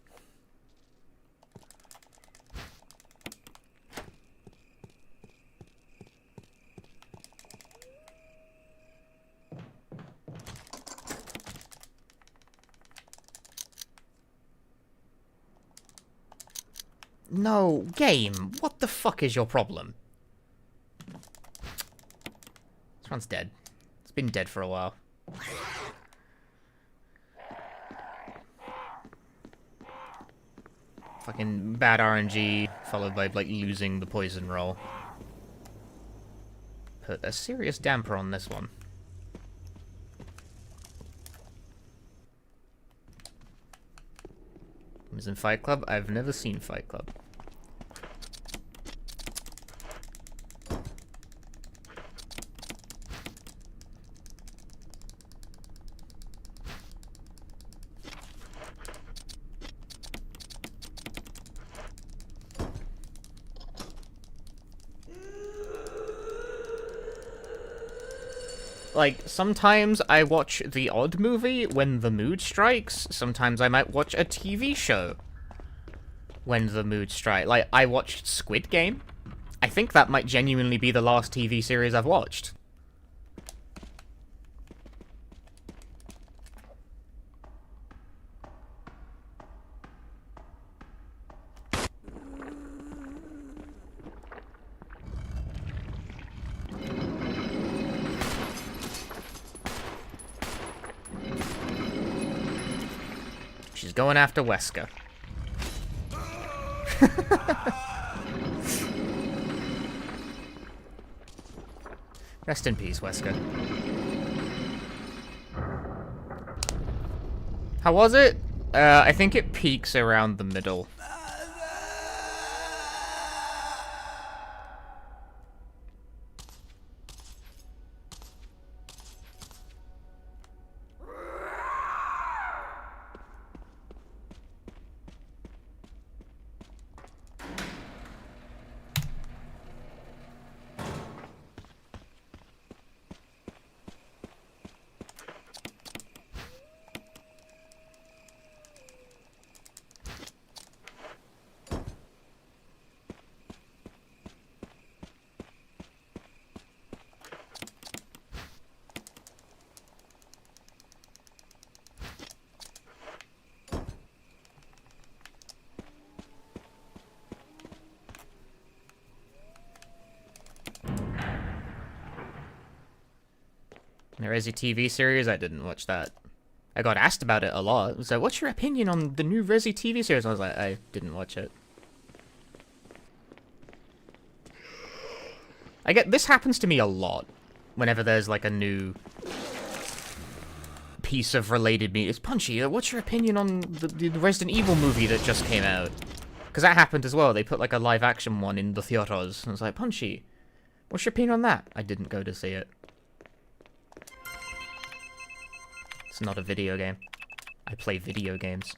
No, game. What the fuck is your problem? This one's dead. It's been dead for a while. Fucking bad RNG, followed by, like, losing the poison roll. Put a serious damper on this one. Was in Fight Club? I've never seen Fight Club. Like, sometimes I watch the odd movie when the mood strikes. Sometimes I might watch a TV show when the mood strikes. Like, I watched Squid Game. I think that might genuinely be the last TV series I've watched. She's going after Wesker. Rest in peace, Wesker. How was it? I think it peaks around the middle. The Resi TV series, I didn't watch that. I got asked about it a lot. It was like, what's your opinion on the new Resi TV series? I was like, I didn't watch it. This happens to me a lot. Whenever there's like a new piece of related media. It's Punchy, what's your opinion on the Resident Evil movie that just came out? Because that happened as well. They put like a live action one in the theaters. And I was like, Punchy, what's your opinion on that? I didn't go to see it. It's not a video game. I play video games.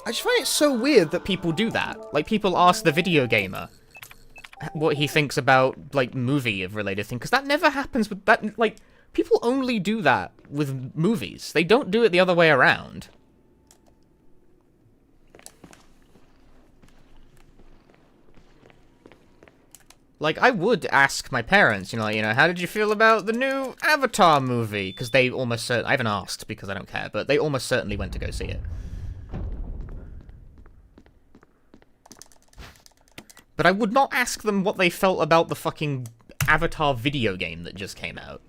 I just find it so weird that people do that. Like, people ask the video gamer what he thinks about, like, movie-related things. Because that never happens with that, like, people only do that with movies. They don't do it the other way around. Like, I would ask my parents, you know, how did you feel about the new Avatar movie? Because they almost certainly, I haven't asked because I don't care, but they almost certainly went to go see it. But I would not ask them what they felt about the fucking Avatar video game that just came out.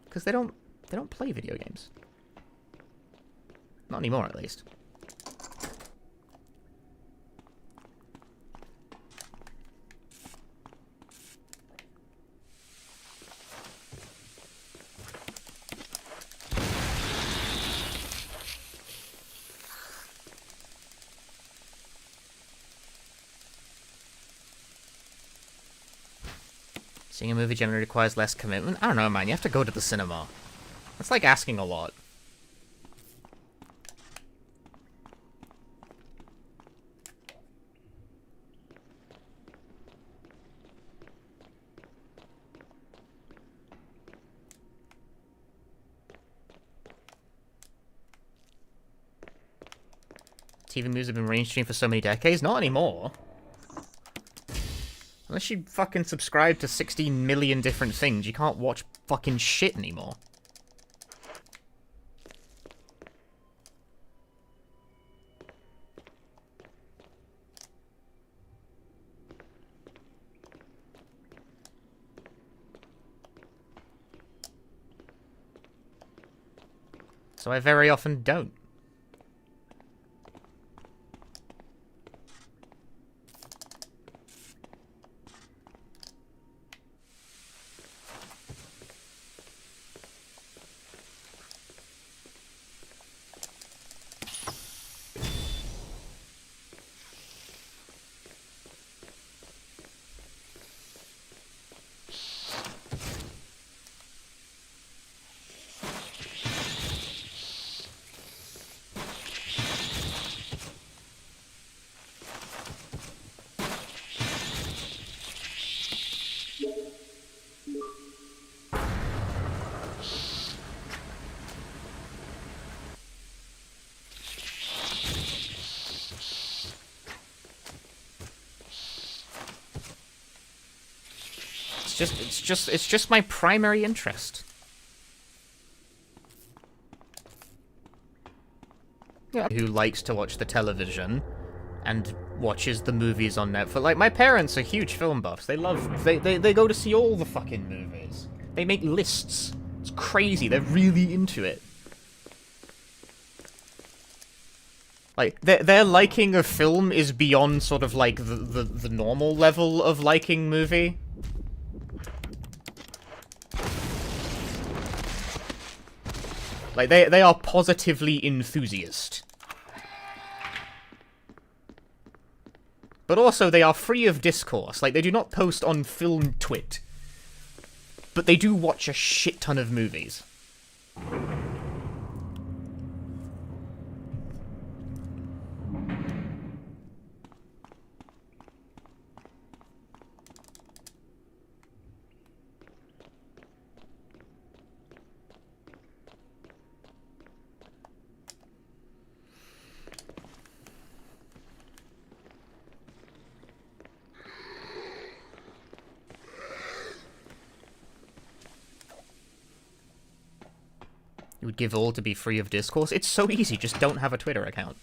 Because they don't play video games. Not anymore, at least. Seeing a movie generally requires less commitment? I don't know, man. You have to go to the cinema. That's like asking a lot. TV movies have been mainstream for so many decades? Not anymore. Unless you fucking subscribe to 16 million different things, you can't watch fucking shit anymore. So I very often don't. It's just my primary interest. Yeah. Who likes to watch the television and watches the movies on Netflix. Like, my parents are huge film buffs. They go to see all the fucking movies. They make lists. It's crazy. They're really into it. Like, their liking of film is beyond sort of like the normal level of liking movie. Like, they are positively enthusiast. But also, they are free of discourse. Like, they do not post on Film Twit. But they do watch a shit ton of movies. You would give all to be free of discourse? It's so easy, just don't have a Twitter account.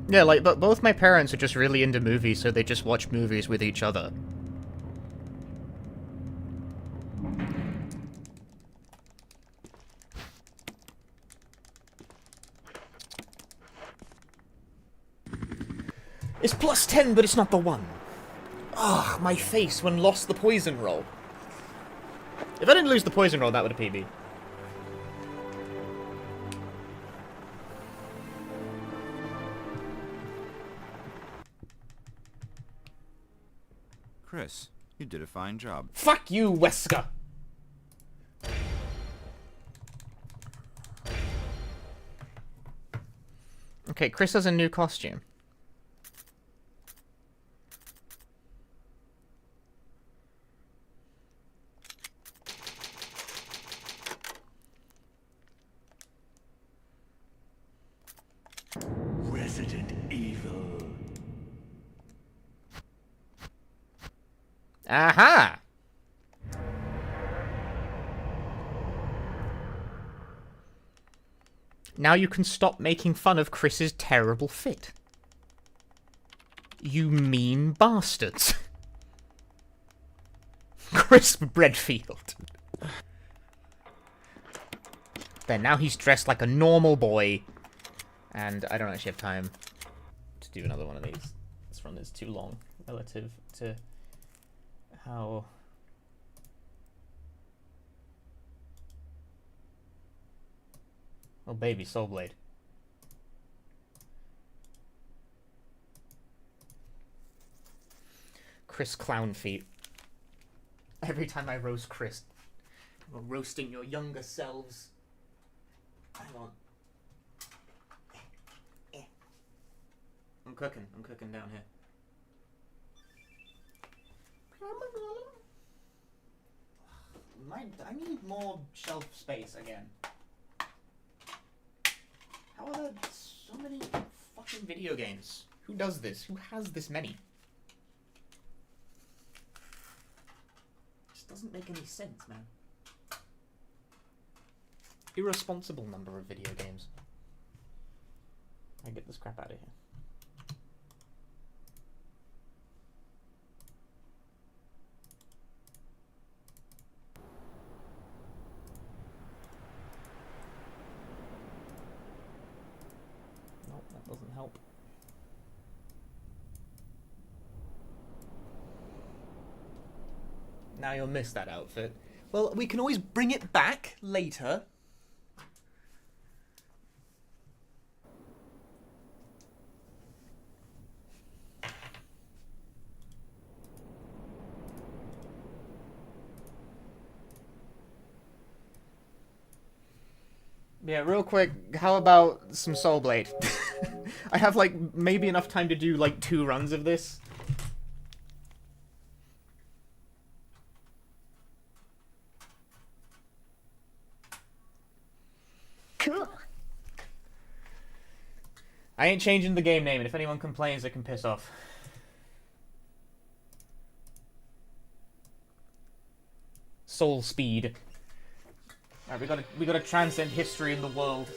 Yeah, like, but both my parents are just really into movies, so they just watch movies with each other. It's +10, but it's not the one. Ugh, my face when lost the poison roll. If I didn't lose the poison roll, that would have PB. Chris, you did a fine job. Fuck you, Wesker! Okay, Chris has a new costume. Resident Evil. Aha! Now you can stop making fun of Chris's terrible fit. You mean bastards. Chris Bredfield. There, now he's dressed like a normal boy. And I don't actually have time to do another one of these. This run is too long relative to how... Oh, baby, Soul Blade. Chris Clown Feet. Every time I roast Chris, we're roasting your younger selves. Hang on. I'm cooking down here. I need more shelf space again. How are there so many fucking video games? Who does this? Who has this many? Just doesn't make any sense, man. Irresponsible number of video games. I get this crap out of here. Nope, that doesn't help. Now you'll miss that outfit. Well, we can always bring it back later. Yeah, real quick, how about some Soul Blade? I have, like, maybe enough time to do, like, 2 runs of this. Cool. I ain't changing the game name, and if anyone complains, they can piss off. Soul Speed. Alright, we gotta transcend history in the world.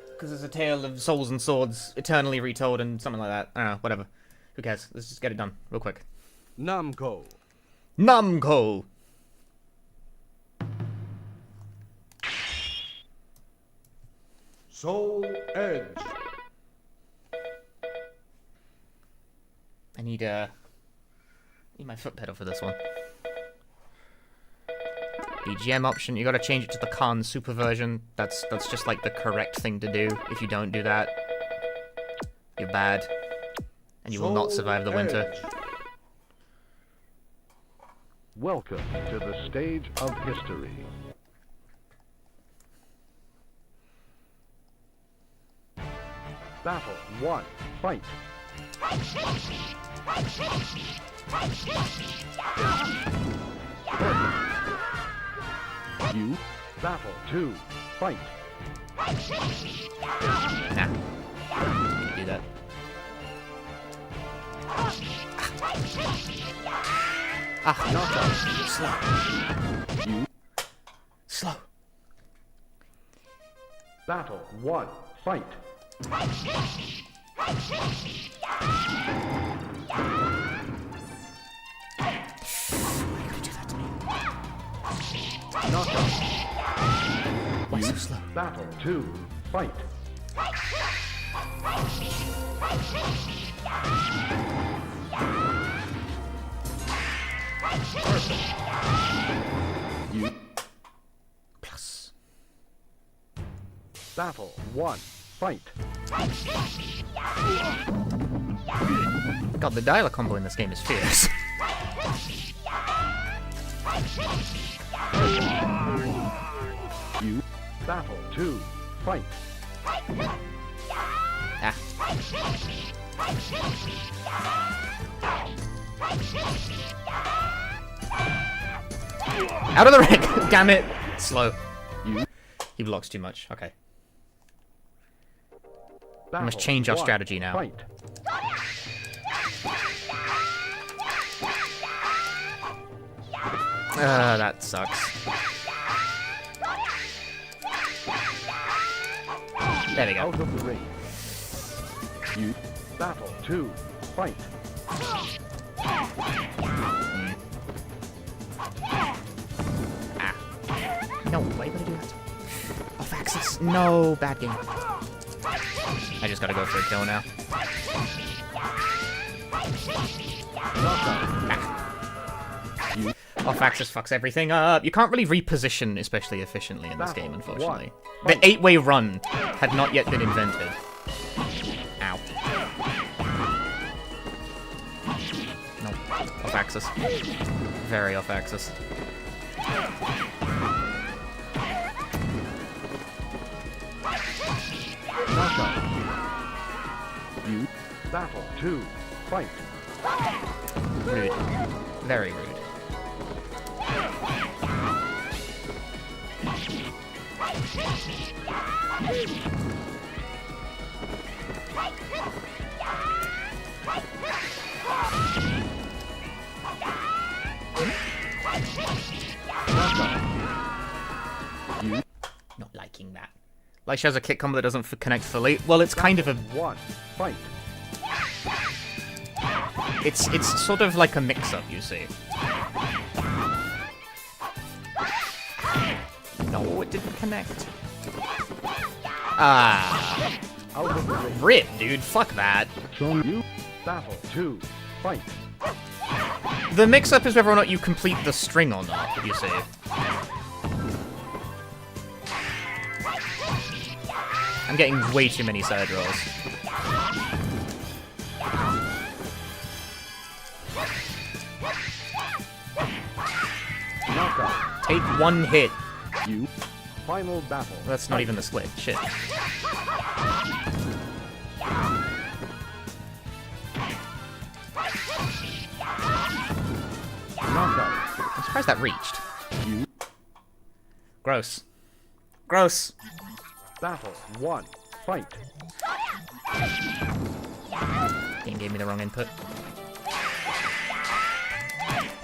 Because it's a tale of souls and swords, eternally retold, and something like that. I don't know, whatever. Who cares? Let's just get it done, real quick. Namco. Namco! Soul Edge. I need my foot pedal for this one. BGM option, you gotta change it to the Khan Super version. That's just like the correct thing to do. If you don't do that, you're bad. And you will not survive the winter. Welcome to the stage of history. Battle 1. Fight. You. Battle 2. Fight. Nah. You can do that. Ah, Knockout. slow. You. Slow. Battle 1. Fight. Why you gotta do that to me? Knockout. Why so slow? Battle 2. Fight. You. Plus. Battle 1. Fight. God, the dialogue combo in this game is fierce. You. Battle 2. Fight. Ah. Out of the ring! Damn it! Slow. You. He blocks too much. Okay. Battle must change our 1. strategy now. Fight. That sucks. There we go. Out of the ring. You. Battle 2. Fight. No, why you gotta do that? Off axis. No, bad game. I just gotta go for a kill now. You. Off axis fucks everything up. You can't really reposition especially efficiently in this game, Battle unfortunately. one. The 8-way run had not yet been invented. Ow. No. Off axis. Very off axis. Knockout. You. Battle 2. Fight. Rude. Very rude. You. Not liking that. Like she has a kick combo that doesn't connect fully. Well, it's kind of a... 1. Fight. It's sort of like a mix-up, you see. No, it didn't connect. Ah. Out of the ring. Rip, dude. Fuck that. You. Battle 2. Fight. The mix-up is whether or not you complete the string or not, you see. I'm getting way too many side rolls. Knockout. Take one hit. You. Final battle. That's not even the split. Shit. Knockout. I'm surprised that reached. You. Gross. Gross. Battle 1. Fight. Game gave me the wrong input.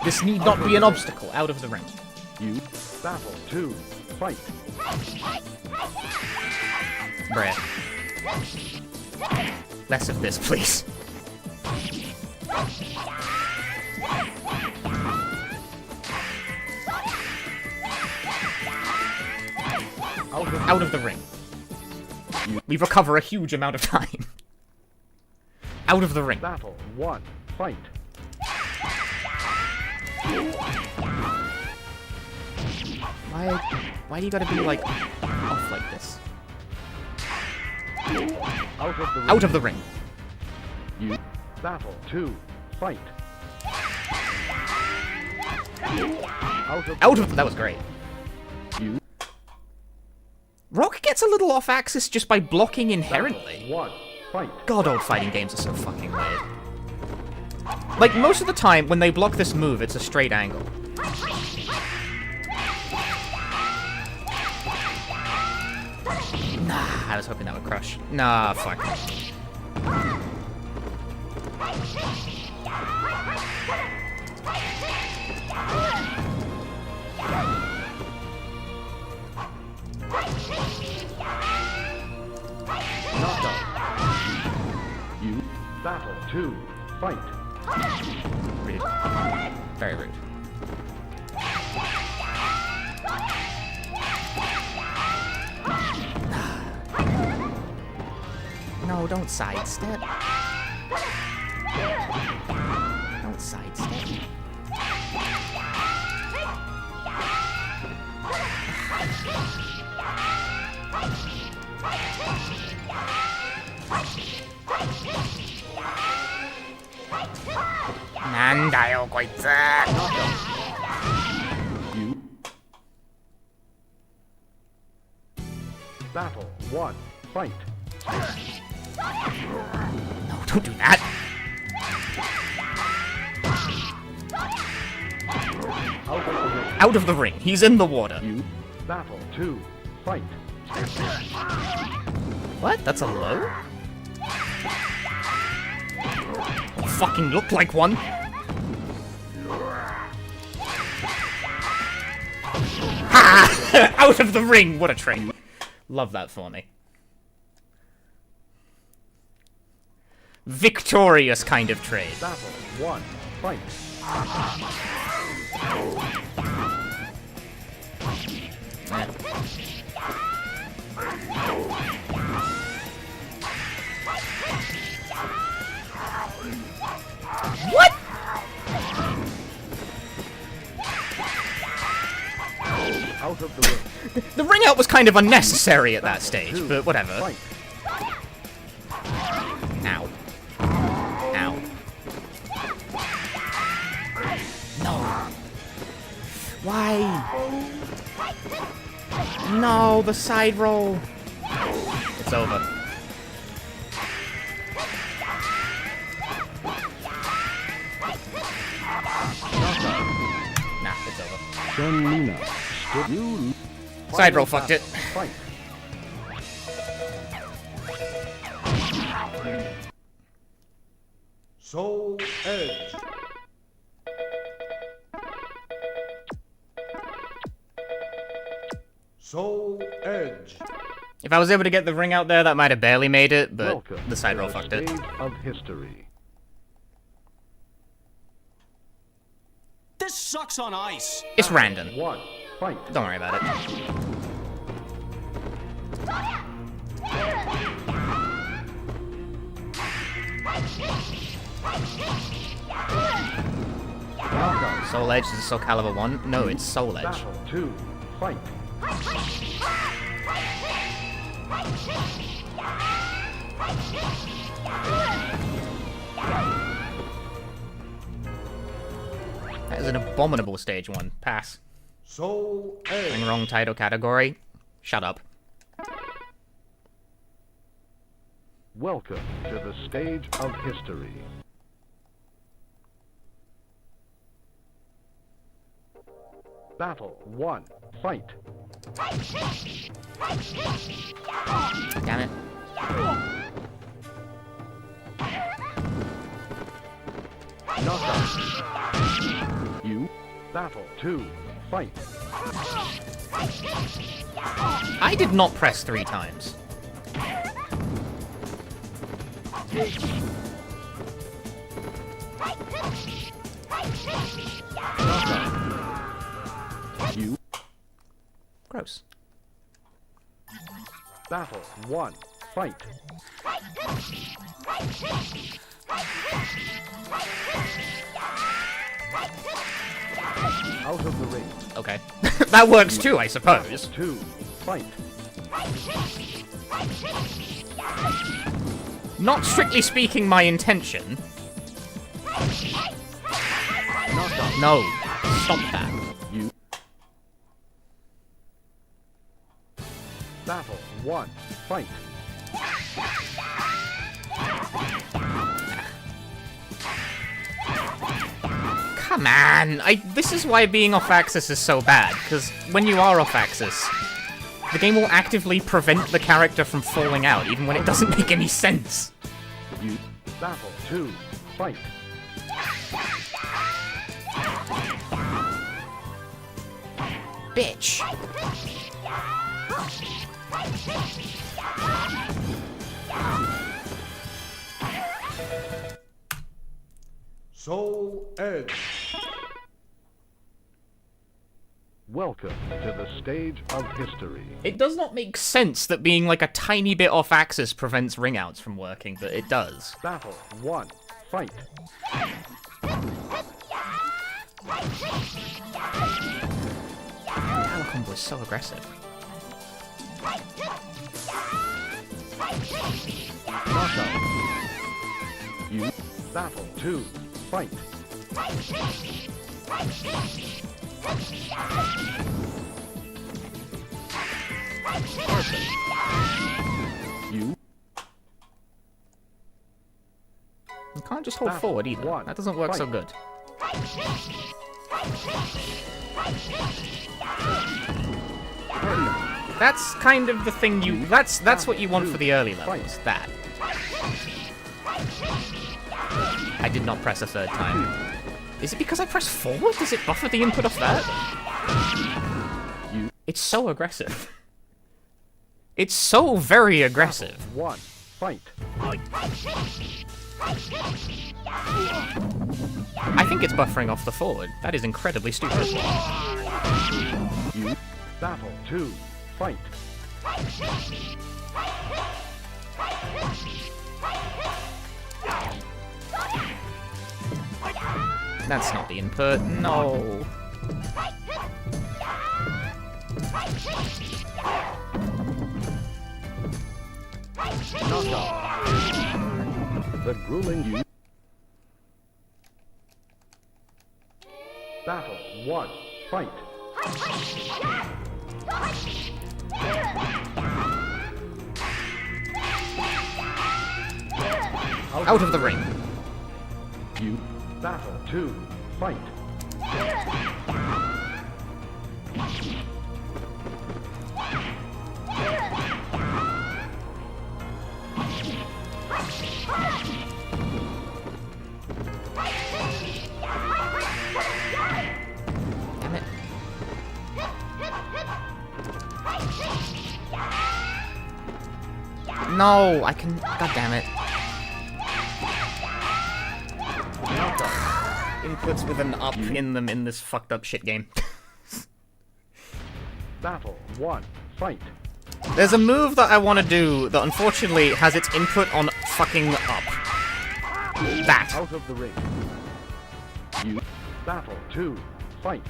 This need not be an obstacle. Out of the ring. You. Battle 2. Fight. Bruh. Less of this, please. Out of the ring. We recover a huge amount of time. Out of the ring. Battle 1. Fight. Why do you gotta be, like, off like this? Out of the ring. Out of the ring. You. Battle 2. Fight. Out of... That was great. You. Rock gets a little off axis just by blocking inherently. Battle 1. Fight. God, old fighting games are so fucking weird. Like, most of the time, when they block this move, it's a straight angle. Nah, I was hoping that would crush. Nah, fuck. Knockout. You battle 2. Fight. Rude. Very rude. No, don't sidestep. Don't sidestep. 난다요, 고이츠. You battle 1. Fight. No, don't do that. Out of the ring. He's in the water. You battle 2. Fight. What? That's a low? Fucking look like one. Ha! Out of the ring! What a trick. Love that for me. Victorious kind of trade. Battle 1. Fight. What? Out of the ring. The ring out was kind of unnecessary at that stage, but whatever. Fight. Ow. Ow. No. Why? No, the side roll. It's over. Nah, it's over. Shenlina. You Side roll fucked it. fight. Soul Edge. Soul Edge. If I was able to get the ring out there, that might have barely made it, but Welcome the side to roll the fucked it. stage of history. This sucks on ice. It's random. 1. Fight. Don't worry about it. Knockout. Soul Edge is a Soul Calibur 1? No, it's Soul Edge. Battle 2. Fight. That is an abominable stage 1. Pass. Soul Playing Edge. wrong title category. Shut up. Welcome to the stage of history. Battle 1. Fight. Damn it. Knockout. You. Battle 2. Fight. I did not press 3 times. Knockout. You. Gross. Battle 1. Fight. Out of the ring. Okay. That works too, I suppose. 2. Fight. Not strictly speaking my intention. Knockout. No. Stop that. You. Battle 1. Fight. Come on! This is why being off-axis is so bad, because when you are off-axis, the game will actively prevent the character from falling out, even when it doesn't make any sense. You battle 2. Fight. Bitch. Soul Edge. Welcome to the stage of history. It does not make sense that being like a tiny bit off-axis prevents ring-outs from working, but it does. Battle 1. Fight. Power combo is so aggressive. Knockout. You battle 2. Fight. Perfect. You can't just hold forward either. One. That doesn't work so Fight. good. That's kind of the thing you... That's what you want for the early levels. That. I did not press a third time. Is it because I pressed forward? Does it buffer the input off that? It's so aggressive. It's so very aggressive. 1. Fight. I think it's buffering off the forward. That is incredibly stupid. You battle 2. Fight. That's not the input. No. Knockout. The grueling you. Battle 1. Fight. Out of the ring. You battle 2. Fight. Damn it. No, I can... God damn it. Inputs with an up in them in this fucked up shit game. Battle 1. Fight. There's a move that I want to do that unfortunately has its input on fucking up. That. Out of the ring. You battle 2. Fight.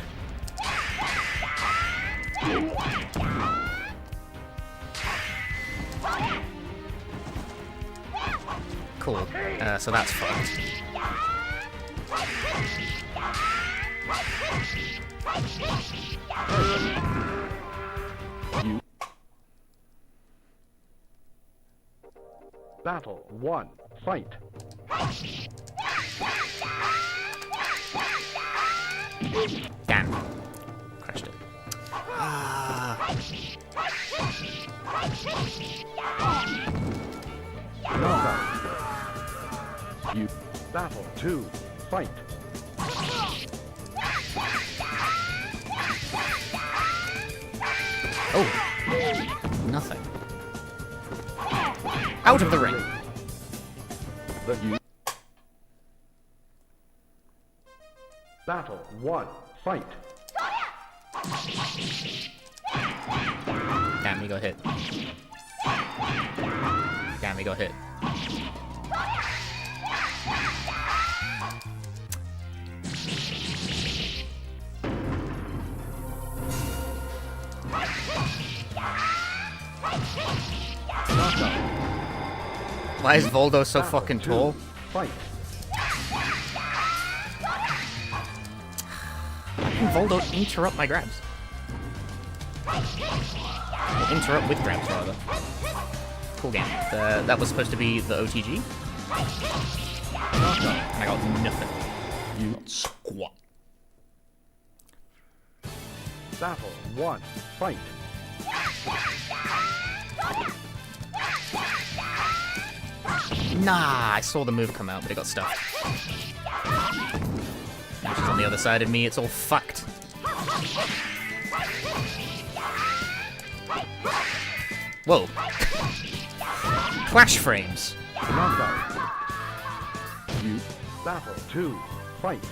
Cool. So that's fucked. You battle 1. Fight. Damn. Crushed it. Knockout. You battle 2. Fight. Oh. Nothing. Out of the ring. The you battle 1. Fight. Damn, he got hit. Damn, he got hit. Why is Voldo so fucking tall? Fight. How can Voldo interrupt my grabs? Or interrupt with grabs, rather. Cool game. That was supposed to be the OTG. And I got nothing. You got squat. Battle 1. Fight. Nah, I saw the move come out, but it got stuck. Which is on the other side of me, it's all fucked. Whoa. Clash frames. Knockout. You. Battle 2. Fight.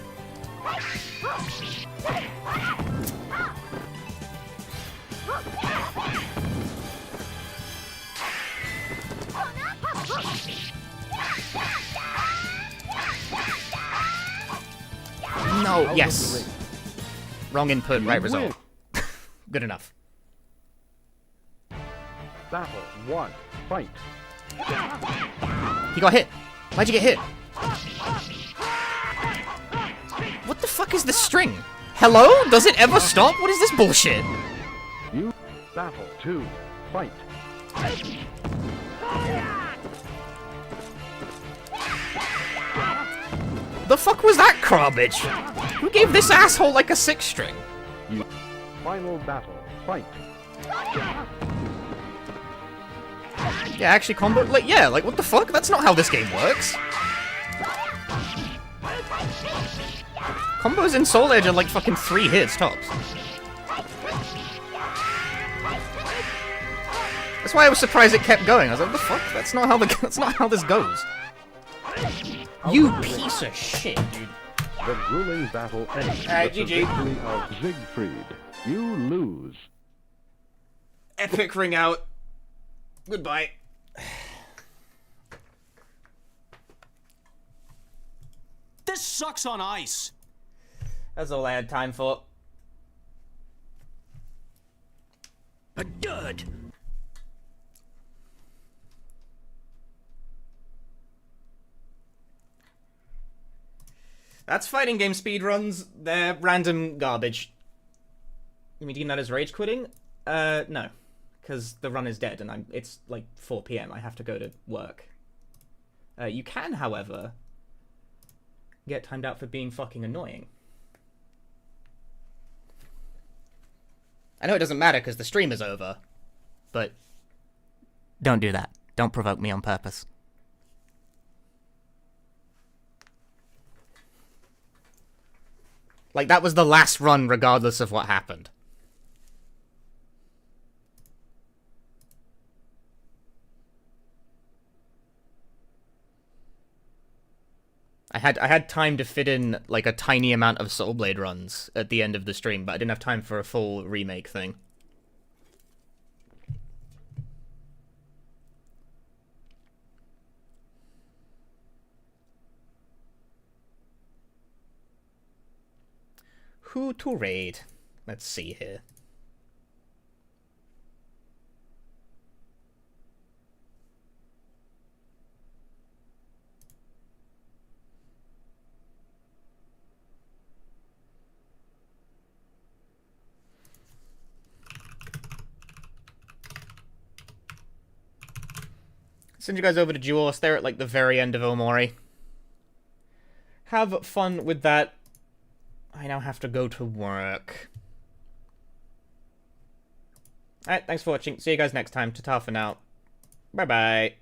No, yes. Wrong input, right result. Good enough. Battle 1. Fight. He got hit. Why'd you get hit? What the fuck is this string? Hello? Does it ever stop? What is this bullshit? You. Battle 2. Fight. The fuck was that garbage? Who gave this asshole like a 6-string? You. Final battle. Fight. Yeah, actually combo, like, yeah, like, what the fuck? That's not how this game works. Combos in Soul Edge are like fucking 3 hits tops. That's why I was surprised it kept going. I was like, what the fuck? That's not how this goes. You piece of shit, dude. The grueling battle ends Alright, with the GG. victory of Siegfried. You lose. Epic ring out. Goodbye. This sucks on ice. That's all I had time for. A dud. That's fighting game speedruns. They're random garbage. You mean that as rage quitting? No. Because the run is dead and it's like 4 PM. I have to go to work. You can, however, get timed out for being fucking annoying. I know it doesn't matter because the stream is over, but don't do that. Don't provoke me on purpose. Like, that was the last run regardless of what happened. I had time to fit in, like, a tiny amount of Soul Blade runs at the end of the stream, but I didn't have time for a full remake thing. Who to raid? Let's see here. Send you guys over to Duos. They're at like the very end of Omori. Have fun with that. I now have to go to work. Alright, thanks for watching. See you guys next time. Ta-ta for now. Bye-bye.